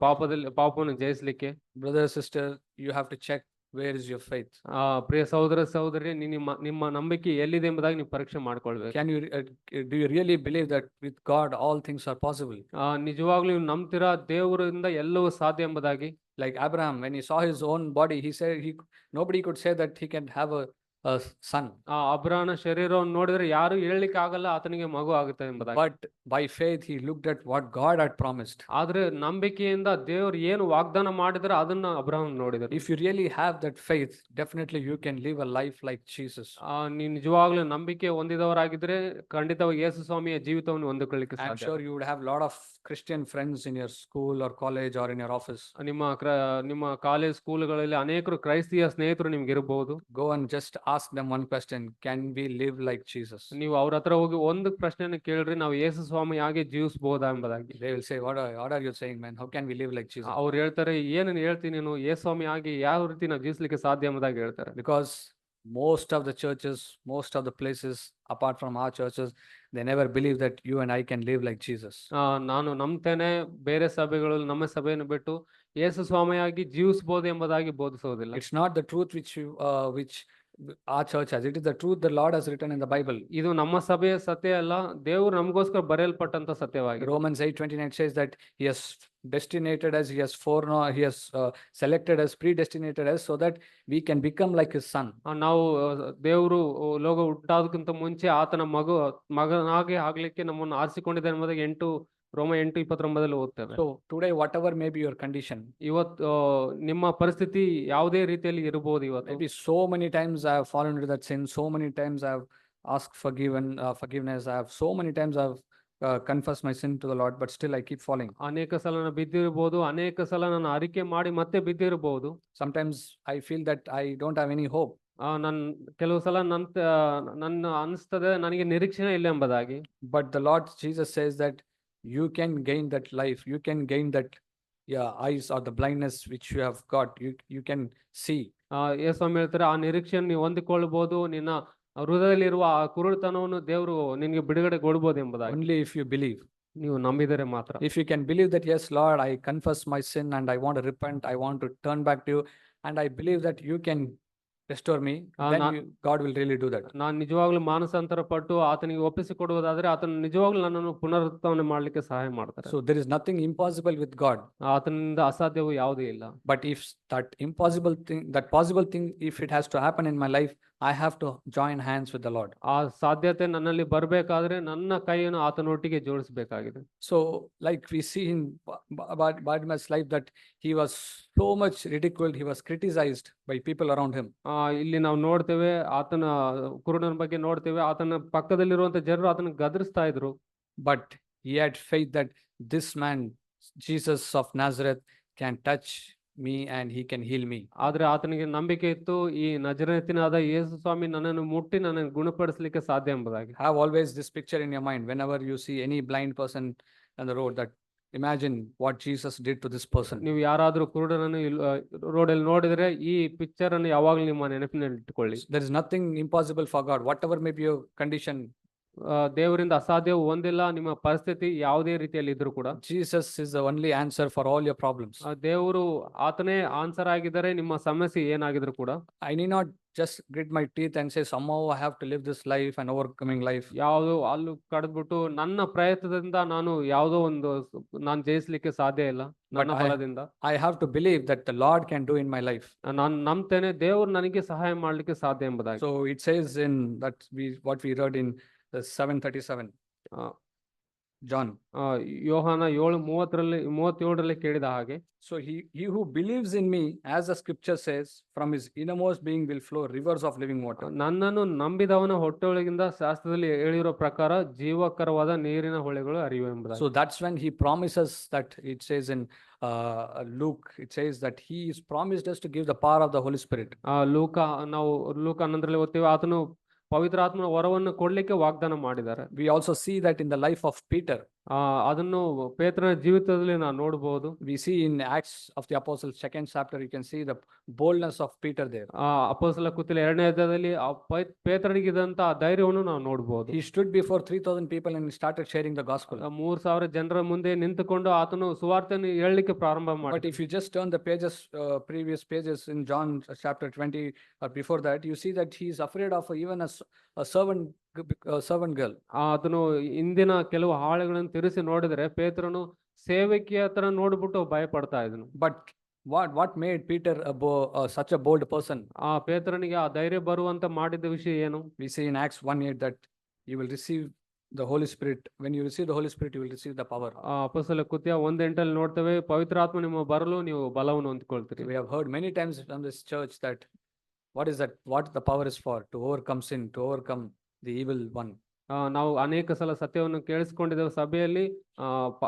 ಪಾಪವನ್ನು ಜಯಿಸ್ಲಿಕ್ಕೆ. Brother, sister, you have to check where is your faith. ಪ್ರಿಯ ಸಹೋದರ ಸಹೋದರಿ, ನಿಮ್ಮ ನಂಬಿಕೆ ಎಲ್ಲಿದೆ ಎಂಬುದಾಗಿ ನೀವು ಪರೀಕ್ಷೆ ಮಾಡ್ಕೊಳ್ಬೇಕು. Can you do you really believe that with God all things are possible? ನಿಜವಾಗ್ಲೂ ನೀವು ನಂಬ್ತೀರಾ ದೇವರಿಂದ ಎಲ್ಲವೂ ಸಾಧ್ಯ ಎಂಬುದಾಗಿ? Like Abraham, when he saw his own body, he said nobody could say that he can have a son. ಅಬ್ರಹಾಮನ ಶರೀರವನ್ನು ನೋಡಿದ್ರೆ ಯಾರು ಹೇಳಲಿಕ್ಕೆ ಆಗಲ್ಲ ಆತನಿಗೆ ಮಗು ಆಗುತ್ತೆ ಎಂಬುದಾಗಿ. But by faith he looked at what God had promised. ಆದ್ರೆ ನಂಬಿಕೆಯಿಂದ ದೇವರು ಏನು ವಾಗ್ದಾನ ಮಾಡಿದ್ರೆ ಅದನ್ನ ಅಬ್ರಹಾಂ ನೋಡಿದ್ರು. If you really have that faith, definitely you can live a life like Jesus. ನೀವು ನಿಜವಾಗ್ಲೂ ನಂಬಿಕೆ ಹೊಂದಿದವರಾಗಿದ್ರೆ ಖಂಡಿತವಾಗಿ ಯೇಸು ಸ್ವಾಮಿಯ ಜೀವಿತವನ್ನು ಹೊಂದಿಕೊಳ್ಳಿಕ್ಕೆ I'm ಸಾಧ್ಯ. sure you would have a lot of Christian friends in your school or college or in your office. ನಿಮ್ಮ college ಸ್ಕೂಲ್ಗಳಲ್ಲಿ ಅನೇಕರು ಕ್ರೈಸ್ತಿಯ ಸ್ನೇಹಿತರು ನಿಮ್ಗೆ ಇರಬಹುದು. Go and just ask them one question, can we live like Jesus? ನೀವು ಅವ್ರ ಹತ್ರ ಹೋಗಿ ಒಂದು ಪ್ರಶ್ನೆಯನ್ನು ಕೇಳ್ರಿ, ನಾವು ಯೇಸು ಸ್ವಾಮಿ ಹಾಗೆ ಜೀವಿಸಬಹುದಾ ಎಂಬುದಾಗಿ. They will say, what are you saying, man? How can we live like Jesus? ಅವ್ರು ಹೇಳ್ತಾರೆ, ಏನನ್ನು ಹೇಳ್ತೀನಿ ನೀನು, ಯೇಸು ಸ್ವಾಮಿ ಹಾಗೆ ಯಾವ ರೀತಿ ನಾವು ಜೀವಿಸ್ಲಿಕ್ಕೆ ಸಾಧ್ಯ ಎಂಬುದಾಗಿ ಹೇಳ್ತಾರೆ. Because most of the churches, most of the places apart from our churches, they never believe that you and I can live like Jesus. ನಾನು ನಂಬ್ತೇನೆ, ಬೇರೆ ಸಭೆಗಳಲ್ಲಿ ನಮ್ಮ ಸಭೆಯನ್ನು ಬಿಟ್ಟು ಯೇಸು ಸ್ವಾಮಿಯಾಗಿ ಜೀವಿಸಬಹುದು ಎಂಬುದಾಗಿ ಬೋಧಿಸೋದಿಲ್ಲ. It's not the truth which our church has. It is the truth the Lord has written in the Bible. ಇದು ನಮ್ಮ ಸಭೆಯ ಸತ್ಯ ಅಲ್ಲ, ದೇವರು ನಮಗೋಸ್ಕರ ಬರೆಯಲ್ಪಟ್ಟಂತ ಸತ್ಯವಾಗಿದೆ. Romans 8:29 says that he has destinated us, he has selected us, predestinated us so that we can become like his son. ನಾವು ದೇವರು ಲೋಕ ಹುಟ್ಟಾದಕ್ಕಿಂತ ಮುಂಚೆ ಆತನ ಮಗನಾಗಿ ಆಗ್ಲಿಕ್ಕೆ ನಮ್ಮನ್ನು ಆರಿಸಿಕೊಂಡಿದ್ದಾರೆ ಎಂಬುದಾಗಿ ರೋಮ 8:29 ಓದ್ತೇವೆ. So today, whatever may be your condition, ಇವತ್ತು ನಿಮ್ಮ ಪರಿಸ್ಥಿತಿ ಯಾವುದೇ ರೀತಿಯಲ್ಲಿ ಇರಬಹುದು. ಇವತ್ತು maybe so many times I have fallen into that sin, so many times I have asked forgiveness, I have so many times I have confess my sin to the Lord, but still I keep falling. ಅನೇಕ ಸಲ ನಾನು ಬಿದ್ದಿರಬಹುದು, ಅನೇಕ ಸಲ ನಾನು ಅರಿಕೆ ಮಾಡಿ ಮತ್ತೆ ಬಿದ್ದಿರಬಹುದು. Sometimes I feel that I don't have any hope. ನನ್ ಕೆಲವು ಸಲ ನನ್ನ ಅನಿಸ್ತದೆ ನನಗೆ ನಿರೀಕ್ಷಣೆ ಇಲ್ಲ ಎಂಬುದಾಗಿ. But the Lord Jesus says that you can gain that life, you can gain that eyes or the blindness which you have got, you can see. ಯೇಸ್ವಾಮಿ ಹೇಳ್ತಾರೆ, ಆ ನಿರೀಕ್ಷೆಯನ್ನು ನೀವು ಹೊಂದಿಕೊಳ್ಳಬಹುದು, ನಿನ್ನ ಹೃದಯದಲ್ಲಿರುವ ಆ ಕುರುಡುತನವನ್ನು ದೇವರು ನಿನಗೆ ಬಿಡುಗಡೆ ಕೊಡ್ಬೋದು ಎಂಬುದಾಗಿ. Only if you believe. ನೀವು ನಂಬಿದರೆ ಮಾತ್ರ. If you can believe that, yes, Lord, I confess my sin and I want to repent, I want to turn back to you, and I believe that you can restore me, then God will really do that. ನಾನು ನಿಜವಾಗ್ಲೂ ಮಾನಸಾಂತರ ಪಟ್ಟು ಆತನಿಗೆ ಒಪ್ಪಿಸಿಕೊಡುವುದಾದ್ರೆ ಆತನು ನಿಜವಾಗ್ಲೂ ನನ್ನನ್ನು ಪುನರುತ್ಥಾನ ಮಾಡ್ಲಿಕ್ಕೆ ಸಹಾಯ ಮಾಡ್ತಾರೆ. So there is nothing impossible with God. ಆತನಿಂದ ಅಸಾಧ್ಯವೂ ಯಾವುದೇ ಇಲ್ಲ. But if that possible thing, if it has to happen in my life, I have to join hands with the Lord. ಆ ಸಾಧ್ಯತೆ ನನ್ನಲ್ಲಿ ಬರಬೇಕಾದ್ರೆ ನನ್ನ ಕೈಯನ್ನು ಆತನೊಟ್ಟಿಗೆ ಜೋಡಿಸಬೇಕಾಗಿದೆ. So like we see in Bartimaeus' life that he was so much ridiculed, he was criticized by people around him. ಇಲ್ಲಿ ನಾವು ನೋಡ್ತೇವೆ, ಆತನ ಕುರುಡನ ಬಗ್ಗೆ ನೋಡ್ತೇವೆ, ಆತನ ಪಕ್ಕದಲ್ಲಿರುವಂತ ಜನರು ಆತನ ಗದರಿಸ್ತಾ ಇದ್ರು. But he had faith that this man, Jesus of Nazareth, can touch me and he can heal me. ಆದ್ರೆ ಆತನಿಗೆ ನಂಬಿಕೆ ಇತ್ತು, ಈ ನಜರೇತಿನಾದ ಯೇಸು ಸ್ವಾಮಿ ನನ್ನನ್ನು ಮುಟ್ಟಿ ನನ್ನನ್ನು ಗುಣಪಡಿಸಲಿಕ್ಕೆ ಸಾಧ್ಯ ಎಂಬುದಾಗಿ. Have always this picture in your mind whenever you see any blind person on the road, that imagine what Jesus did to this person. ನೀವು ಯಾರಾದ್ರೂ ಕುರುಡನನ್ನು ರೋಡಲ್ಲಿ ನೋಡಿದ್ರೆ ಈ ಪಿಕ್ಚರ್ ಅನ್ನು ಯಾವಾಗಲೂ ನಿಮ್ಮ ನೆನಪಿನಲ್ಲಿ ಇಟ್ಟುಕೊಳ್ಳಿ. There is nothing impossible for God. Whatever may be your condition, ದೇವರಿಂದ ಅಸಾಧ್ಯವು ಒಂದಿಲ್ಲ. ನಿಮ್ಮ ಪರಿಸ್ಥಿತಿ ಯಾವುದೇ ರೀತಿಯಲ್ಲಿ ಇದ್ರೂ ಕೂಡ Jesus is the only answer for all your problems. ದೇವರು ಆತನೇ ಆನ್ಸರ್ ಆಗಿದ್ದಾರೆ, ನಿಮ್ಮ ಸಮಸ್ಯೆ ಏನಾಗಿದ್ರು ಕೂಡ. I need not just grit my teeth and say somehow I have to live this life and overcoming life. ಯಾವುದು ಅಲ್ಲೂ ಕಳೆದ್ಬಿಟ್ಟು ನನ್ನ ಪ್ರಯತ್ನದಿಂದ ನಾನು ಜಯಿಸ್ಲಿಕ್ಕೆ ಸಾಧ್ಯ ಇಲ್ಲ ನನ್ನ ಫಲದಿಂದ. I have to believe that the Lord can do in my life. ನಾನು ನಂಬ್ತೇನೆ, ದೇವರು ನನಗೆ ಸಹಾಯ ಮಾಡ್ಲಿಕ್ಕೆ ಸಾಧ್ಯ ಎಂಬುದಾಗಿ. So it says in that what we read in the 7:37, John. ಯೋಹಾನ 7:37 ಕೇಳಿದ ಹಾಗೆ, So he who believes in me, as the scripture says, from his innermost being will flow rivers of living water. ನನ್ನನ್ನು ನಂಬಿದವನ ಹೊಟ್ಟೆಯೊಳಗಿಂದ ಶಾಸ್ತ್ರದಲ್ಲಿ ಹೇಳಿರೋ ಪ್ರಕಾರ ಜೀವಕರವಾದ ನೀರಿನ ಹೊಳೆಗಳು ಹರಿಯುವ ಎಂಬುದಾಗಿ. So that's when he promises that, it says in Luke, it says that he is promised us to give the power of the Holy Spirit. ಲೂಕ 11 ಓದ್ತೇವೆ, ಆತನು ಪವಿತ್ರ ಆತ್ಮನ ವರವನ್ನು ಕೊಡ್ಲಿಕ್ಕೆ ವಾಗ್ದಾನ ಮಾಡಿದ್ದಾರೆ. We also see that in the life of Peter. ಅದನ್ನು ಪೇತ್ರನ ಜೀವಿತದಲ್ಲಿ ನಾವು ನೋಡಬಹುದು. We see in Acts of the Apostles 2nd chapter, you can see the boldness of Peter there. ಅಪೊಸ್ತಲ ಕೃತ್ಯಗಳ 2ನೇ ಅಧ್ಯಾಯದಲ್ಲಿ ಪೇತ್ರನಿಗಿದ್ದಂತ ಧೈರ್ಯವನ್ನು ನಾವು ನೋಡಬಹುದು. He stood before 3,000 people and started sharing the gospel. 3,000 ಜನರ ಮುಂದೆ ನಿಂತುಕೊಂಡು ಆತನು ಸುವಾರ್ತೆಯನ್ನು ಹೇಳಲಿಕ್ಕೆ ಪ್ರಾರಂಭ But ಮಾಡಿದ. if you just turn the pages, previous pages in John chapter 20 or before that, you see that he is afraid of even a servant girl. ಆತನು ಇಂದಿನ ಕೆಲವು ಹಾಳುಗಳನ್ನು ತಿರುಸಿ ನೋಡಿದ್ರೆ ಪೇತ್ರನು ಸೇವಕಿಯ ತರ ನೋಡ್ಬಿಟ್ಟು ಭಯ ಪಡ್ತಾ ಇದ್ನು. But what made Peter such a bold person? ಪೇತ್ರನಿಗೆ ಆ ಧೈರ್ಯ ಬರುವಂತ ಮಾಡಿದ ವಿಷಯ ಏನು? We see in Acts 1:8 that you will receive the Holy Spirit. When you receive the Holy Spirit, you will receive the power. ಅಪೊಸ್ತಲ ಕೃತ್ಯ 1:8 ನೋಡ್ತೇವೆ, ಪವಿತ್ರಾತ್ಮ ನಿಮ್ಮ ಬರಲು ನೀವು ಬಲವನ್ನು ಹೊಂದಿಕೊಳ್ತೀರಿ. We have heard many times from this church that what is that? What the power is for? To overcome sin, to overcome the evil one. ನಾವು ಅನೇಕ ಸಲ ಸತ್ಯವನ್ನು ಕೇಳಿಸಿಕೊಂಡಿದ್ದೇವೆ ಸಭೆಯಲ್ಲಿ,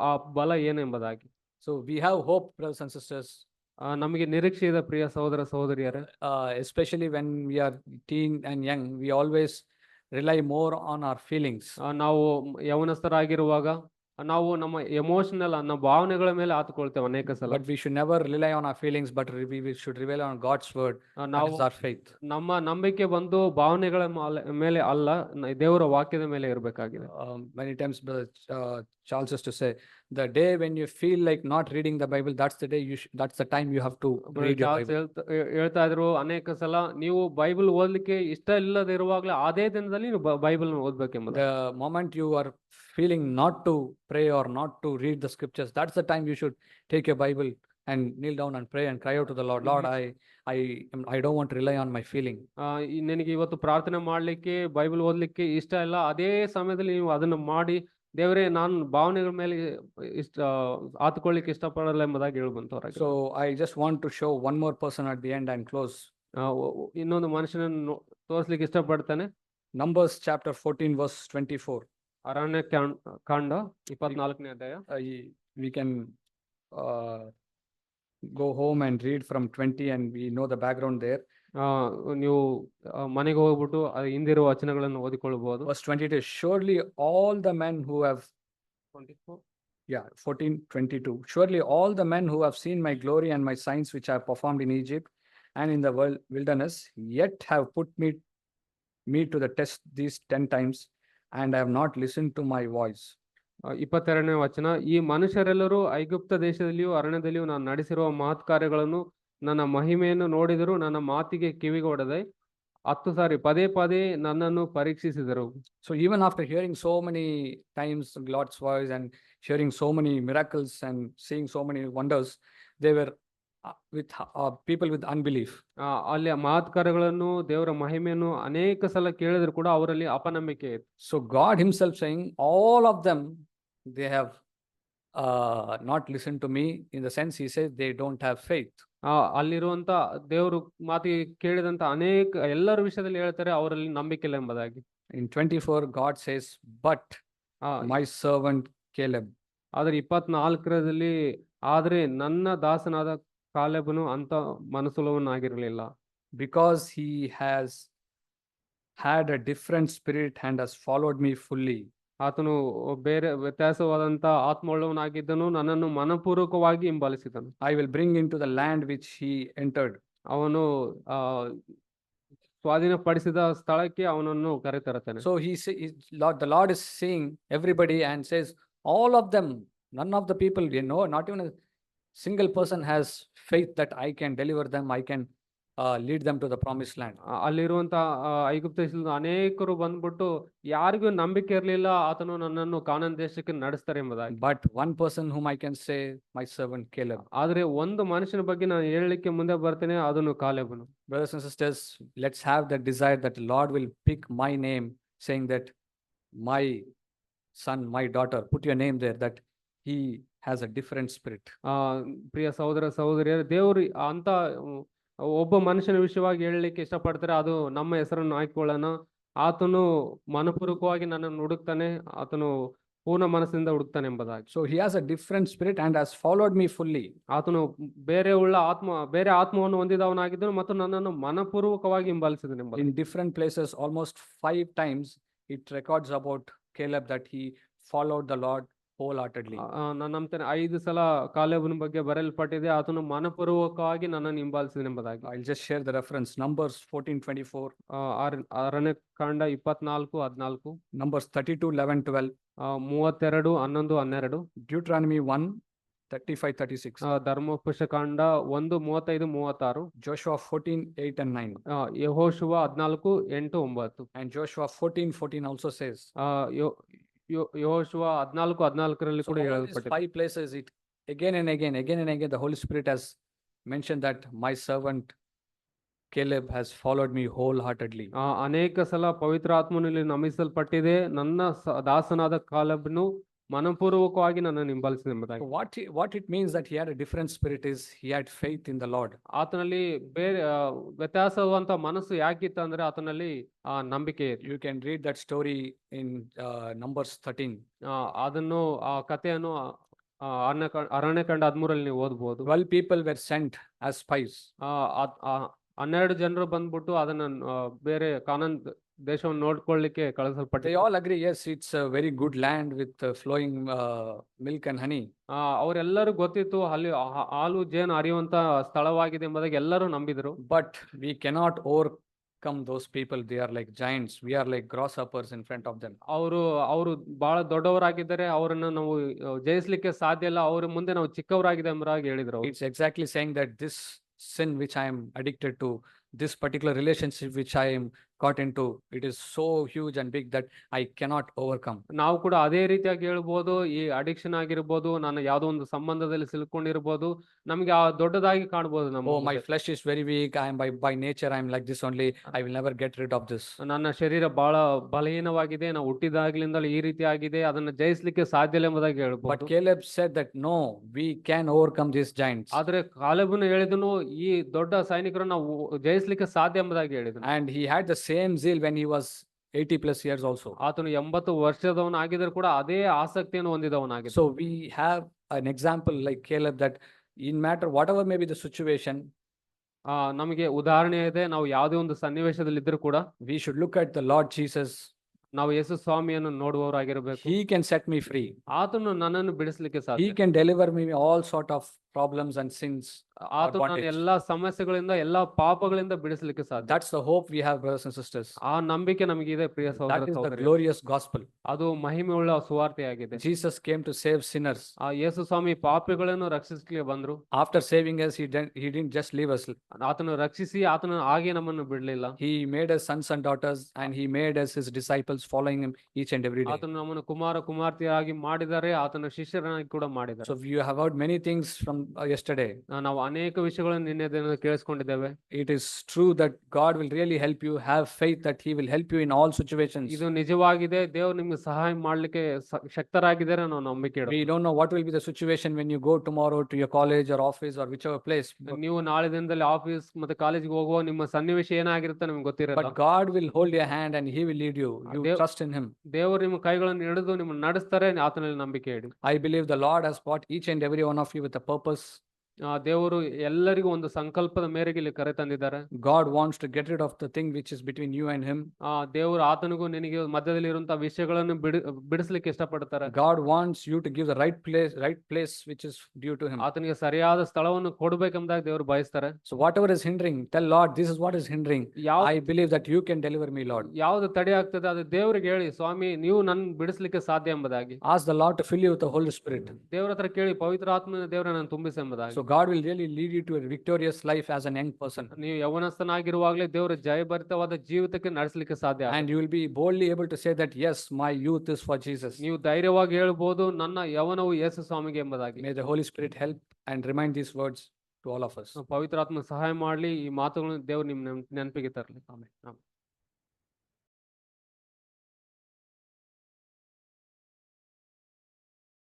ಆ ಬಲ ಏನೆಂಬುದಾಗಿ. So we have hope, brothers and sisters. ನಮಗೆ ನಿರೀಕ್ಷೆ ಇದೆ ಪ್ರಿಯ ಸಹೋದರ ಸಹೋದರಿಯರೇ. Especially when we are teen and young, we always rely more on our feelings. ನಾವು ಯೌವನಸ್ಥರಾಗಿರುವಾಗ ನಾವು ನಮ್ಮ ಎಮೋಷನಲ್ ನಮ್ಮ ಭಾವನೆಗಳ ಮೇಲೆ ಆತುಕೊಳ್ತೇವೆ ಅನೇಕ ಸಲ. But we should never rely on our feelings, but we should rely on God's word. That is our faith. ನಮ್ಮ ನಂಬಿಕೆ ಬಂದು ಭಾವನೆಗಳ ಮೇಲೆ ಅಲ್ಲ, ದೇವರ ವಾಕ್ಯದ ಮೇಲೆ ಇರಬೇಕಾಗಿದೆ. Many times Brother Charles used to say, the day when you feel like not reading the Bible, that's the day that's the time you have to read your Bible. ಹೇಳ್ತಾ ಇದ್ರು ಅನೇಕ ಸಲ, ನೀವು ಬೈಬಲ್ ಓದ್ಲಿಕ್ಕೆ ಇಷ್ಟ ಇಲ್ಲದೆ ಇರುವಾಗಲೇ ಅದೇ ದಿನದಲ್ಲಿ ನೀವು Bible ಓದ್ಬೇಕೆಂಬುದು. The moment you are feeling not to pray or not to read the scriptures, that's the time you should take your Bible and kneel down and pray and cry out to the Lord. Lord, I don't want to rely on my feeling. ನಿನಗೆ ಇವತ್ತು ಪ್ರಾರ್ಥನೆ ಮಾಡ್ಲಿಕ್ಕೆ Bible ಓದ್ಲಿಕ್ಕೆ ಇಷ್ಟ ಇಲ್ಲ, ಅದೇ ಸಮಯದಲ್ಲಿ ನೀವು ಅದನ್ನು ಮಾಡಿ, ದೇವರೇ ನಾನು ಭಾವನೆಗಳ ಮೇಲೆ ಆತುಕೊಳ್ಳಿಕ್ಕೆ ಇಷ್ಟಪಡಲ್ಲ ಎಂಬುದಾಗಿ ಹೇಳ್ಬಂತವ್ರ. So I just want to show one more person at the end and close. ಇನ್ನೊಂದು ಮನುಷ್ಯನನ್ನು ತೋರಿಸ್ಲಿಕ್ಕೆ ಇಷ್ಟಪಡ್ತಾನೆ. Numbers chapter 14 verse 24. ಅರಣ್ಯ ಕಾಂಡ 24ನೇ ಅಧ್ಯಾಯ. We can uh, go home and read from 20 and we know the background there. ನೀವು ಮನೆಗೆ ಹೋಗ್ಬಿಟ್ಟು ಹಿಂದಿರುವ ವಚನಗಳನ್ನು ಓದಿಕೊಳ್ಳಬಹುದು. Verse 22, surely all the men who have, 24. yeah, 14:22. Surely all the men who have seen my glory and my signs which I have performed in Egypt and in the wilderness, yet have put me to the test these 10 times, and I have not listened to my voice. 22ನೇ ವಚನ, ಈ ಮನುಷ್ಯರೆಲ್ಲರೂ ಐಗುಪ್ತ ದೇಶದಲ್ಲಿಯೂ ಅರಣ್ಯದಲ್ಲಿಯೂ ನಾನು ನಡೆಸಿರುವ ಮಹತ್ ಕಾರ್ಯಗಳನ್ನು ನನ್ನ ಮಹಿಮೆಯನ್ನು ನೋಡಿದರೂ ನನ್ನ ಮಾತಿಗೆ ಕಿವಿಗೊಡದೆ 10 ಸಾರಿ ಪದೇ ಪದೇ ನನ್ನನ್ನು ಪರೀಕ್ಷಿಸಿದರು. So even after hearing so many times God's voice and hearing so many miracles and seeing so many wonders, they were with people with unbelief. ಅಲ್ಲಿ ಮಹತ್ ಕಾರ್ಯಗಳನ್ನು ದೇವರ ಮಹಿಮೆಯನ್ನು ಅನೇಕ ಸಲ ಕೇಳಿದ್ರು ಕೂಡ ಅವರಲ್ಲಿ ಅಪನಂಬಿಕೆ ಇತ್ತು. So God himself saying, all of them, they have not listened to me, in the sense he says they don't have faith. ಅಲ್ಲಿರುವಂತ ದೇವರು ಮಾತಿಗೆ ಕೇಳಿದಂತ ಅನೇಕ ಎಲ್ಲರ ವಿಷಯದಲ್ಲಿ ಹೇಳ್ತಾರೆ ಅವರಲ್ಲಿ ನಂಬಿಕೆ ಇಲ್ಲ ಎಂಬುದಾಗಿ. In 24, God says, but my servant Caleb. ಆದ್ರೆ 24ರಲ್ಲಿ ಆದ್ರೆ ನನ್ನ ದಾಸನಾದ ಕಾಲೇಬನು ಅಂತ ಮನಸ್ಸುಳ್ಳವನಾಗಿರಲಿಲ್ಲ. Because he has had a different spirit and has followed me fully. ಆತನು ಬೇರೆ ವ್ಯತ್ಯಾಸವಾದಂತ ಆತ್ಮವುಳ್ಳವನಾಗಿದ್ದನು, ನನ್ನನ್ನು ಮನಪೂರ್ವಕವಾಗಿ ಹಿಂಬಾಲಿಸಿದನು. I will bring into the land which he entered. ಅವನು ಸ್ವಾಧೀನಪಡಿಸಿದ ಸ್ಥಳಕ್ಕೆ ಅವನನ್ನು ಕರೆತರುತ್ತಾನೆ. So the Lord is seeing everybody and says, all of them, none of the people, not even a single person has faith that I can deliver them, I can lead them to the promised land. ಅಲ್ಲಿರುವಂತ ಐಗುಪ್ತ ದೇಶದ ಅನೇಕರು ಬಂದ್ಬಿಟ್ಟು ಯಾರಿಗೂ ನಂಬಿಕೆ ಇರಲಿಲ್ಲ ಆತನು ನನ್ನನ್ನು ಕಾನಾನ್ ದೇಶಕ್ಕೆ ನಡೆಸ್ತಾರೆ ಎಂಬುದಾಗಿ. But one person whom I can say, my servant Caleb. ಆದ್ರೆ ಒಂದು ಮನುಷ್ಯನ ಬಗ್ಗೆ ನಾನು ಹೇಳಲಿಕ್ಕೆ ಮುಂದೆ ಬರ್ತೇನೆ, ಅದನ್ನು ಕಾಲೇಬನು. Brothers and sisters, let's have that desire that the Lord will pick my name, saying that my son, my daughter, put your name there, that he has a different spirit. ಪ್ರಿಯ ಸಹೋದರ ಸಹೋದರಿಯರು, ದೇವರು ಅಂತ ಒಬ್ಬ ಮನುಷ್ಯನ ವಿಷಯವಾಗಿ ಹೇಳಲಿಕ್ಕೆ ಇಷ್ಟಪಡ್ತಾರೆ, ಅದು ನಮ್ಮ ಹೆಸರನ್ನು ಹಾಕಿಕೊಳ್ಳೋಣ. ಆತನು ಮನಪೂರ್ವಕವಾಗಿ ನನ್ನನ್ನು ಹುಡುಕ್ತಾನೆ, ಆತನು ಪೂರ್ಣ ಮನಸ್ಸಿಂದ ಹುಡುಕ್ತಾನೆ ಎಂಬುದಾಗಿ. So he has a different spirit and has followed me fully. ಆತನು ಬೇರೆ ಆತ್ಮವನ್ನು ಹೊಂದಿದವನಾಗಿದ್ದನು ಮತ್ತು ನನ್ನನ್ನು ಮನಪೂರ್ವಕವಾಗಿ ಹಿಂಬಾಲಿಸಿದನು ಎಂಬುದಾಗಿ. In different places, almost 5 times, it records about Caleb that he followed the Lord wholeheartedly. ನಾನು ನಂಬ್ತೇನೆ 5 ಸಲ ಕಾಲೇಬನ ಬಗ್ಗೆ ಬರೆಯಲ್ಪಟ್ಟಿದೆ, ಆತನು ಮನಪೂರ್ವಕವಾಗಿ ನನ್ನನ್ನು ಹಿಂಬಾಲಿಸಿದನು ಎಂಬುದಾಗಿ. I'll just share the reference. Numbers 14:24. Aranya Kanda 24:14. Numbers 32:11-12. 32, 11, 12. Deuteronomy 1:35-36. ಧರ್ಮೋಪದೇಶಕಾಂಡ 1:35-36. Joshua 14:8-9. ಯೆಹೋಶುವ 14:8, 9. And Joshua 14:14 also says. ಯೆಹೋಶುವ 14:14 ಕೂಡ So all these ಹೇಳಲ್ಪಟ್ಟಿದೆ. 5 places, it again and again, the Holy Spirit has mentioned that my servant Caleb has followed me wholeheartedly. ಅನೇಕ ಸಲ ಪವಿತ್ರ ಆತ್ಮನಲ್ಲಿ ನಮಿಸಲ್ಪಟ್ಟಿದೆ, ನನ್ನ ದಾಸನಾದ ಕಾಲೇಬನು ಮನಪೂರ್ವಕವಾಗಿ ನನ್ನನ್ನು ಹಿಂಬಾಲಿಸಿದ ಎಂಬುದಾಗಿ. What it means that he had a different spirit is he had faith in the Lord. ಆತನಲ್ಲಿ ಬೇರೆ ವ್ಯತ್ಯಾಸವಂತ ಮನಸ್ಸು ಯಾಕಿತ್ತು ಅಂದ್ರೆ ಆತನಲ್ಲಿ ನಂಬಿಕೆ ಇತ್ತು. You can read that story in Numbers 13. ಅದನ್ನು ಆ ಕಥೆಯನ್ನು ಅರಣ್ಯಕಾಂಡ 13 ನೀವು ಓದ್ಬೋದು. 12 people were sent as spies. 12 ಜನರು ಬಂದ್ಬಿಟ್ಟು ಅದನ್ನ ಬೇರೆ ಕಾನಾನ್ ದೇಶವನ್ನು ನೋಡ್ಕೊಳ್ಳಿಕ್ಕೆ They ಕಳಿಸಲ್ಪಟ್ಟಿದೆ. all agree, yes, it's a very good land with flowing milk and honey. ಅವರೆಲ್ಲರೂ ಗೊತ್ತಿತ್ತು ಅಲ್ಲಿ ಹಾಲು ಜೇನು ಹರಿಯುವಂತ ಸ್ಥಳವಾಗಿದೆ ಎಂಬುದಾಗಿ ಎಲ್ಲರೂ ನಂಬಿದ್ರು. But we cannot overcome those people. They are like giants. We are like grasshoppers in front of them. ಅವರು ಬಹಳ ದೊಡ್ಡವರಾಗಿದ್ದಾರೆ, ಅವರನ್ನ ನಾವು ಜಯಿಸ್ಲಿಕ್ಕೆ ಸಾಧ್ಯ ಇಲ್ಲ, ಅವ್ರ ಮುಂದೆ ನಾವು ಚಿಕ್ಕವರಾಗಿದೆ ಎಂಬುದಾಗಿ ಹೇಳಿದ್ರು. It's exactly saying that this sin which I am addicted to, this particular relationship which I am caught into, it is so huge and big that I cannot overcome. ನಾವು ಕೂಡ ಅದೇ ರೀತಿಯಾಗಿ ಹೇಳ್ಬೋದು, ಈ ಅಡಿಕ್ಷನ್ ಆಗಿರ್ಬೋದು, ನಾನು ಯಾವುದೋ ಒಂದು ಸಂಬಂಧದಲ್ಲಿ ಸಿಲ್ಕೊಂಡಿರ್ಬೋದು, ನಮ್ಗೆ ಆ ದೊಡ್ಡದಾಗಿ ಕಾಣ್ಬೋದು. ನಮ್ಮ Oh, my flesh is very weak. I am by nature I am like this only. I will never get rid of this. ನನ್ನ ಶರೀರ ಬಹಳ ಬಲಹೀನವಾಗಿದೆ, ನಾವು ಹುಟ್ಟಿದಾಗ್ಲಿಂದಲೂ ಈ ರೀತಿ ಆಗಿದೆ, ಅದನ್ನ ಜಯಿಸ್ಲಿಕ್ಕೆ ಸಾಧ್ಯ ಇಲ್ಲ ಎಂಬುದಾಗಿ But ಹೇಳ್ಬೋದು. Caleb said that no, we can overcome these giants. ಆದ್ರೆ ಕಾಲೇಬನು ಹೇಳಿದನು, ಈ ದೊಡ್ಡ ಸೈನಿಕರನ್ನು ನಾವು ಜಯಿಸ್ಲಿಕ್ಕೆ ಸಾಧ್ಯ ಎಂಬುದಾಗಿ ಹೇಳಿದನು. And he had the same zeal when he was 80 plus years also. ಆತನು 80 ವರ್ಷದವನಾಗಿದ್ದರೂ ಕೂಡ ಅದೇ ಆಸಕ್ತಿಯನ್ನು ಹೊಂದಿದವನಾಗಿದ್ದ. So we have an example like Caleb that in matter whatever may be the situation, ನಮಗೆ ಉದಾಹರಣೆ ಇದೆ. ನಾವು ಯಾವುದೇ ಒಂದು ಸನ್ನಿವೇಶದಲ್ಲಿ ಇದ್ರೂ ಕೂಡ we should look at the Lord Jesus. ನಾವು ಯೇಸು ಸ್ವಾಮಿಯನ್ನು ನೋಡುವವರಾಗಿರಬೇಕು. He can set me free. ಆತನು ನನ್ನನ್ನು ಬಿಡಿಸಲಿಕ್ಕೆ He ಸಾಧ್ಯ. can deliver me all sort of problems and sins. ಆತನು ನನ್ನ bondage. ಎಲ್ಲಾ ಸಮಸ್ಯೆಗಳಿಂದ ಎಲ್ಲಾ ಪಾಪಗಳಿಂದ ಬಿಡಿಸಲಿಕ್ಕೆ ಸಾಧ್ಯ. That's the hope we have, brothers and sisters. ಆ ನಂಬಿಕೆ ನಮಗಿದೆ ಪ್ರಿಯ That ಸಹೋದರ is the ಸಹೋದರಿಯರೇ. glorious gospel. ಅದು ಮಹಿಮೆಯುಳ್ಳ ಸುವಾರ್ತೆಯಾಗಿದೆ. Jesus came to save sinners. ಆ ಯೇಸು ಸ್ವಾಮಿ ಪಾಪಿಗಳನ್ನು ರಕ್ಷಿಸಲಿಕ್ಕೆ ಬಂದ್ರು. After saving us, he didn't just leave us. ಆತನು ರಕ್ಷಿಸಿ ಆತನು ಹಾಗೆ ನಮ್ಮನ್ನು ಬಿಡಲಿಲ್ಲ. He made us sons and daughters, and he made us his disciples, following him each and every day. ಆತನು ನಮ್ಮನ್ನು ಕುಮಾರ ಕುಮಾರ್ತೆಯಾಗಿ ಮಾಡಿದ್ದಾರೆ, ಆತನ ಶಿಷ್ಯರನ್ನಾಗಿ ಕೂಡ ಮಾಡಿದ್ದಾರೆ. So you have heard many things from yesterday. ನಾವು ಅನೇಕ ವಿಷಯಗಳನ್ನು ನಿನ್ನೆ ದಿನ ಕೇಳಿಸ್ಕೊಂಡಿದ್ದೇವೆ. It is true that God will really help you. Have faith that he will help you in all situations. ಇದು ನಿಜವಾಗಿದೆ. ದೇವರು ನಿಮಗೆ ಸಹಾಯ ಮಾಡ್ಲಿಕ್ಕೆ ಶಕ್ತರಾಗಿದ್ದಾರೆ ನಾವು ನಂಬಿಕೆ ಇಡೋಣ. We don't know what will be the situation when you go tomorrow to your college or office or whichever place. ನೀವು ನಾಳೆ ದಿನದಲ್ಲಿ ಆಫೀಸ್ ಮತ್ತೆ ಕಾಲೇಜಿಗೆ ಹೋಗುವ ನಿಮ್ಮ ಸನ್ನಿವೇಶ ಏನಾಗಿರುತ್ತೆ ನಿಮ್ಗೆ ಗೊತ್ತಿರಲ್ಲ. But God will hold your hand and he will lead you. You trust in him. ದೇವರು ನಿಮ್ಮ ಕೈಗಳನ್ನು ಹಿಡಿದು ನಿಮ್ಮನ್ನು ನಡೆಸ್ತಾರೆ, ಆತನಲ್ಲಿ ನಂಬಿಕೆ ಇಡಿ. I believe the Lord has brought each and every one of you with a purpose. ದೇವರು ಎಲ್ಲರಿಗೂ ಒಂದು ಸಂಕಲ್ಪದ ಮೇರೆಗೆ ಇಲ್ಲಿ ಕರೆ ತಂದಿದ್ದಾರೆ. God wants to get rid of the thing which is between you and him. ದೇವರು ಆತನಿಗೂ ನಿನಗೆ ಮಧ್ಯದಲ್ಲಿ ಇರುವಂತಹ ವಿಷಯಗಳನ್ನು ಬಿಡಿಸಲಿಕ್ಕೆ ಇಷ್ಟಪಡ್ತಾರೆ. God wants you to give the right place which is due to him. ಆತನಿಗೆ ಸರಿಯಾದ ಸ್ಥಳವನ್ನು ಕೊಡಬೇಕೆಂಬುದಾಗಿ ದೇವರು ಬಯಸ್ತಾರೆ. So whatever is hindering, tell Lord, this is what is hindering. I believe that you can deliver me, Lord. ಯಾವುದು ತಡೆ ಆಗ್ತದೆ ಅದು ದೇವರಿಗೆ ಹೇಳಿ, ಸ್ವಾಮಿ ನೀವು ನನ್ನ ಬಿಡಿಸಲಿಕ್ಕೆ ಸಾಧ್ಯ ಎಂಬುದಾಗಿ. Ask the Lord to fill you with the Holy Spirit. ದೇವರ ಹತ್ರ ಕೇಳಿ, ಪವಿತ್ರ ಆತ್ಮನ ದೇವರೇ ನನ್ನ ತುಂಬಿಸಿ ಎಂಬುದಾಗಿ. So God will really lead you to a victorious life as a young person. ನೀವು ಯೌವನಸ್ಥನಾಗಿರುವಾಗಲೇ ದೇವರು ಜಯಭರಿತವಾದ ಜೀವಿತಕ್ಕೆ ನಡೆಸಲಿಕ್ಕೆ ಸಾಧ್ಯ. And you will be boldly able to say that yes, my youth is for Jesus. ನೀವು ಧೈರ್ಯವಾಗಿ ಹೇಳ್ಬೋದು, ನನ್ನ ಯೌವನವು ಯೇಸು ಸ್ವಾಮಿಗೆ ಎಂಬುದಾಗಿ. May the Holy Spirit help and remind these words to all of us. ಪವಿತ್ರ ಆತ್ಮ ಸಹಾಯ ಮಾಡಲಿ, ಈ ಮಾತುಗಳನ್ನು ದೇವರು ನಿಮ್ಮ ನೆನಪಿಗೆ ತರಲಿ. ಆಮೆನ್.